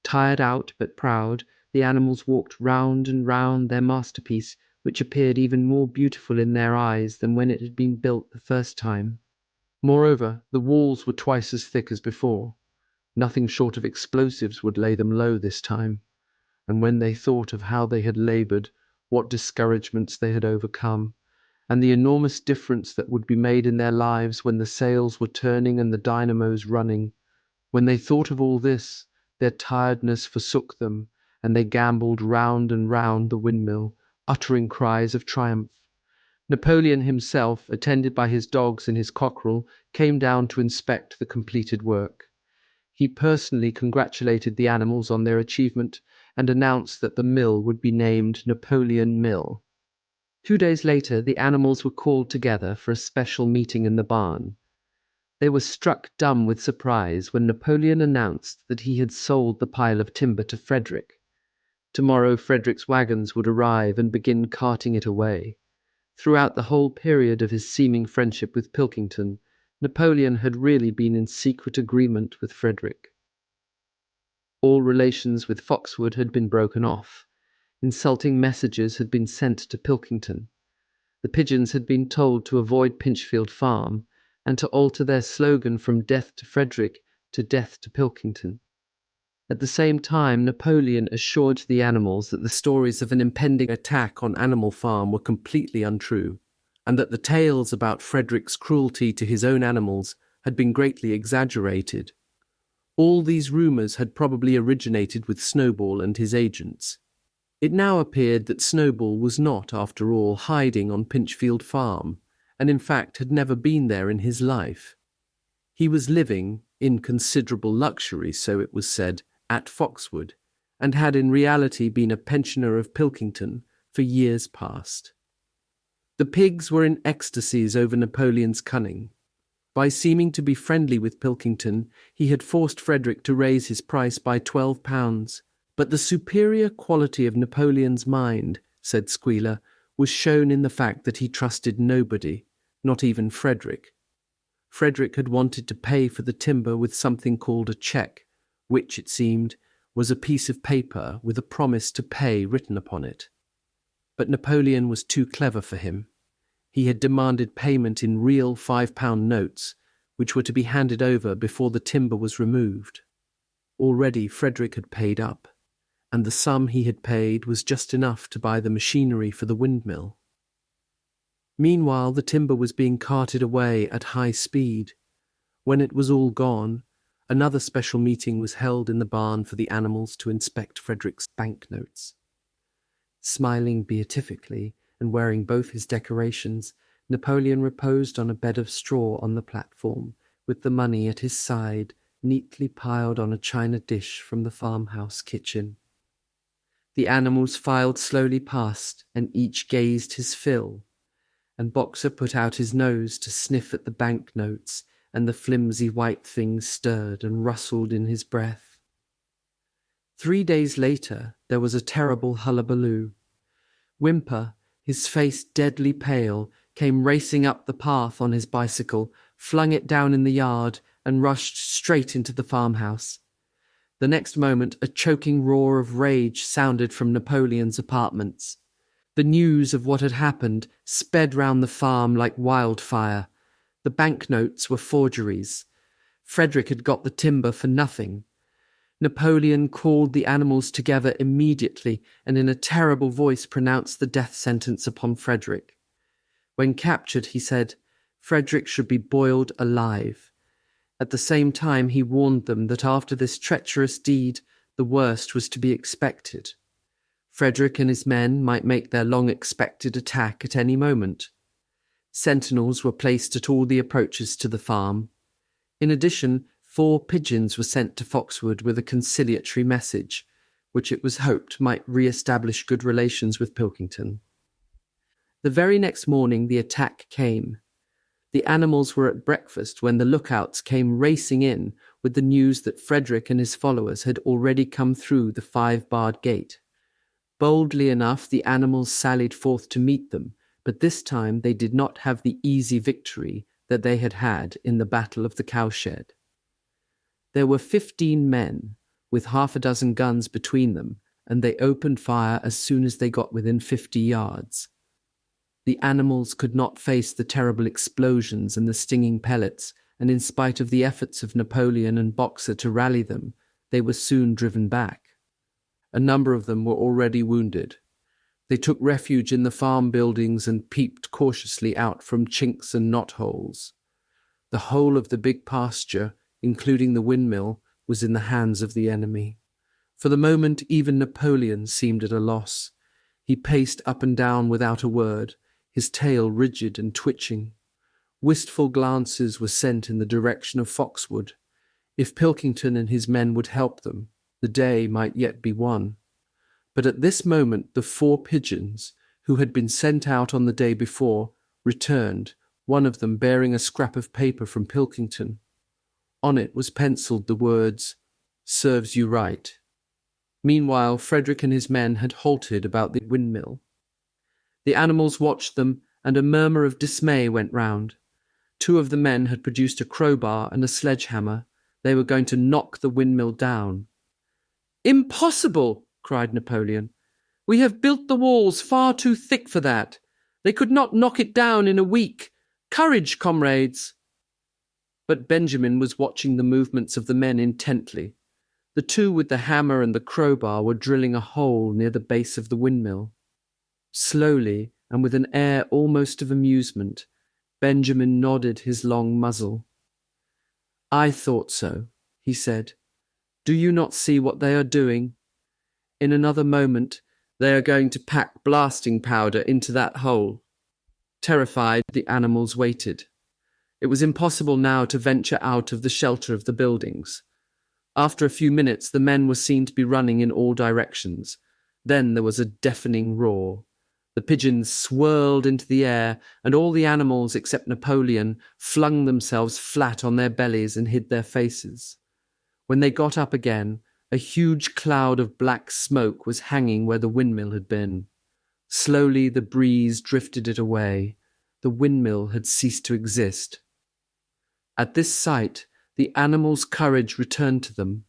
Tired out but proud, the animals walked round and round their masterpiece, which appeared even more beautiful in their eyes than when it had been built the first time. Moreover, the walls were twice as thick as before. Nothing short of explosives would lay them low this time. And when they thought of how they had laboured, what discouragements they had overcome, and the enormous difference that would be made in their lives when the sails were turning and the dynamos running, when they thought of all this, their tiredness forsook them, and they gambolled round and round the windmill, uttering cries of triumph. Napoleon himself, attended by his dogs and his cockerel, came down to inspect the completed work. He personally congratulated the animals on their achievement and announced that the mill would be named Napoleon Mill. 2 days later, the animals were called together for a special meeting in the barn. They were struck dumb with surprise when Napoleon announced that he had sold the pile of timber to Frederick. Tomorrow Frederick's wagons would arrive and begin carting it away. Throughout the whole period of his seeming friendship with Pilkington, Napoleon had really been in secret agreement with Frederick. All relations with Foxwood had been broken off. Insulting messages had been sent to Pilkington. The pigeons had been told to avoid Pinchfield Farm and to alter their slogan from "Death to Frederick" to "Death to Pilkington." At the same time, Napoleon assured the animals that the stories of an impending attack on Animal Farm were completely untrue, and that the tales about Frederick's cruelty to his own animals had been greatly exaggerated. All these rumours had probably originated with Snowball and his agents. It now appeared that Snowball was not, after all, hiding on Pinchfield Farm, and in fact had never been there in his life. He was living, in considerable luxury, so it was said, at Foxwood, and had in reality been a pensioner of Pilkington for years past. The pigs were in ecstasies over Napoleon's cunning. By seeming to be friendly with Pilkington, he had forced Frederick to raise his price by £12, but the superior quality of Napoleon's mind, said Squealer, was shown in the fact that he trusted nobody, not even Frederick. Frederick had wanted to pay for the timber with something called a cheque, which, it seemed, was a piece of paper with a promise to pay written upon it. But Napoleon was too clever for him. He had demanded payment in real £5 notes, which were to be handed over before the timber was removed. Already Frederick had paid up, and the sum he had paid was just enough to buy the machinery for the windmill. Meanwhile, the timber was being carted away at high speed. When it was all gone, another special meeting was held in the barn for the animals to inspect Frederick's banknotes. Smiling beatifically and wearing both his decorations, Napoleon reposed on a bed of straw on the platform, with the money at his side, neatly piled on a china dish from the farmhouse kitchen. The animals filed slowly past, and each gazed his fill, and Boxer put out his nose to sniff at the banknotes, and the flimsy white things stirred and rustled in his breath. 3 days later, there was a terrible hullabaloo. Whymper, his face deadly pale, came racing up the path on his bicycle, flung it down in the yard, and rushed straight into the farmhouse. The next moment, a choking roar of rage sounded from Napoleon's apartments. The news of what had happened sped round the farm like wildfire. The banknotes were forgeries. Frederick had got the timber for nothing. Napoleon called the animals together immediately and in a terrible voice pronounced the death sentence upon Frederick. When captured, he said, Frederick should be boiled alive. At the same time, he warned them that after this treacherous deed, the worst was to be expected. Frederick and his men might make their long-expected attack at any moment. Sentinels were placed at all the approaches to the farm. In addition, 4 pigeons were sent to Foxwood with a conciliatory message, which it was hoped might re-establish good relations with Pilkington. The very next morning the attack came. The animals were at breakfast when the lookouts came racing in with the news that Frederick and his followers had already come through the 5-barred gate. Boldly enough, the animals sallied forth to meet them, but this time they did not have the easy victory that they had had in the Battle of the Cowshed. There were 15 men, with half a dozen guns between them, and they opened fire as soon as they got within 50 yards. The animals could not face the terrible explosions and the stinging pellets, and in spite of the efforts of Napoleon and Boxer to rally them, they were soon driven back. A number of them were already wounded. They took refuge in the farm buildings and peeped cautiously out from chinks and knotholes. The whole of the big pasture, including the windmill, was in the hands of the enemy. For the moment, even Napoleon seemed at a loss. He paced up and down without a word, his tail rigid and twitching. Wistful glances were sent in the direction of Foxwood. If Pilkington and his men would help them, the day might yet be won. But at this moment the 4 pigeons, who had been sent out on the day before, returned, one of them bearing a scrap of paper from Pilkington. On it was pencilled the words, "Serves you right." Meanwhile, Frederick and his men had halted about the windmill. The animals watched them, and a murmur of dismay went round. 2 of the men had produced a crowbar and a sledgehammer. They were going to knock the windmill down. "Impossible!" cried Napoleon. "We have built the walls far too thick for that. They could not knock it down in a week. Courage, comrades!" But Benjamin was watching the movements of the men intently. The 2 with the hammer and the crowbar were drilling a hole near the base of the windmill. Slowly, and with an air almost of amusement, Benjamin nodded his long muzzle. "I thought so," he said. "Do you not see what they are doing? In another moment, they are going to pack blasting powder into that hole." Terrified, the animals waited. It was impossible now to venture out of the shelter of the buildings. After a few minutes, the men were seen to be running in all directions. Then there was a deafening roar. The pigeons swirled into the air, and all the animals except Napoleon flung themselves flat on their bellies and hid their faces. When they got up again, a huge cloud of black smoke was hanging where the windmill had been. Slowly the breeze drifted it away. The windmill had ceased to exist. At this sight, the animals' courage returned to them.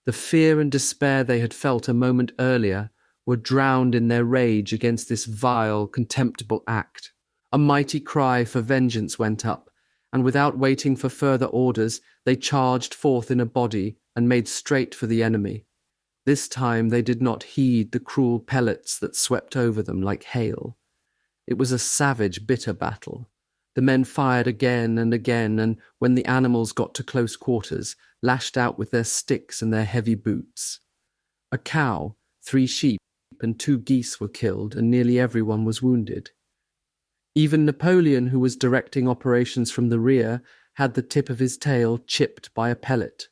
The fear and despair they had felt a moment earlier were drowned in their rage against this vile, contemptible act. A mighty cry for vengeance went up, and without waiting for further orders, they charged forth in a body and made straight for the enemy. This time they did not heed the cruel pellets that swept over them like hail. It was a savage, bitter battle. The men fired again, and when the animals got to close quarters, lashed out with their sticks and their heavy boots. A cow, 3 sheep, and 2 geese were killed, and nearly everyone was wounded. Even Napoleon, who was directing operations from the rear, had the tip of his tail chipped by a pellet.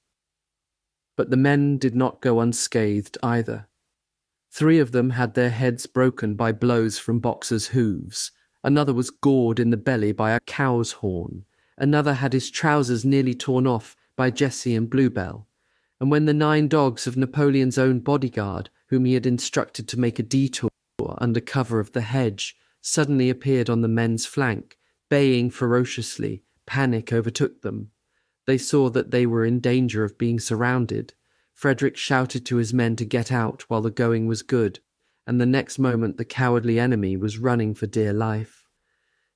But the men did not go unscathed either. 3 of them had their heads broken by blows from Boxer's hooves. Another was gored in the belly by a cow's horn. Another had his trousers nearly torn off by Jessie and Bluebell. And when the 9 dogs of Napoleon's own bodyguard, whom he had instructed to make a detour under cover of the hedge, suddenly appeared on the men's flank, baying ferociously, panic overtook them. They saw that they were in danger of being surrounded. Frederick shouted to his men to get out while the going was good, and the next moment the cowardly enemy was running for dear life.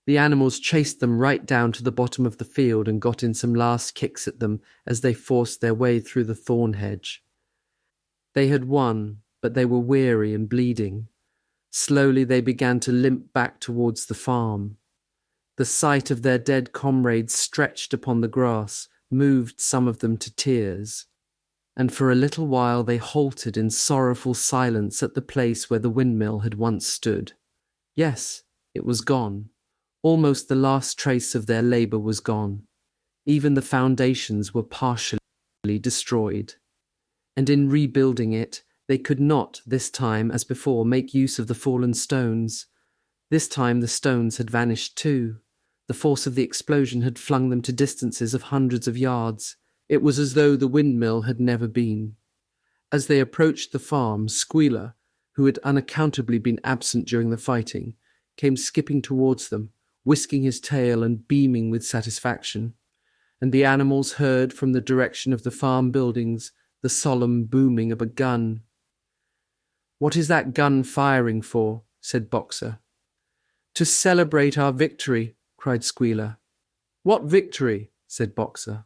The animals chased them right down to the bottom of the field and got in some last kicks at them as they forced their way through the thorn hedge. They had won, but they were weary and bleeding. Slowly they began to limp back towards the farm. The sight of their dead comrades stretched upon the grass moved some of them to tears, and for a little while they halted in sorrowful silence at the place where the windmill had once stood. Yes, it was gone. Almost the last trace of their labour was gone. Even the foundations were partially destroyed. And in rebuilding it, they could not, this time, as before, make use of the fallen stones. This time the stones had vanished too. The force of the explosion had flung them to distances of hundreds of yards. It was as though the windmill had never been. As they approached the farm, Squealer, who had unaccountably been absent during the fighting, came skipping towards them, whisking his tail and beaming with satisfaction. And the animals heard from the direction of the farm buildings the solemn booming of a gun. "What is that gun firing for?" said Boxer. "To celebrate our victory," cried Squealer. "What victory?" said Boxer.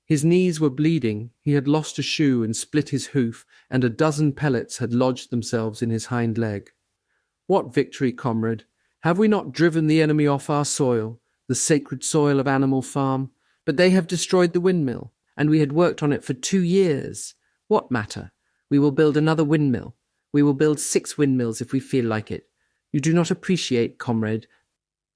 His knees were bleeding, he had lost a shoe and split his hoof, and a dozen pellets had lodged themselves in his hind leg. "What victory, comrade? Have we not driven the enemy off our soil, the sacred soil of Animal Farm? But they have destroyed the windmill, and we had worked on it for 2 years. What matter? We will build another windmill. We will build 6 windmills if we feel like it. You do not appreciate, comrade,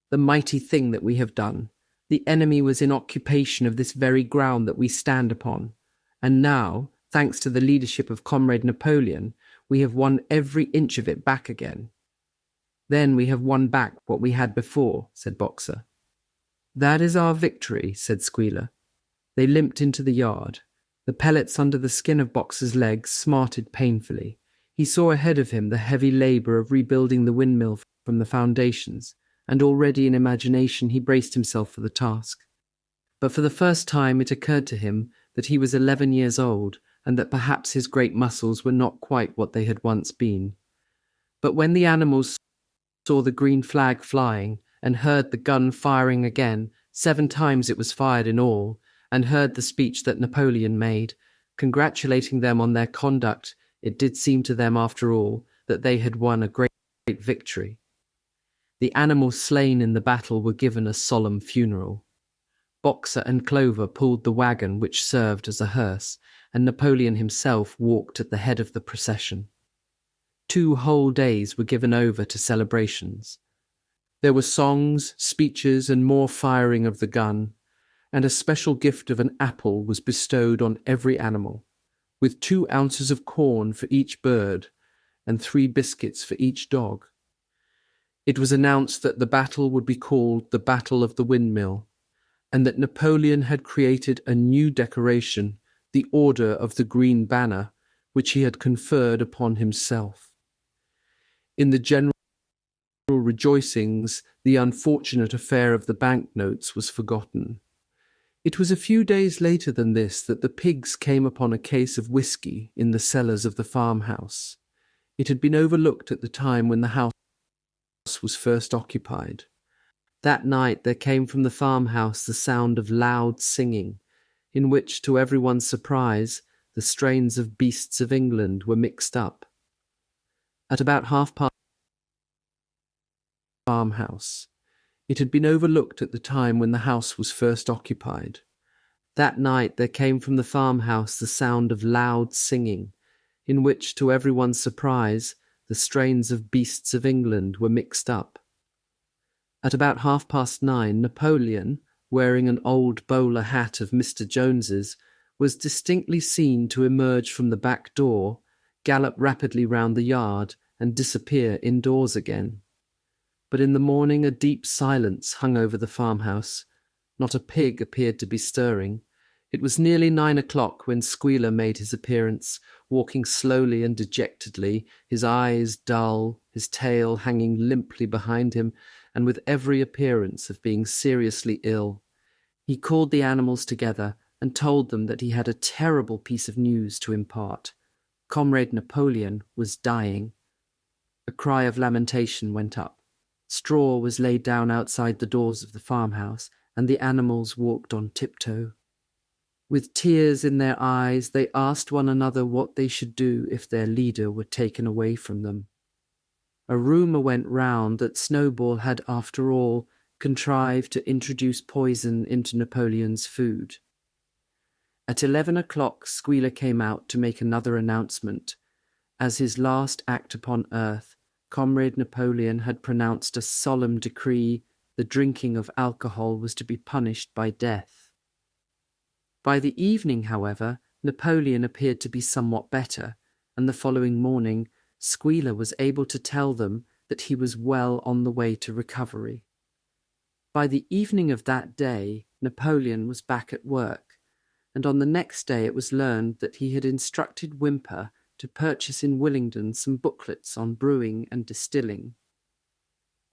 the mighty thing that we have done. The enemy was in occupation of this very ground that we stand upon. And now, thanks to the leadership of Comrade Napoleon, we have won every inch of it back again." "Then we have won back what we had before," said Boxer. "That is our victory," said Squealer. They limped into the yard. The pellets under the skin of Boxer's legs smarted painfully. He saw ahead of him the heavy labour of rebuilding the windmill from the foundations, and already in imagination he braced himself for the task. But for the first time it occurred to him that he was 11 years old, and that perhaps his great muscles were not quite what they had once been. But when the animals saw the green flag flying, and heard the gun firing again, 7 times it was fired in all, and heard the speech that Napoleon made, congratulating them on their conduct, it did seem to them, after all, that they had won a great victory. The animals slain in the battle were given a solemn funeral. Boxer and Clover pulled the wagon which served as a hearse, and Napoleon himself walked at the head of the procession. 2 whole days were given over to celebrations. There were songs, speeches, and more firing of the gun, and a special gift of an apple was bestowed on every animal, with 2 ounces of corn for each bird, and 3 biscuits for each dog. It was announced that the battle would be called the Battle of the Windmill, and that Napoleon had created a new decoration, the Order of the Green Banner, which he had conferred upon himself. In the general rejoicings, the unfortunate affair of the banknotes was forgotten. It was a few days later than this that the pigs came upon a case of whisky in the cellars of the farmhouse. It had been overlooked at the time when the house was first occupied. That night there came from the farmhouse the sound of loud singing, in which, to everyone's surprise, the strains of Beasts of England were mixed up. At about 5:30 farmhouse. It had been overlooked at the time when the house was first occupied. That night there came from the farmhouse the sound of loud singing, in which, to everyone's surprise, the strains of Beasts of England were mixed up. At about 9:30, Napoleon, wearing an old bowler hat of Mr. Jones's, was distinctly seen to emerge from the back door, gallop rapidly round the yard, and disappear indoors again. But in the morning a deep silence hung over the farmhouse. Not a pig appeared to be stirring. It was nearly 9 o'clock when Squealer made his appearance, walking slowly and dejectedly, his eyes dull, his tail hanging limply behind him, and with every appearance of being seriously ill. He called the animals together and told them that he had a terrible piece of news to impart. Comrade Napoleon was dying. A cry of lamentation went up. Straw was laid down outside the doors of the farmhouse, and the animals walked on tiptoe. With tears in their eyes, they asked one another what they should do if their leader were taken away from them. A rumour went round that Snowball had, after all, contrived to introduce poison into Napoleon's food. At 11 o'clock, Squealer came out to make another announcement. As his last act upon earth, Comrade Napoleon had pronounced a solemn decree: the drinking of alcohol was to be punished by death. By the evening, however, Napoleon appeared to be somewhat better, and the following morning Squealer was able to tell them that he was well on the way to recovery. By the evening of that day, Napoleon was back at work, and on the next day it was learned that he had instructed Whymper to purchase in Willingdon some booklets on brewing and distilling.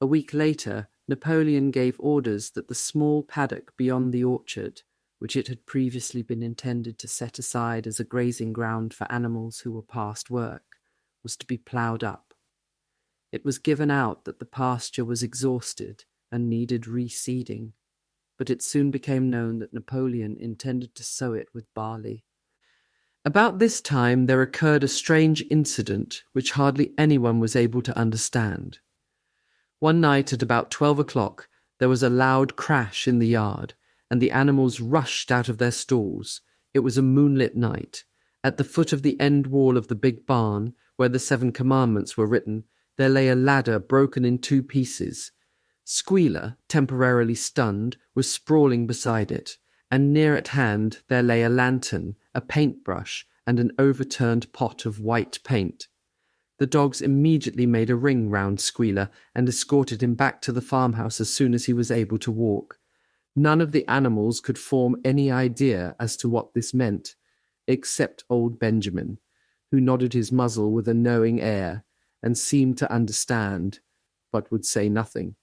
A week later, Napoleon gave orders that the small paddock beyond the orchard, which it had previously been intended to set aside as a grazing ground for animals who were past work, was to be ploughed up. It was given out that the pasture was exhausted and needed reseeding, but it soon became known that Napoleon intended to sow it with barley. About this time there occurred a strange incident which hardly anyone was able to understand. One night at about 12 o'clock there was a loud crash in the yard, and the animals rushed out of their stalls. It was a moonlit night. At the foot of the end wall of the big barn, where the 7 commandments were written, there lay a ladder broken in 2 pieces. Squealer, temporarily stunned, was sprawling beside it, and near at hand there lay a lantern, a paintbrush, and an overturned pot of white paint. The dogs immediately made a ring round Squealer and escorted him back to the farmhouse as soon as he was able to walk. None of the animals could form any idea as to what this meant, except old Benjamin, who nodded his muzzle with a knowing air and seemed to understand, but would say nothing.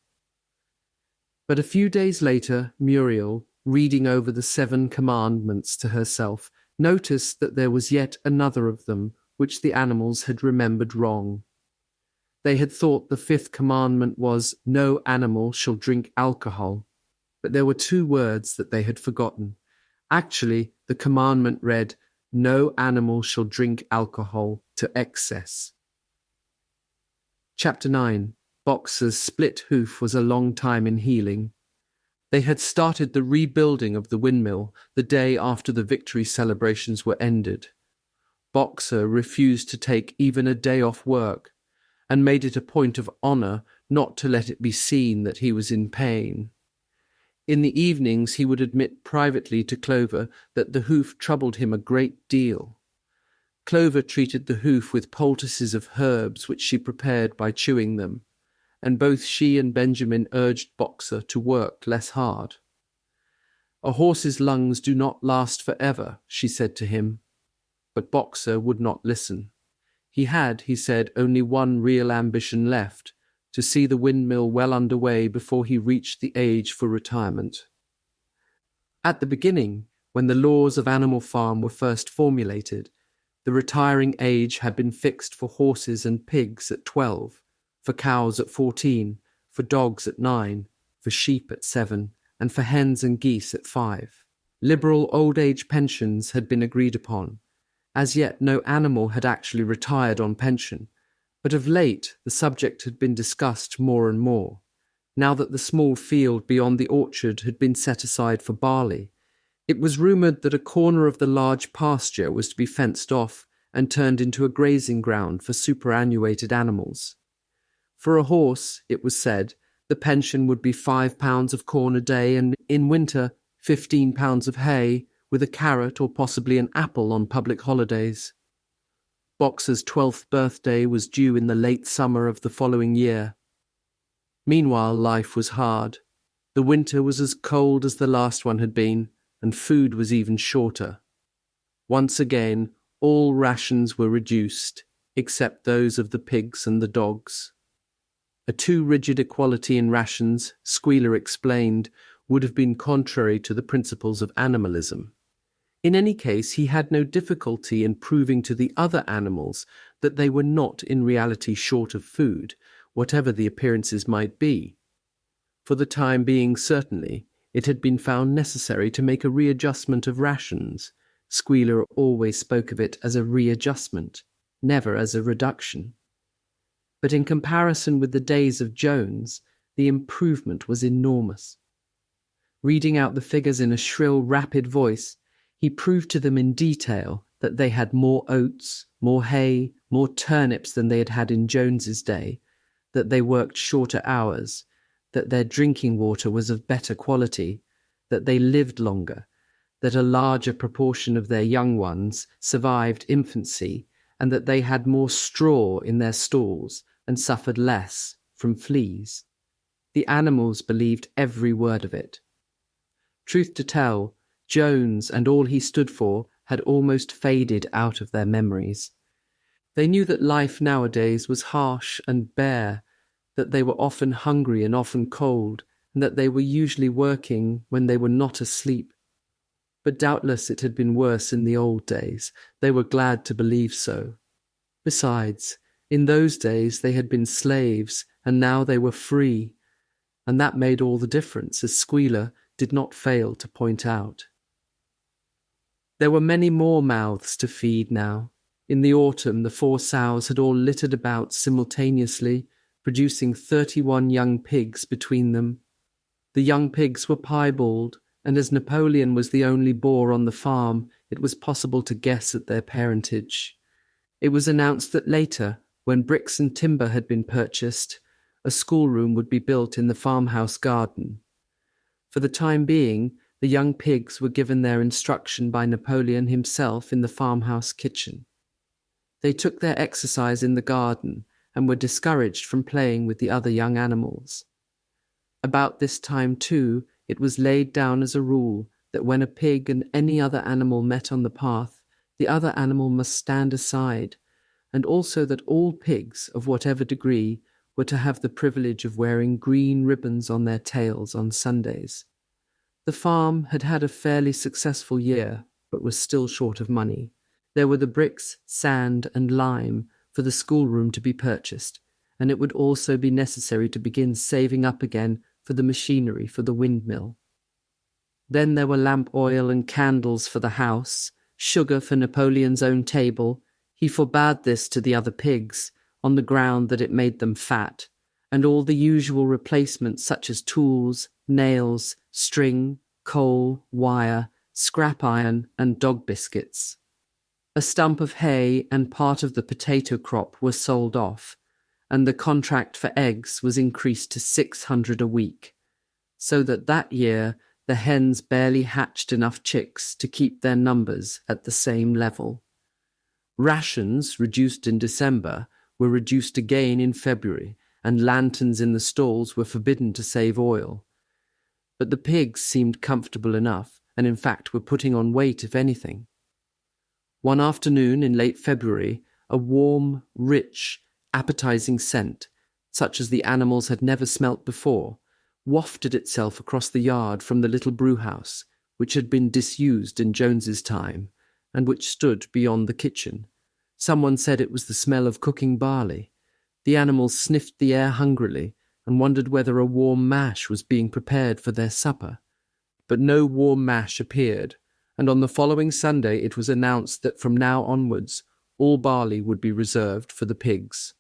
But a few days later, Muriel, reading over the 7 commandments to herself, noticed that there was yet another of them which the animals had remembered wrong. They had thought the 5th commandment was, "No animal shall drink alcohol," but there were 2 words that they had forgotten. Actually, the commandment read, "No animal shall drink alcohol to excess." Chapter 9. Boxer's split hoof was a long time in healing. They had started the rebuilding of the windmill the day after the victory celebrations were ended. Boxer refused to take even a day off work, and made it a point of honour not to let it be seen that he was in pain. In the evenings he would admit privately to Clover that the hoof troubled him a great deal. Clover treated the hoof with poultices of herbs which she prepared by chewing them, and both she and Benjamin urged Boxer to work less hard. "A horse's lungs do not last forever," she said to him. But Boxer would not listen. He had, he said, only one real ambition left, to see the windmill well under way before he reached the age for retirement. At the beginning, when the laws of Animal Farm were first formulated, the retiring age had been fixed for horses and pigs at 12, for cows at 14, for dogs at 9, for sheep at 7, and for hens and geese at 5. Liberal old-age pensions had been agreed upon. As yet no animal had actually retired on pension, but of late the subject had been discussed more and more. Now that the small field beyond the orchard had been set aside for barley, it was rumoured that a corner of the large pasture was to be fenced off and turned into a grazing ground for superannuated animals. For a horse, it was said, the pension would be 5 pounds of corn a day, and in winter 15 pounds of hay, with a carrot or possibly an apple on public holidays. Boxer's 12th birthday was due in the late summer of the following year. Meanwhile, life was hard. The winter was as cold as the last one had been, and food was even shorter. Once again, all rations were reduced, except those of the pigs and the dogs. A too rigid equality in rations, Squealer explained, would have been contrary to the principles of animalism. In any case, he had no difficulty in proving to the other animals that they were not in reality short of food, whatever the appearances might be. For the time being, certainly, it had been found necessary to make a readjustment of rations. Squealer always spoke of it as a readjustment, never as a reduction. But in comparison with the days of Jones, the improvement was enormous. Reading out the figures in a shrill, rapid voice, he proved to them in detail that they had more oats, more hay, more turnips than they had had in Jones's day, that they worked shorter hours, that their drinking water was of better quality, that they lived longer, that a larger proportion of their young ones survived infancy, and that they had more straw in their stalls and suffered less from fleas. The animals believed every word of it. Truth to tell, Jones and all he stood for had almost faded out of their memories. They knew that life nowadays was harsh and bare, that they were often hungry and often cold, and that they were usually working when they were not asleep. But doubtless it had been worse in the old days. They were glad to believe so. Besides, in those days they had been slaves, and now they were free, and that made all the difference, as Squealer did not fail to point out. There were many more mouths to feed now. In the autumn, the 4 sows had all littered about simultaneously, producing 31 young pigs between them. The young pigs were piebald, and as Napoleon was the only boar on the farm, it was possible to guess at their parentage. It was announced that later, when bricks and timber had been purchased, a schoolroom would be built in the farmhouse garden. For the time being, the young pigs were given their instruction by Napoleon himself in the farmhouse kitchen. They took their exercise in the garden and were discouraged from playing with the other young animals. About this time, too, it was laid down as a rule that when a pig and any other animal met on the path, the other animal must stand aside, and also that all pigs, of whatever degree, were to have the privilege of wearing green ribbons on their tails on Sundays. The farm had had a fairly successful year, but was still short of money. There were the bricks, sand, and lime for the schoolroom to be purchased, and it would also be necessary to begin saving up again for the machinery for the windmill. Then there were lamp oil and candles for the house, sugar for Napoleon's own table. He forbade this to the other pigs, on the ground that it made them fat, and all the usual replacements such as tools, nails, string, coal, wire, scrap iron, and dog biscuits. A stump of hay and part of the potato crop were sold off, and the contract for eggs was increased to 600 a week, so that year the hens barely hatched enough chicks to keep their numbers at the same level. Rations, reduced in December, were reduced again in February, and lanterns in the stalls were forbidden to save oil. But the pigs seemed comfortable enough, and in fact were putting on weight if anything. One afternoon in late February, a warm, rich, appetizing scent, such as the animals had never smelt before, wafted itself across the yard from the little brewhouse, which had been disused in Jones's time, and which stood beyond the kitchen. Someone said it was the smell of cooking barley. The animals sniffed the air hungrily and wondered whether a warm mash was being prepared for their supper. But no warm mash appeared, and on the following Sunday it was announced that from now onwards all barley would be reserved for the pigs.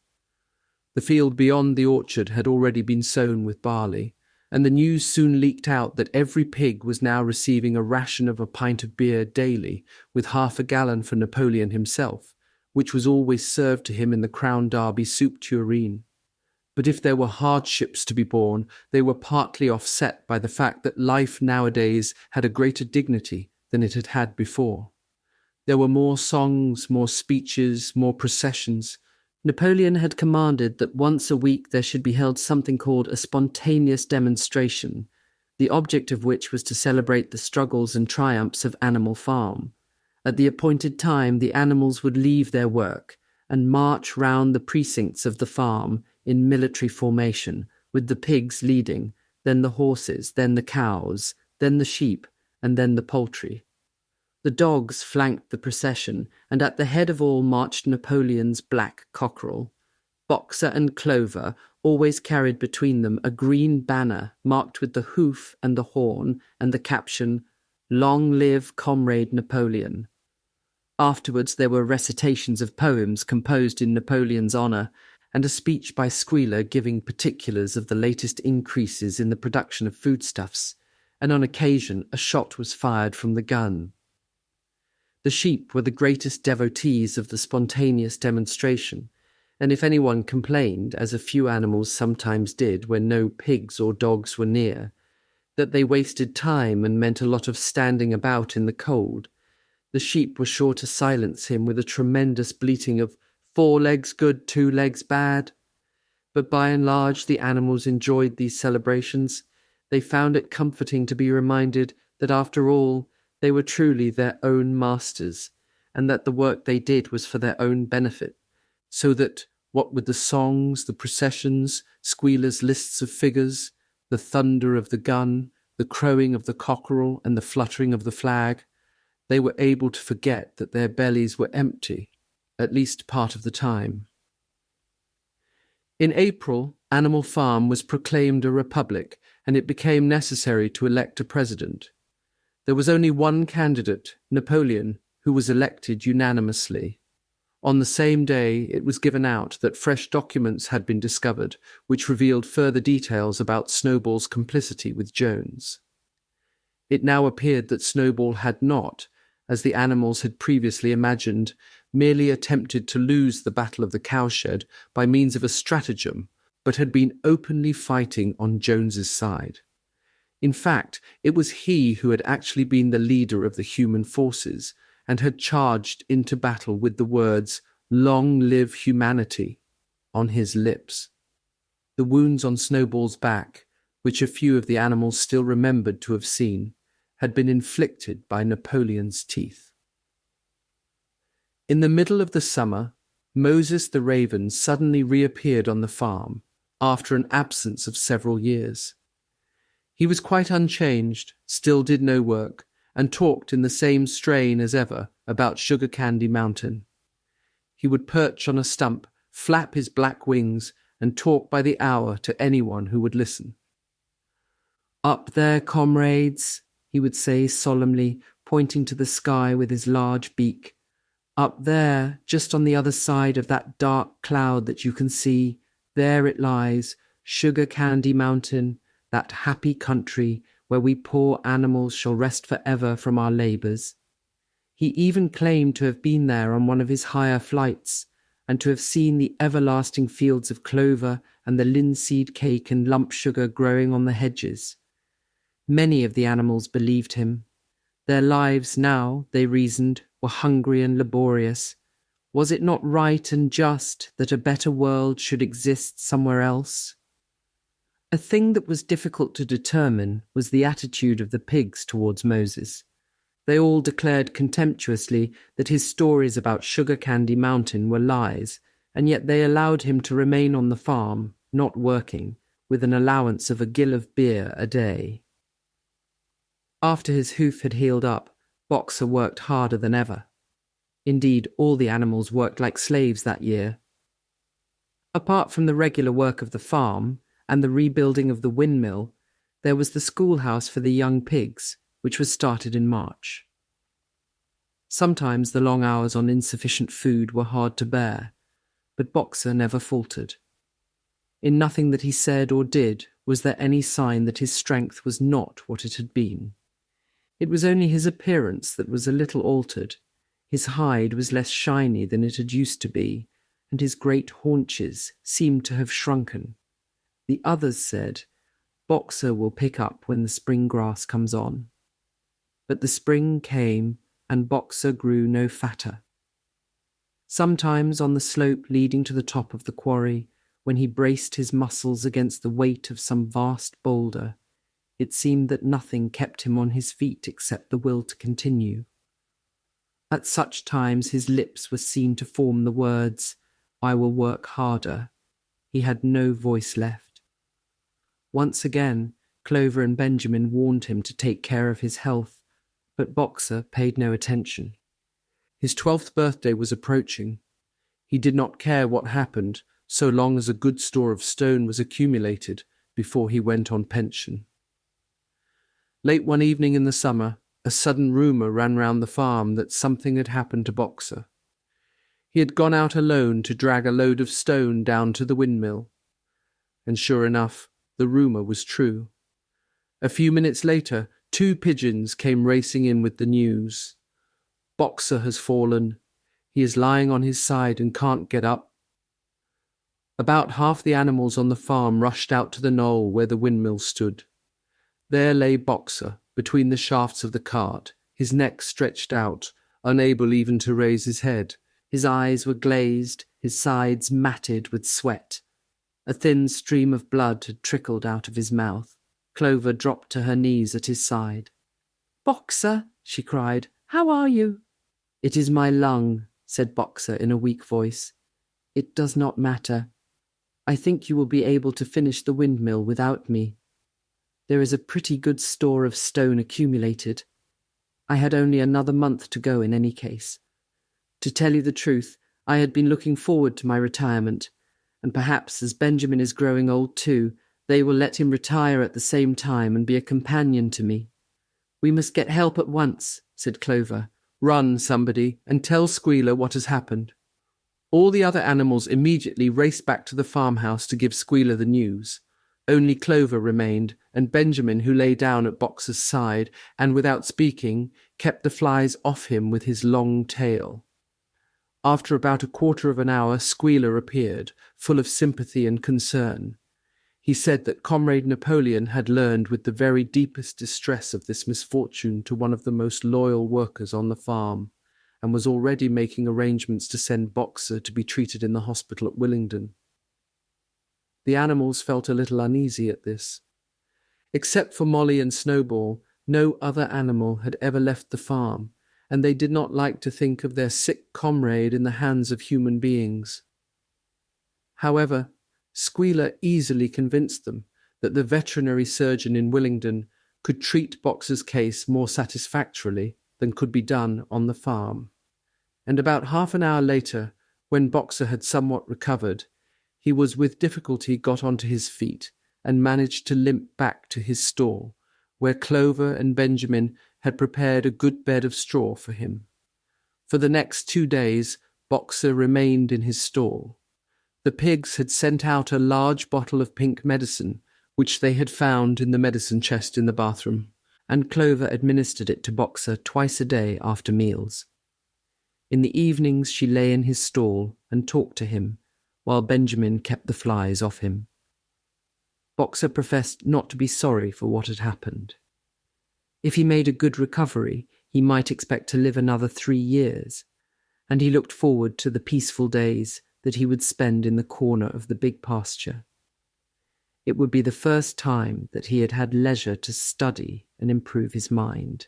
The field beyond the orchard had already been sown with barley, and the news soon leaked out that every pig was now receiving a ration of a pint of beer daily, with half a gallon for Napoleon himself, which was always served to him in the Crown Derby soup tureen. But if there were hardships to be borne, they were partly offset by the fact that life nowadays had a greater dignity than it had had before. There were more songs, more speeches, more processions. Napoleon had commanded that once a week there should be held something called a spontaneous demonstration, the object of which was to celebrate the struggles and triumphs of Animal Farm. At the appointed time, the animals would leave their work and march round the precincts of the farm in military formation, with the pigs leading, then the horses, then the cows, then the sheep, and then the poultry. The dogs flanked the procession, and at the head of all marched Napoleon's black cockerel. Boxer and Clover always carried between them a green banner marked with the hoof and the horn and the caption, "Long live Comrade Napoleon." Afterwards there were recitations of poems composed in Napoleon's honour, and a speech by Squealer giving particulars of the latest increases in the production of foodstuffs, and on occasion a shot was fired from the gun. The sheep were the greatest devotees of the spontaneous demonstration, and if anyone complained, as a few animals sometimes did when no pigs or dogs were near, that they wasted time and meant a lot of standing about in the cold, the sheep were sure to silence him with a tremendous bleating of 4 legs good, 2 legs bad. But by and large the animals enjoyed these celebrations. They found it comforting to be reminded that after all they were truly their own masters, and that the work they did was for their own benefit, so that, what with the songs, the processions, Squealer's lists of figures, the thunder of the gun, the crowing of the cockerel, and the fluttering of the flag, they were able to forget that their bellies were empty, at least part of the time. In April, Animal Farm was proclaimed a republic, and it became necessary to elect a president. There was only one candidate, Napoleon, who was elected unanimously. On the same day, it was given out that fresh documents had been discovered, which revealed further details about Snowball's complicity with Jones. It now appeared that Snowball had not, as the animals had previously imagined, merely attempted to lose the Battle of the Cowshed by means of a stratagem, but had been openly fighting on Jones's side. In fact, it was he who had actually been the leader of the human forces and had charged into battle with the words, "Long live humanity," on his lips. The wounds on Snowball's back, which a few of the animals still remembered to have seen, had been inflicted by Napoleon's teeth. In the middle of the summer, Moses the raven suddenly reappeared on the farm after an absence of several years. He was quite unchanged, still did no work, and talked in the same strain as ever about Sugar Candy Mountain. He would perch on a stump, flap his black wings, and talk by the hour to anyone who would listen. "Up there, comrades," he would say solemnly, pointing to the sky with his large beak. "Up there, just on the other side of that dark cloud that you can see, there it lies, Sugar Candy Mountain, that happy country where we poor animals shall rest forever from our labours." He even claimed to have been there on one of his higher flights, and to have seen the everlasting fields of clover and the linseed cake and lump sugar growing on the hedges. Many of the animals believed him. Their lives now, they reasoned, were hungry and laborious. Was it not right and just that a better world should exist somewhere else? A thing that was difficult to determine was the attitude of the pigs towards Moses. They all declared contemptuously that his stories about Sugar Candy Mountain were lies, and yet they allowed him to remain on the farm, not working, with an allowance of a gill of beer a day. After his hoof had healed up, Boxer worked harder than ever. Indeed, all the animals worked like slaves that year. Apart from the regular work of the farm and the rebuilding of the windmill, there was the schoolhouse for the young pigs, which was started in March. Sometimes the long hours on insufficient food were hard to bear, but Boxer never faltered. In nothing that he said or did was there any sign that his strength was not what it had been. It was only his appearance that was a little altered. His hide was less shiny than it had used to be, and his great haunches seemed to have shrunken. The others said, "Boxer will pick up when the spring grass comes on." But the spring came, and Boxer grew no fatter. Sometimes on the slope leading to the top of the quarry, when he braced his muscles against the weight of some vast boulder, it seemed that nothing kept him on his feet except the will to continue. At such times his lips were seen to form the words, "I will work harder." He had no voice left. Once again, Clover and Benjamin warned him to take care of his health, but Boxer paid no attention. His 12th birthday was approaching. He did not care what happened, so long as a good store of stone was accumulated before he went on pension. Late one evening in the summer, a sudden rumour ran round the farm that something had happened to Boxer. He had gone out alone to drag a load of stone down to the windmill. And sure enough, the rumour was true. A few minutes later, 2 pigeons came racing in with the news. "Boxer has fallen. He is lying on his side and can't get up." About half the animals on the farm rushed out to the knoll where the windmill stood. There lay Boxer, between the shafts of the cart, his neck stretched out, unable even to raise his head. His eyes were glazed, his sides matted with sweat. A thin stream of blood had trickled out of his mouth. Clover dropped to her knees at his side. "Boxer," she cried, "how are you?" "It is my lung," said Boxer in a weak voice. "It does not matter. I think you will be able to finish the windmill without me. There is a pretty good store of stone accumulated. I had only another month to go in any case. To tell you the truth, I had been looking forward to my retirement, and perhaps as Benjamin is growing old too, they will let him retire at the same time and be a companion to me." "We must get help at once," said Clover. "Run, somebody, and tell Squealer what has happened." All the other animals immediately raced back to the farmhouse to give Squealer the news. Only Clover remained, and Benjamin, who lay down at Boxer's side, and without speaking, kept the flies off him with his long tail. After about a quarter of an hour, Squealer appeared, full of sympathy and concern. He said that Comrade Napoleon had learned with the very deepest distress of this misfortune to one of the most loyal workers on the farm, and was already making arrangements to send Boxer to be treated in the hospital at Willingdon. The animals felt a little uneasy at this. Except for Molly and Snowball, no other animal had ever left the farm, and they did not like to think of their sick comrade in the hands of human beings. However, Squealer easily convinced them that the veterinary surgeon in Willingdon could treat Boxer's case more satisfactorily than could be done on the farm. And about half an hour later, when Boxer had somewhat recovered, he was with difficulty got onto his feet and managed to limp back to his stall, where Clover and Benjamin had prepared a good bed of straw for him. For the next 2 days, Boxer remained in his stall. The pigs had sent out a large bottle of pink medicine, which they had found in the medicine chest in the bathroom, and Clover administered it to Boxer twice a day after meals. In the evenings she lay in his stall and talked to him, while Benjamin kept the flies off him. Boxer professed not to be sorry for what had happened. If he made a good recovery, he might expect to live another 3 years, and he looked forward to the peaceful days that he would spend in the corner of the big pasture. It would be the first time that he had had leisure to study and improve his mind.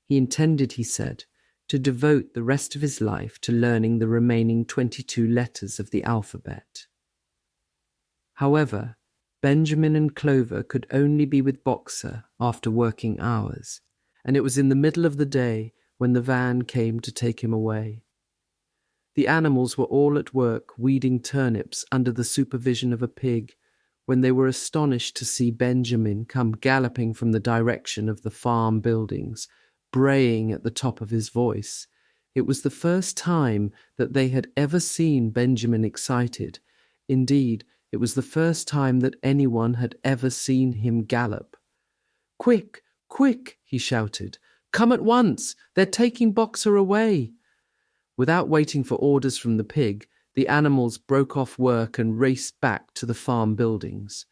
He intended, he said, to devote the rest of his life to learning the remaining 22 letters of the alphabet. However, Benjamin and Clover could only be with Boxer after working hours, and it was in the middle of the day when the van came to take him away. The animals were all at work weeding turnips under the supervision of a pig, when they were astonished to see Benjamin come galloping from the direction of the farm buildings, braying at the top of his voice. It was the first time that they had ever seen Benjamin excited. Indeed, it was the first time that anyone had ever seen him gallop. "Quick, quick," he shouted. "Come at once! They're taking Boxer away!" Without waiting for orders from the pig, the animals broke off work and raced back to the farm buildings.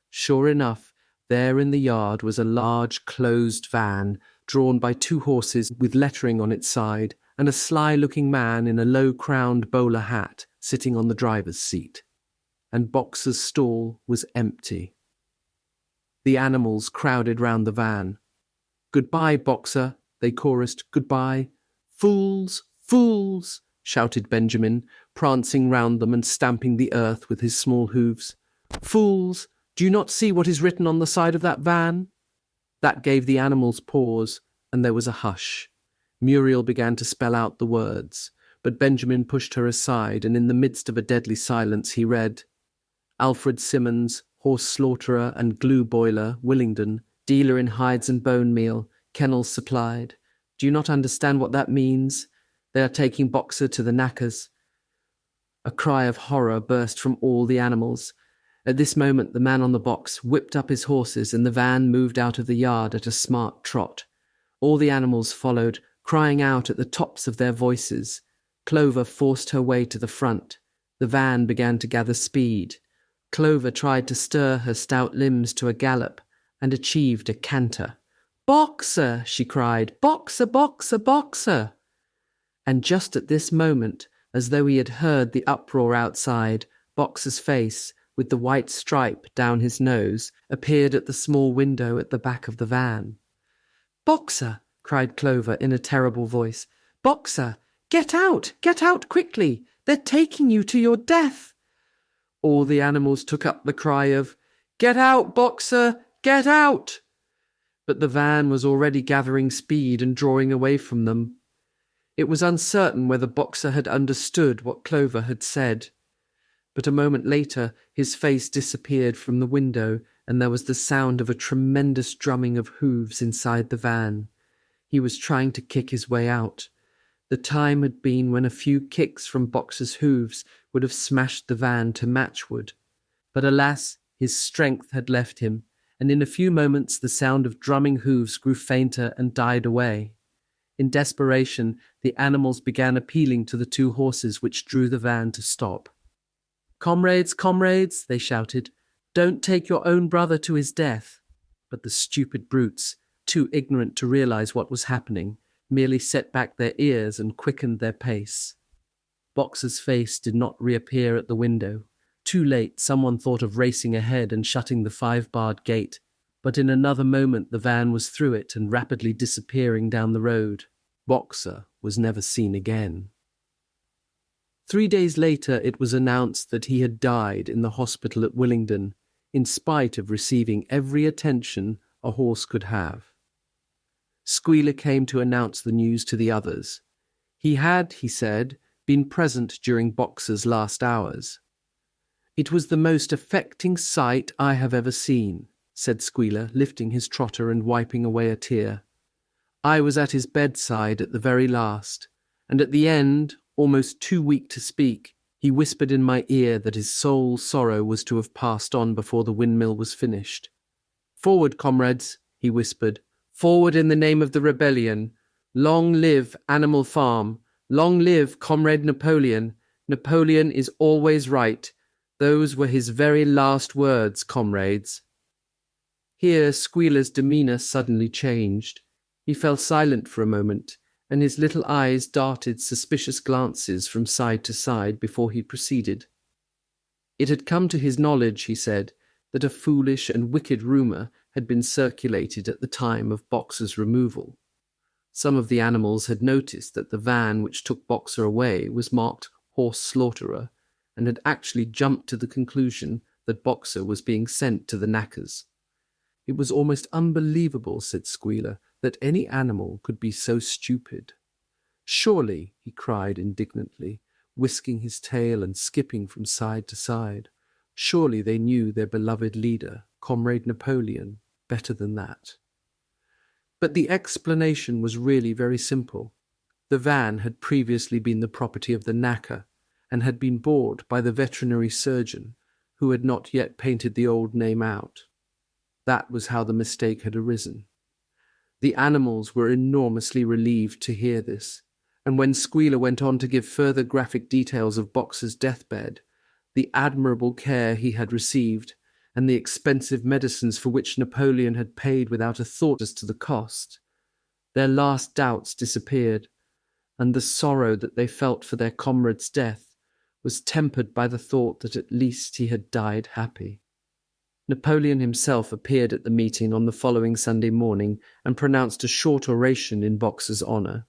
Sure enough, there in the yard was a large closed van, drawn by 2 horses with lettering on its side, and a sly-looking man in a low-crowned bowler hat sitting on the driver's seat. And Boxer's stall was empty. The animals crowded round the van. "Goodbye, Boxer," they chorused. "Goodbye." "Fools! Fools!" shouted Benjamin, prancing round them and stamping the earth with his small hooves. "Fools! Do you not see what is written on the side of that van?" That gave the animals pause, and there was a hush. Muriel began to spell out the words, but Benjamin pushed her aside, and in the midst of a deadly silence he read, "Alfred Simmons, horse slaughterer and glue boiler, Willingdon, dealer in hides and bone meal, kennels supplied. Do you not understand what that means? They are taking Boxer to the knackers." A cry of horror burst from all the animals. At this moment the man on the box whipped up his horses and the van moved out of the yard at a smart trot. All the animals followed, crying out at the tops of their voices. Clover forced her way to the front. The van began to gather speed. Clover tried to stir her stout limbs to a gallop and achieved a canter. "Boxer!" she cried. "Boxer, Boxer, Boxer!" And just at this moment, as though he had heard the uproar outside, Boxer's face, with the white stripe down his nose, appeared at the small window at the back of the van. "Boxer!" cried Clover in a terrible voice. "Boxer! Get out! Get out quickly! They're taking you to your death!" All the animals took up the cry of, "Get out, Boxer! Get out!" But the van was already gathering speed and drawing away from them. It was uncertain whether Boxer had understood what Clover had said. But a moment later his face disappeared from the window and there was the sound of a tremendous drumming of hooves inside the van. He was trying to kick his way out. The time had been when a few kicks from Boxer's hooves would have smashed the van to matchwood. But alas, his strength had left him, and in a few moments the sound of drumming hooves grew fainter and died away. In desperation, the animals began appealing to the 2 horses which drew the van to stop. "Comrades, comrades," they shouted, "don't take your own brother to his death." But the stupid brutes, too ignorant to realize what was happening, merely set back their ears and quickened their pace. Boxer's face did not reappear at the window. Too late, someone thought of racing ahead and shutting the 5-barred gate, but in another moment the van was through it and rapidly disappearing down the road. Boxer was never seen again. 3 days later, it was announced that he had died in the hospital at Willingdon, in spite of receiving every attention a horse could have. Squealer came to announce the news to the others. He had, he said, been present during Boxer's last hours. "It was the most affecting sight I have ever seen," said Squealer, lifting his trotter and wiping away a tear. "I was at his bedside at the very last, and at the end, almost too weak to speak, he whispered in my ear that his sole sorrow was to have passed on before the windmill was finished. 'Forward, comrades,' he whispered, 'forward in the name of the rebellion. Long live Animal Farm. Long live Comrade Napoleon. Napoleon is always right. Those were his very last words, comrades.'" Here Squealer's demeanour suddenly changed. He fell silent for a moment, and his little eyes darted suspicious glances from side to side before he proceeded. It had come to his knowledge, he said, that a foolish and wicked rumour had been circulated at the time of Boxer's removal. Some of the animals had noticed that the van which took Boxer away was marked Horse Slaughterer, and had actually jumped to the conclusion that Boxer was being sent to the knackers. It was almost unbelievable, said Squealer, that any animal could be so stupid. "Surely," he cried indignantly, whisking his tail and skipping from side to side, "surely they knew their beloved leader, Comrade Napoleon, better than that." But the explanation was really very simple. The van had previously been the property of the knacker, and had been bought by the veterinary surgeon, who had not yet painted the old name out. That was how the mistake had arisen. The animals were enormously relieved to hear this, and when Squealer went on to give further graphic details of Boxer's deathbed, the admirable care he had received, and the expensive medicines for which Napoleon had paid without a thought as to the cost, their last doubts disappeared, and the sorrow that they felt for their comrade's death was tempered by the thought that at least he had died happy. Napoleon himself appeared at the meeting on the following Sunday morning and pronounced a short oration in Boxer's honour.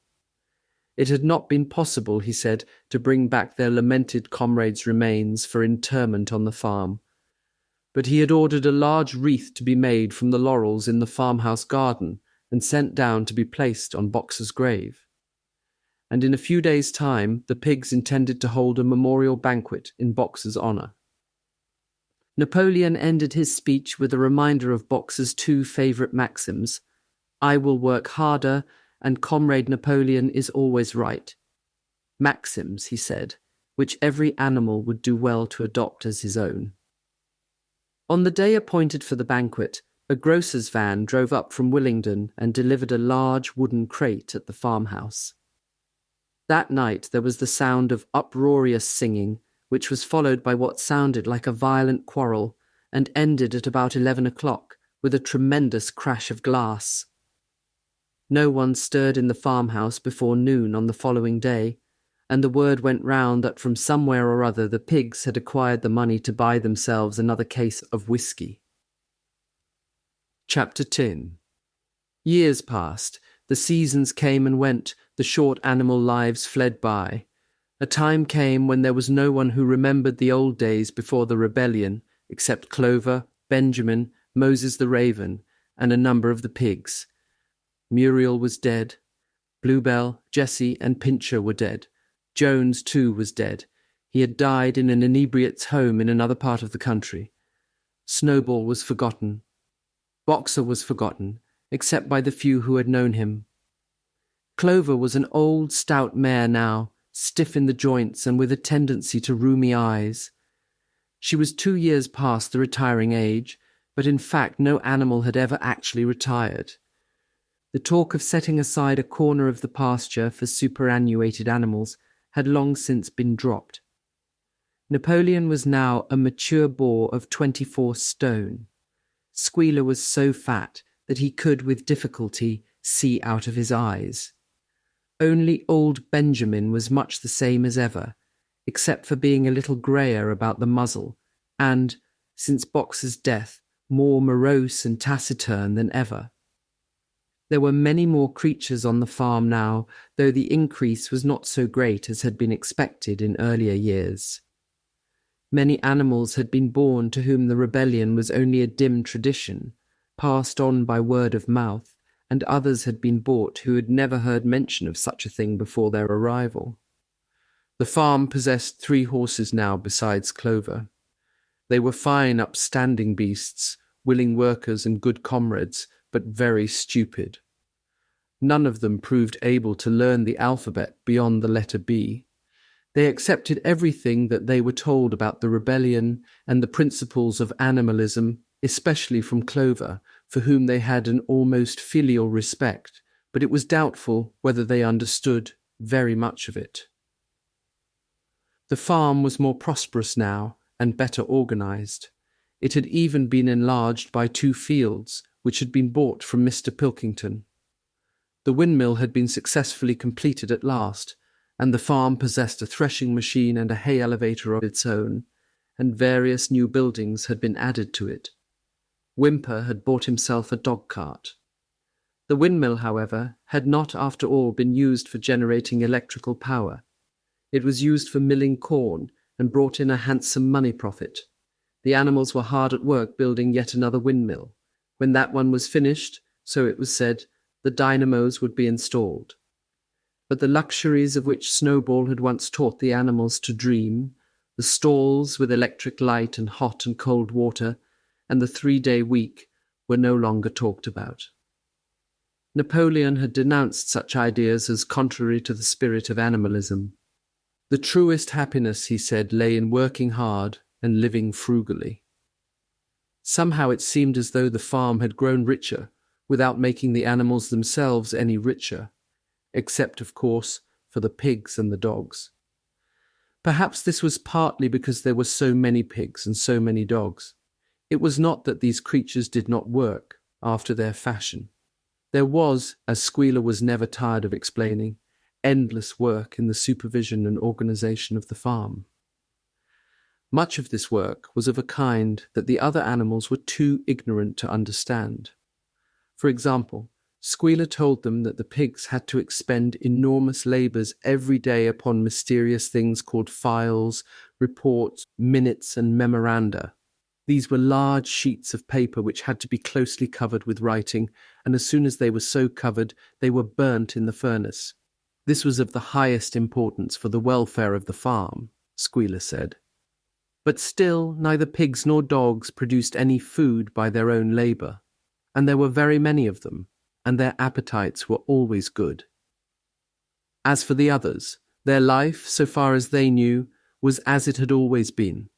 It had not been possible, he said, to bring back their lamented comrade's remains for interment on the farm, but he had ordered a large wreath to be made from the laurels in the farmhouse garden and sent down to be placed on Boxer's grave. And in a few days' time the pigs intended to hold a memorial banquet in Boxer's honour. Napoleon ended his speech with a reminder of Boxer's two favourite maxims: "I will work harder," and "Comrade Napoleon is always right." Maxims, he said, which every animal would do well to adopt as his own. On the day appointed for the banquet, a grocer's van drove up from Willingdon and delivered a large wooden crate at the farmhouse. That night there was the sound of uproarious singing, which was followed by what sounded like a violent quarrel, and ended at about 11 o'clock with a tremendous crash of glass. No one stirred in the farmhouse before noon on the following day, and the word went round that from somewhere or other the pigs had acquired the money to buy themselves another case of whisky. Chapter 10. Years passed, the seasons came and went, the short animal lives fled by. A time came when there was no one who remembered the old days before the rebellion, except Clover, Benjamin, Moses the raven, and a number of the pigs. Muriel was dead. Bluebell, Jessie, and Pincher were dead. Jones, too, was dead. He had died in an inebriate's home in another part of the country. Snowball was forgotten. Boxer was forgotten, except by the few who had known him. Clover was an old, stout mare now, stiff in the joints and with a tendency to rheumy eyes. She was 2 years past the retiring age, but in fact no animal had ever actually retired. The talk of setting aside a corner of the pasture for superannuated animals had long since been dropped. Napoleon was now a mature boar of 24 stone. Squealer was so fat that he could with difficulty see out of his eyes. Only old Benjamin was much the same as ever, except for being a little greyer about the muzzle, and, since Boxer's death, more morose and taciturn than ever. There were many more creatures on the farm now, though the increase was not so great as had been expected in earlier years. Many animals had been born to whom the rebellion was only a dim tradition, passed on by word of mouth, and others had been bought who had never heard mention of such a thing before their arrival. The farm possessed 3 horses now besides Clover. They were fine, upstanding beasts, willing workers and good comrades, but very stupid. None of them proved able to learn the alphabet beyond the letter B. They accepted everything that they were told about the rebellion and the principles of animalism, especially from Clover, for whom they had an almost filial respect, but it was doubtful whether they understood very much of it. The farm was more prosperous now and better organized. It had even been enlarged by 2 fields, which had been bought from Mr. Pilkington. The windmill had been successfully completed at last, and the farm possessed a threshing machine and a hay elevator of its own, and various new buildings had been added to it. Whymper had bought himself a dog-cart. The windmill, however, had not after all been used for generating electrical power. It was used for milling corn and brought in a handsome money profit. The animals were hard at work building yet another windmill. When that one was finished, so it was said, the dynamos would be installed. But the luxuries of which Snowball had once taught the animals to dream, the stalls with electric light and hot and cold water, and the 3-day week were no longer talked about. Napoleon had denounced such ideas as contrary to the spirit of animalism. The truest happiness, he said, lay in working hard and living frugally. Somehow it seemed as though the farm had grown richer without making the animals themselves any richer, except, of course, for the pigs and the dogs. Perhaps this was partly because there were so many pigs and so many dogs. It was not that these creatures did not work after their fashion. There was, as Squealer was never tired of explaining, endless work in the supervision and organization of the farm. Much of this work was of a kind that the other animals were too ignorant to understand. For example, Squealer told them that the pigs had to expend enormous labours every day upon mysterious things called files, reports, minutes, and memoranda. These were large sheets of paper which had to be closely covered with writing, and as soon as they were so covered, they were burnt in the furnace. This was of the highest importance for the welfare of the farm, Squealer said. But still, neither pigs nor dogs produced any food by their own labour, and there were very many of them, and their appetites were always good. As for the others, their life, so far as they knew, was as it had always been.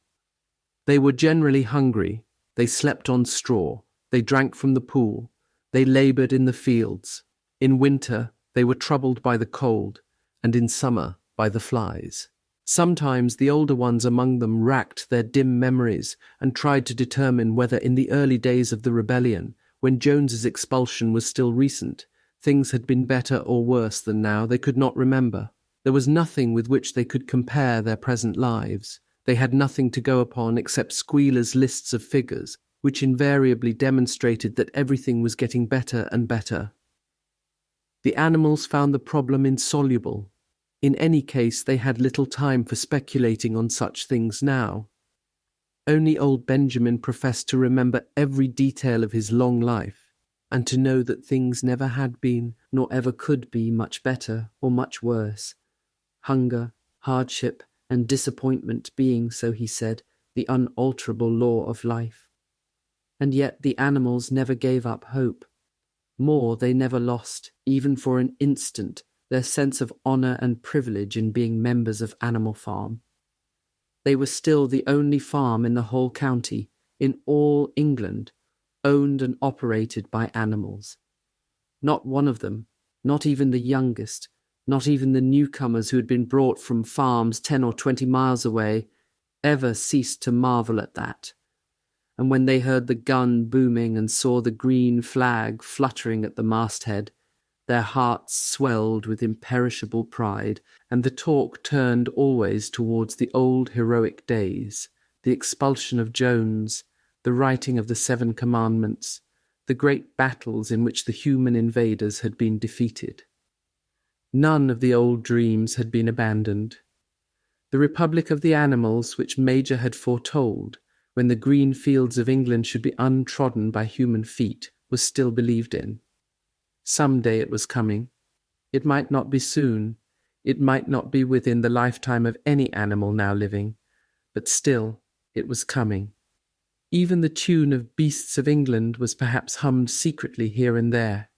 They were generally hungry, they slept on straw, they drank from the pool, they laboured in the fields. In winter, they were troubled by the cold, and in summer by the flies. Sometimes the older ones among them racked their dim memories and tried to determine whether in the early days of the rebellion, when Jones's expulsion was still recent, things had been better or worse than now. They could not remember. There was nothing with which they could compare their present lives. They had nothing to go upon except Squealer's lists of figures, which invariably demonstrated that everything was getting better and better. The animals found the problem insoluble. In any case, they had little time for speculating on such things now. Only old Benjamin professed to remember every detail of his long life, and to know that things never had been, nor ever could be, much better or much worse. Hunger, hardship, and disappointment being, so he said, the unalterable law of life. And yet the animals never gave up hope. More, they never lost, even for an instant, their sense of honour and privilege in being members of Animal Farm. They were still the only farm in the whole county, in all England, owned and operated by animals. Not one of them, not even the youngest, not even the newcomers who had been brought from farms 10 or 20 miles away, ever ceased to marvel at that. And when they heard the gun booming and saw the green flag fluttering at the masthead, their hearts swelled with imperishable pride, and the talk turned always towards the old heroic days, the expulsion of Jones, the writing of the 7 Commandments, the great battles in which the human invaders had been defeated. None of the old dreams had been abandoned. The Republic of the Animals, which Major had foretold, when the green fields of England should be untrodden by human feet, was still believed in. Some day it was coming. It might not be soon. It might not be within the lifetime of any animal now living, but still it was coming. Even the tune of Beasts of England was perhaps hummed secretly here and there.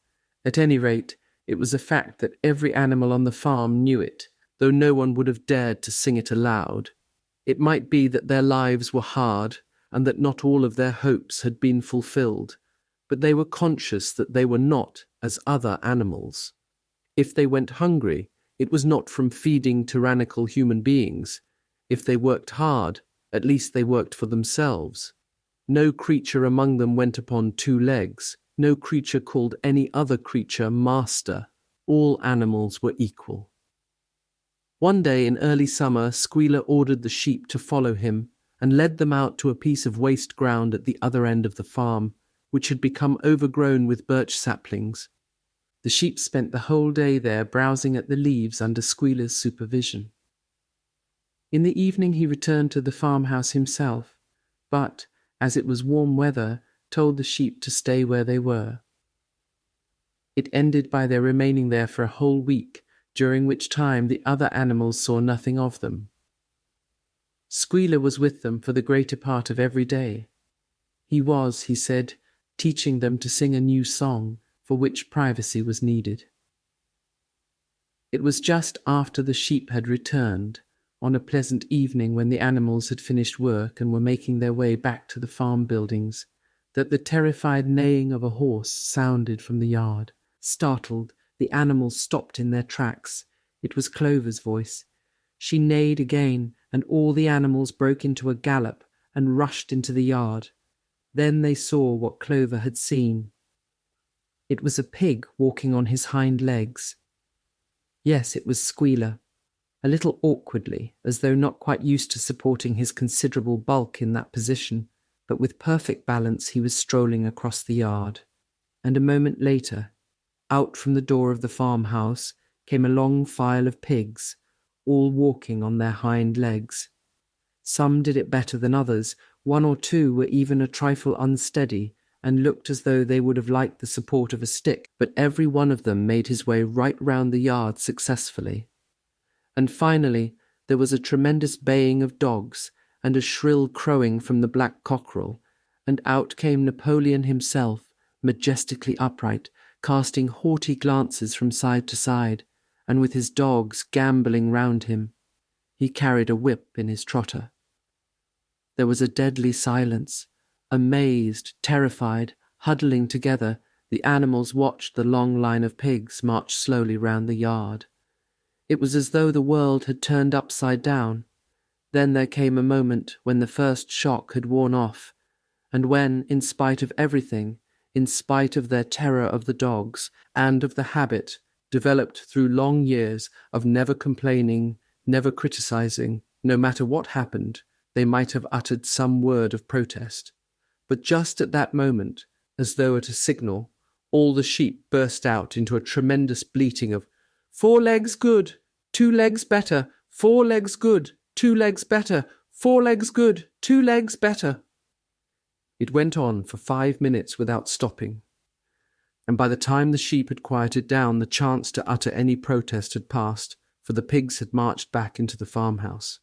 At any rate, it was a fact that every animal on the farm knew it, though no one would have dared to sing it aloud. It might be that their lives were hard, and that not all of their hopes had been fulfilled, but they were conscious that they were not as other animals. If they went hungry, it was not from feeding tyrannical human beings. If they worked hard, at least they worked for themselves. No creature among them went upon 2 legs. No creature called any other creature master. All animals were equal. One day in early summer, Squealer ordered the sheep to follow him and led them out to a piece of waste ground at the other end of the farm, which had become overgrown with birch saplings. The sheep spent the whole day there browsing at the leaves under Squealer's supervision. In the evening he returned to the farmhouse himself, but, as it was warm weather, told the sheep to stay where they were. It ended by their remaining there for a whole week, during which time the other animals saw nothing of them. Squealer was with them for the greater part of every day. He was, he said, teaching them to sing a new song, for which privacy was needed. It was just after the sheep had returned, on a pleasant evening when the animals had finished work and were making their way back to the farm buildings, that the terrified neighing of a horse sounded from the yard. Startled, the animals stopped in their tracks. It was Clover's voice. She neighed again, and all the animals broke into a gallop and rushed into the yard. Then they saw what Clover had seen. It was a pig walking on his hind legs. Yes, it was Squealer, a little awkwardly, as though not quite used to supporting his considerable bulk in that position, but with perfect balance he was strolling across the yard. And a moment later, out from the door of the farmhouse came a long file of pigs, all walking on their hind legs. Some did it better than others. 1 or 2 were even a trifle unsteady, and looked as though they would have liked the support of a stick, but every one of them made his way right round the yard successfully. And finally there was a tremendous baying of dogs, and a shrill crowing from the black cockerel, and out came Napoleon himself, majestically upright, casting haughty glances from side to side, and with his dogs gambolling round him. He carried a whip in his trotter. There was a deadly silence. Amazed, terrified, huddling together, the animals watched the long line of pigs march slowly round the yard. It was as though the world had turned upside down. Then there came a moment when the first shock had worn off, and when, in spite of everything, in spite of their terror of the dogs, and of the habit, developed through long years, of never complaining, never criticizing, no matter what happened, they might have uttered some word of protest. But just at that moment, as though at a signal, all the sheep burst out into a tremendous bleating of 4 legs good, 2 legs better, 4 legs good, 2 legs better, 4 legs good, 2 legs better. It went on for 5 minutes without stopping, and by the time the sheep had quieted down, the chance to utter any protest had passed, for the pigs had marched back into the farmhouse.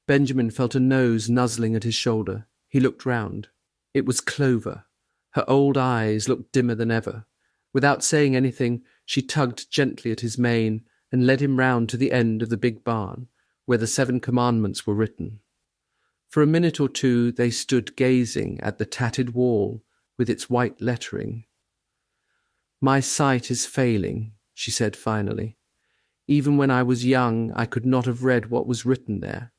Benjamin felt a nose nuzzling at his shoulder. He looked round. It was Clover. Her old eyes looked dimmer than ever. Without saying anything, she tugged gently at his mane and led him round to the end of the big barn, where the 7 commandments were written. For a minute or 2 they stood gazing at the tattered wall with its white lettering. "My sight is failing," she said finally. "Even when I was young I could not have read what was written there.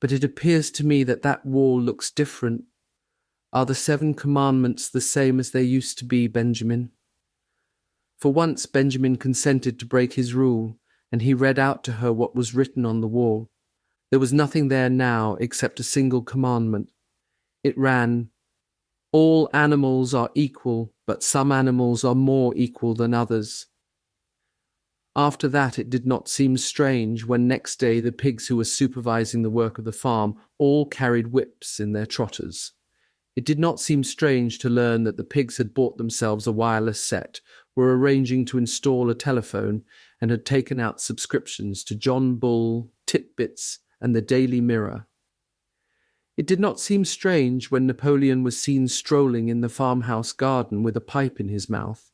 But it appears to me that that wall looks different. Are the 7 commandments the same as they used to be, Benjamin?" For once Benjamin consented to break his rule, and he read out to her what was written on the wall. There was nothing there now except a single commandment. It ran, "All animals are equal but some animals are more equal than others. After that, it did not seem strange when next day the pigs who were supervising the work of the farm all carried whips in their trotters. It did not seem strange to learn that the pigs had bought themselves a wireless set, were arranging to install a telephone, and had taken out subscriptions to John Bull, Titbits, and the Daily Mirror. It did not seem strange when Napoleon was seen strolling in the farmhouse garden with a pipe in his mouth.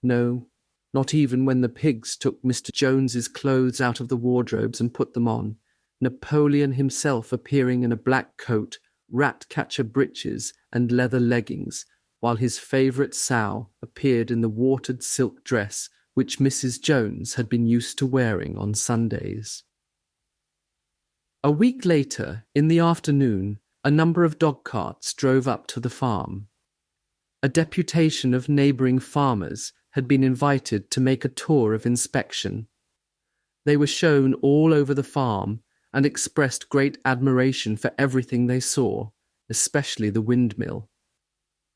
No, not even when the pigs took Mr. Jones's clothes out of the wardrobes and put them on, Napoleon himself appearing in a black coat, rat-catcher breeches and leather leggings, while his favourite sow appeared in the watered silk dress which Mrs. Jones had been used to wearing on Sundays. A week later, in the afternoon, a number of dog carts drove up to the farm. A deputation of neighbouring farmers had been invited to make a tour of inspection. They were shown all over the farm and expressed great admiration for everything they saw, especially the windmill.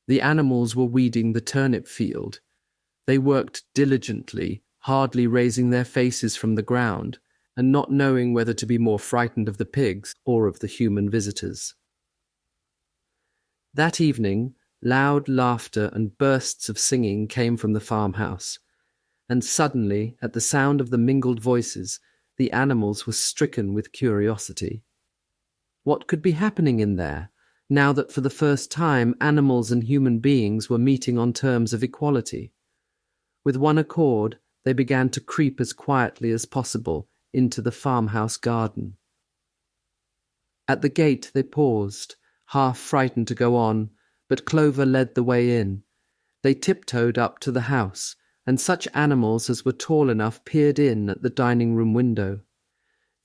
The animals were weeding the turnip field. They worked diligently, hardly raising their faces from the ground, and not knowing whether to be more frightened of the pigs or of the human visitors. That evening, loud laughter and bursts of singing came from the farmhouse, and suddenly, at the sound of the mingled voices, the animals were stricken with curiosity. What could be happening in there, now that for the first time animals and human beings were meeting on terms of equality? With one accord, they began to creep as quietly as possible into the farmhouse garden. At the gate they paused, half frightened to go on, but Clover led the way in. They tiptoed up to the house, and such animals as were tall enough peered in at the dining-room window.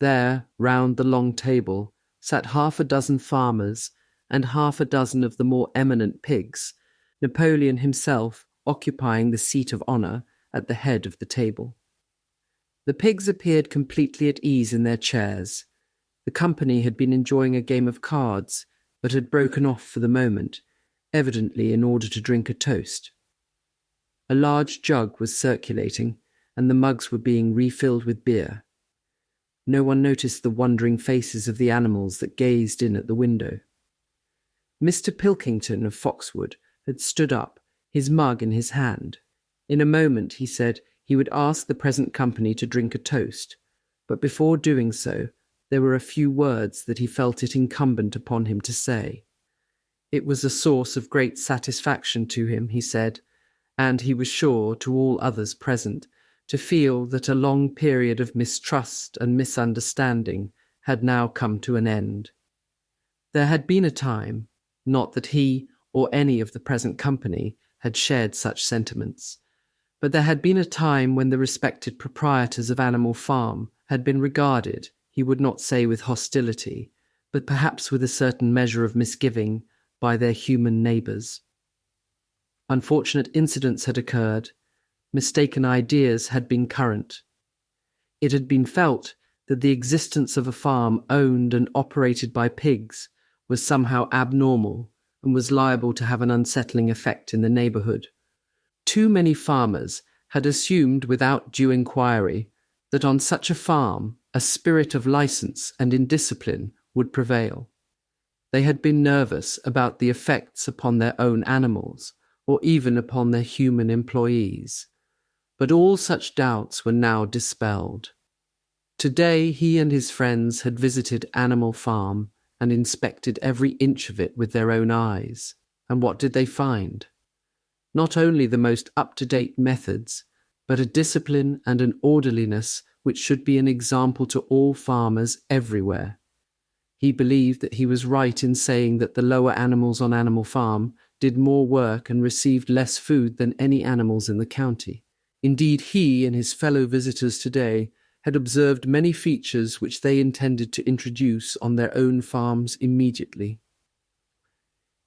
There, round the long table, sat half a dozen farmers and half a dozen of the more eminent pigs, Napoleon himself occupying the seat of honour at the head of the table. The pigs appeared completely at ease in their chairs. The company had been enjoying a game of cards, but had broken off for the moment, evidently in order to drink a toast. A large jug was circulating, and the mugs were being refilled with beer. No one noticed the wondering faces of the animals that gazed in at the window. Mr. Pilkington of Foxwood had stood up, his mug in his hand. In a moment, he said, he would ask the present company to drink a toast, but before doing so, there were a few words that he felt it incumbent upon him to say. It was a source of great satisfaction to him, he said, and he was sure, to all others present, to feel that a long period of mistrust and misunderstanding had now come to an end. There had been a time, not that he or any of the present company had shared such sentiments, but there had been a time when the respected proprietors of Animal Farm had been regarded, he would not say with hostility, but perhaps with a certain measure of misgiving, by their human neighbours. Unfortunate incidents had occurred, mistaken ideas had been current. It had been felt that the existence of a farm owned and operated by pigs was somehow abnormal and was liable to have an unsettling effect in the neighbourhood. Too many farmers had assumed without due inquiry that on such a farm a spirit of licence and indiscipline would prevail. They had been nervous about the effects upon their own animals, or even upon their human employees. But all such doubts were now dispelled. Today he and his friends had visited Animal Farm and inspected every inch of it with their own eyes. And what did they find? Not only the most up-to-date methods, but a discipline and an orderliness which should be an example to all farmers everywhere. He believed that he was right in saying that the lower animals on Animal Farm did more work and received less food than any animals in the county. Indeed, he and his fellow visitors today had observed many features which they intended to introduce on their own farms immediately.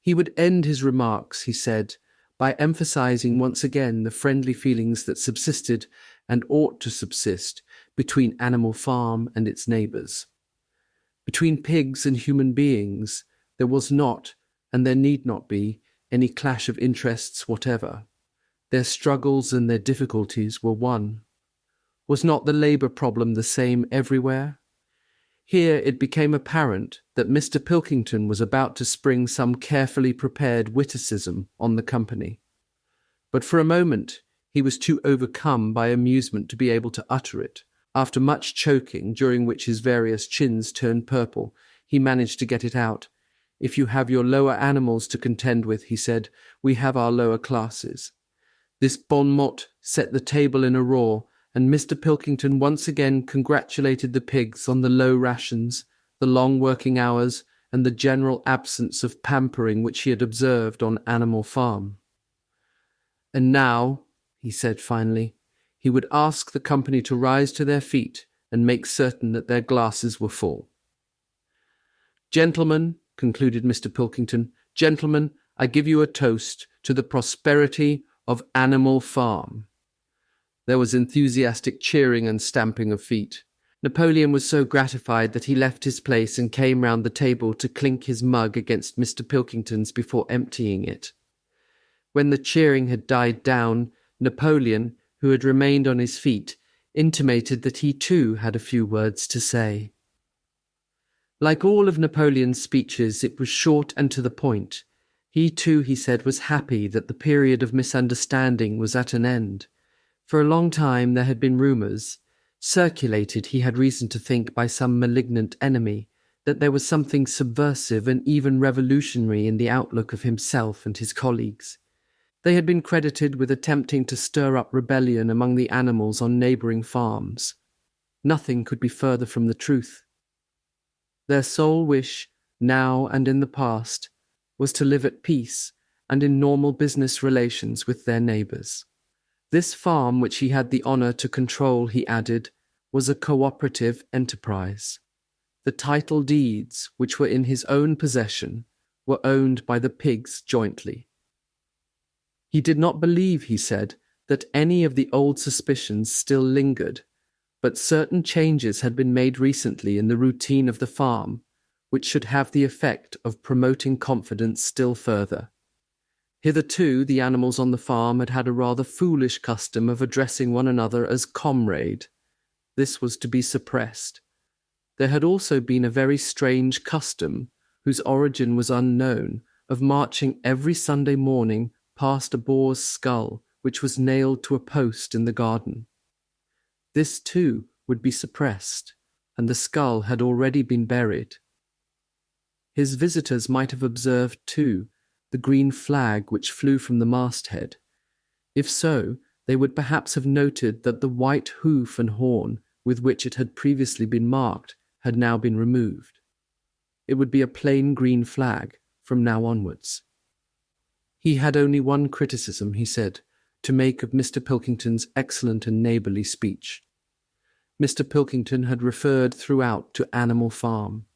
He would end his remarks, he said, by emphasizing once again the friendly feelings that subsisted and ought to subsist between Animal Farm and its neighbours. Between pigs and human beings there was not, and there need not be, any clash of interests whatever. Their struggles and their difficulties were one. Was not the labour problem the same everywhere? Here it became apparent that Mr. Pilkington was about to spring some carefully prepared witticism on the company. But for a moment he was too overcome by amusement to be able to utter it. After much choking, during which his various chins turned purple, he managed to get it out. "If you have your lower animals to contend with," he said, "we have our lower classes." This bon mot set the table in a roar, and Mr. Pilkington once again congratulated the pigs on the low rations, the long working hours, and the general absence of pampering which he had observed on Animal Farm. "And now," he said finally, he would ask the company to rise to their feet and make certain that their glasses were full. "Gentlemen," concluded Mr. Pilkington, "gentlemen, I give you a toast to the prosperity of Animal Farm." There was enthusiastic cheering and stamping of feet. Napoleon was so gratified that he left his place and came round the table to clink his mug against Mr. Pilkington's before emptying it. When the cheering had died down, Napoleon, who had remained on his feet, intimated that he too had a few words to say. Like all of Napoleon's speeches, it was short and to the point. He too, he said, was happy that the period of misunderstanding was at an end. For a long time there had been rumours, circulated, he had reason to think, by some malignant enemy, that there was something subversive and even revolutionary in the outlook of himself and his colleagues. They had been credited with attempting to stir up rebellion among the animals on neighbouring farms. Nothing could be further from the truth. Their sole wish, now and in the past, was to live at peace and in normal business relations with their neighbours. This farm, which he had the honour to control, he added, was a cooperative enterprise. The title deeds, which were in his own possession, were owned by the pigs jointly. He did not believe, he said, that any of the old suspicions still lingered, but certain changes had been made recently in the routine of the farm, which should have the effect of promoting confidence still further. Hitherto, the animals on the farm had had a rather foolish custom of addressing one another as comrade. This was to be suppressed. There had also been a very strange custom, whose origin was unknown, of marching every Sunday morning past a boar's skull, which was nailed to a post in the garden. This too would be suppressed, and the skull had already been buried. His visitors might have observed, too, the green flag which flew from the masthead. If so, they would perhaps have noted that the white hoof and horn with which it had previously been marked had now been removed. It would be a plain green flag from now onwards. He had only one criticism, he said, to make of Mr. Pilkington's excellent and neighbourly speech. Mr. Pilkington had referred throughout to Animal Farm.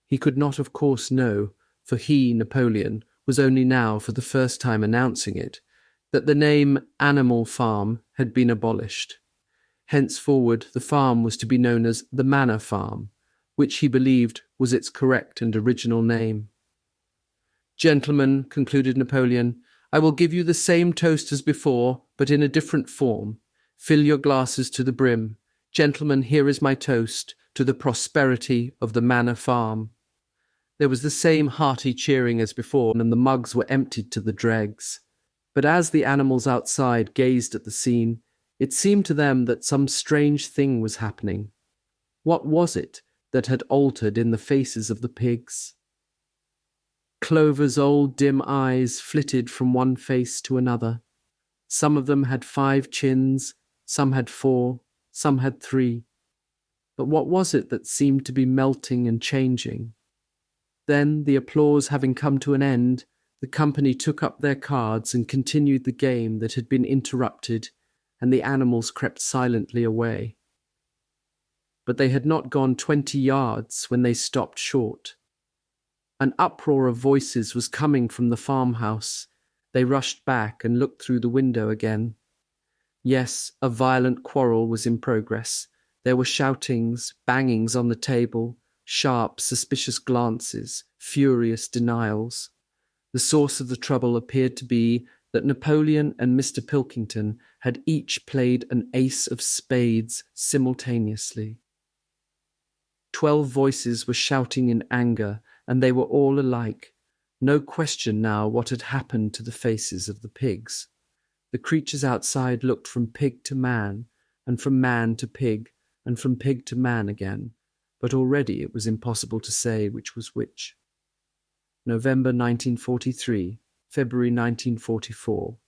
He could not, of course, know, for he, Napoleon, was only now for the first time announcing it, that the name Animal Farm had been abolished. Henceforward the farm was to be known as the Manor Farm, which he believed was its correct and original name. "Gentlemen," concluded Napoleon, "I will give you the same toast as before, but in a different form. Fill your glasses to the brim. Gentlemen, here is my toast to the prosperity of the Manor Farm." There was the same hearty cheering as before, and the mugs were emptied to the dregs. But as the animals outside gazed at the scene, it seemed to them that some strange thing was happening. What was it that had altered in the faces of the pigs? Clover's old dim eyes flitted from one face to another. Some of them had 5 chins, some had 4, some had 3. But what was it that seemed to be melting and changing? Then, the applause having come to an end, the company took up their cards and continued the game that had been interrupted, and the animals crept silently away. But they had not gone 20 yards when they stopped short. An uproar of voices was coming from the farmhouse. They rushed back and looked through the window again. Yes, a violent quarrel was in progress. There were shoutings, bangings on the table, sharp, suspicious glances, furious denials. The source of the trouble appeared to be that Napoleon and Mr. Pilkington had each played an ace of spades simultaneously. 12 voices were shouting in anger, and they were all alike. No question now what had happened to the faces of the pigs. The creatures outside looked from pig to man, and from man to pig, and from pig to man again, but already it was impossible to say which was which. November 1943, February 1944.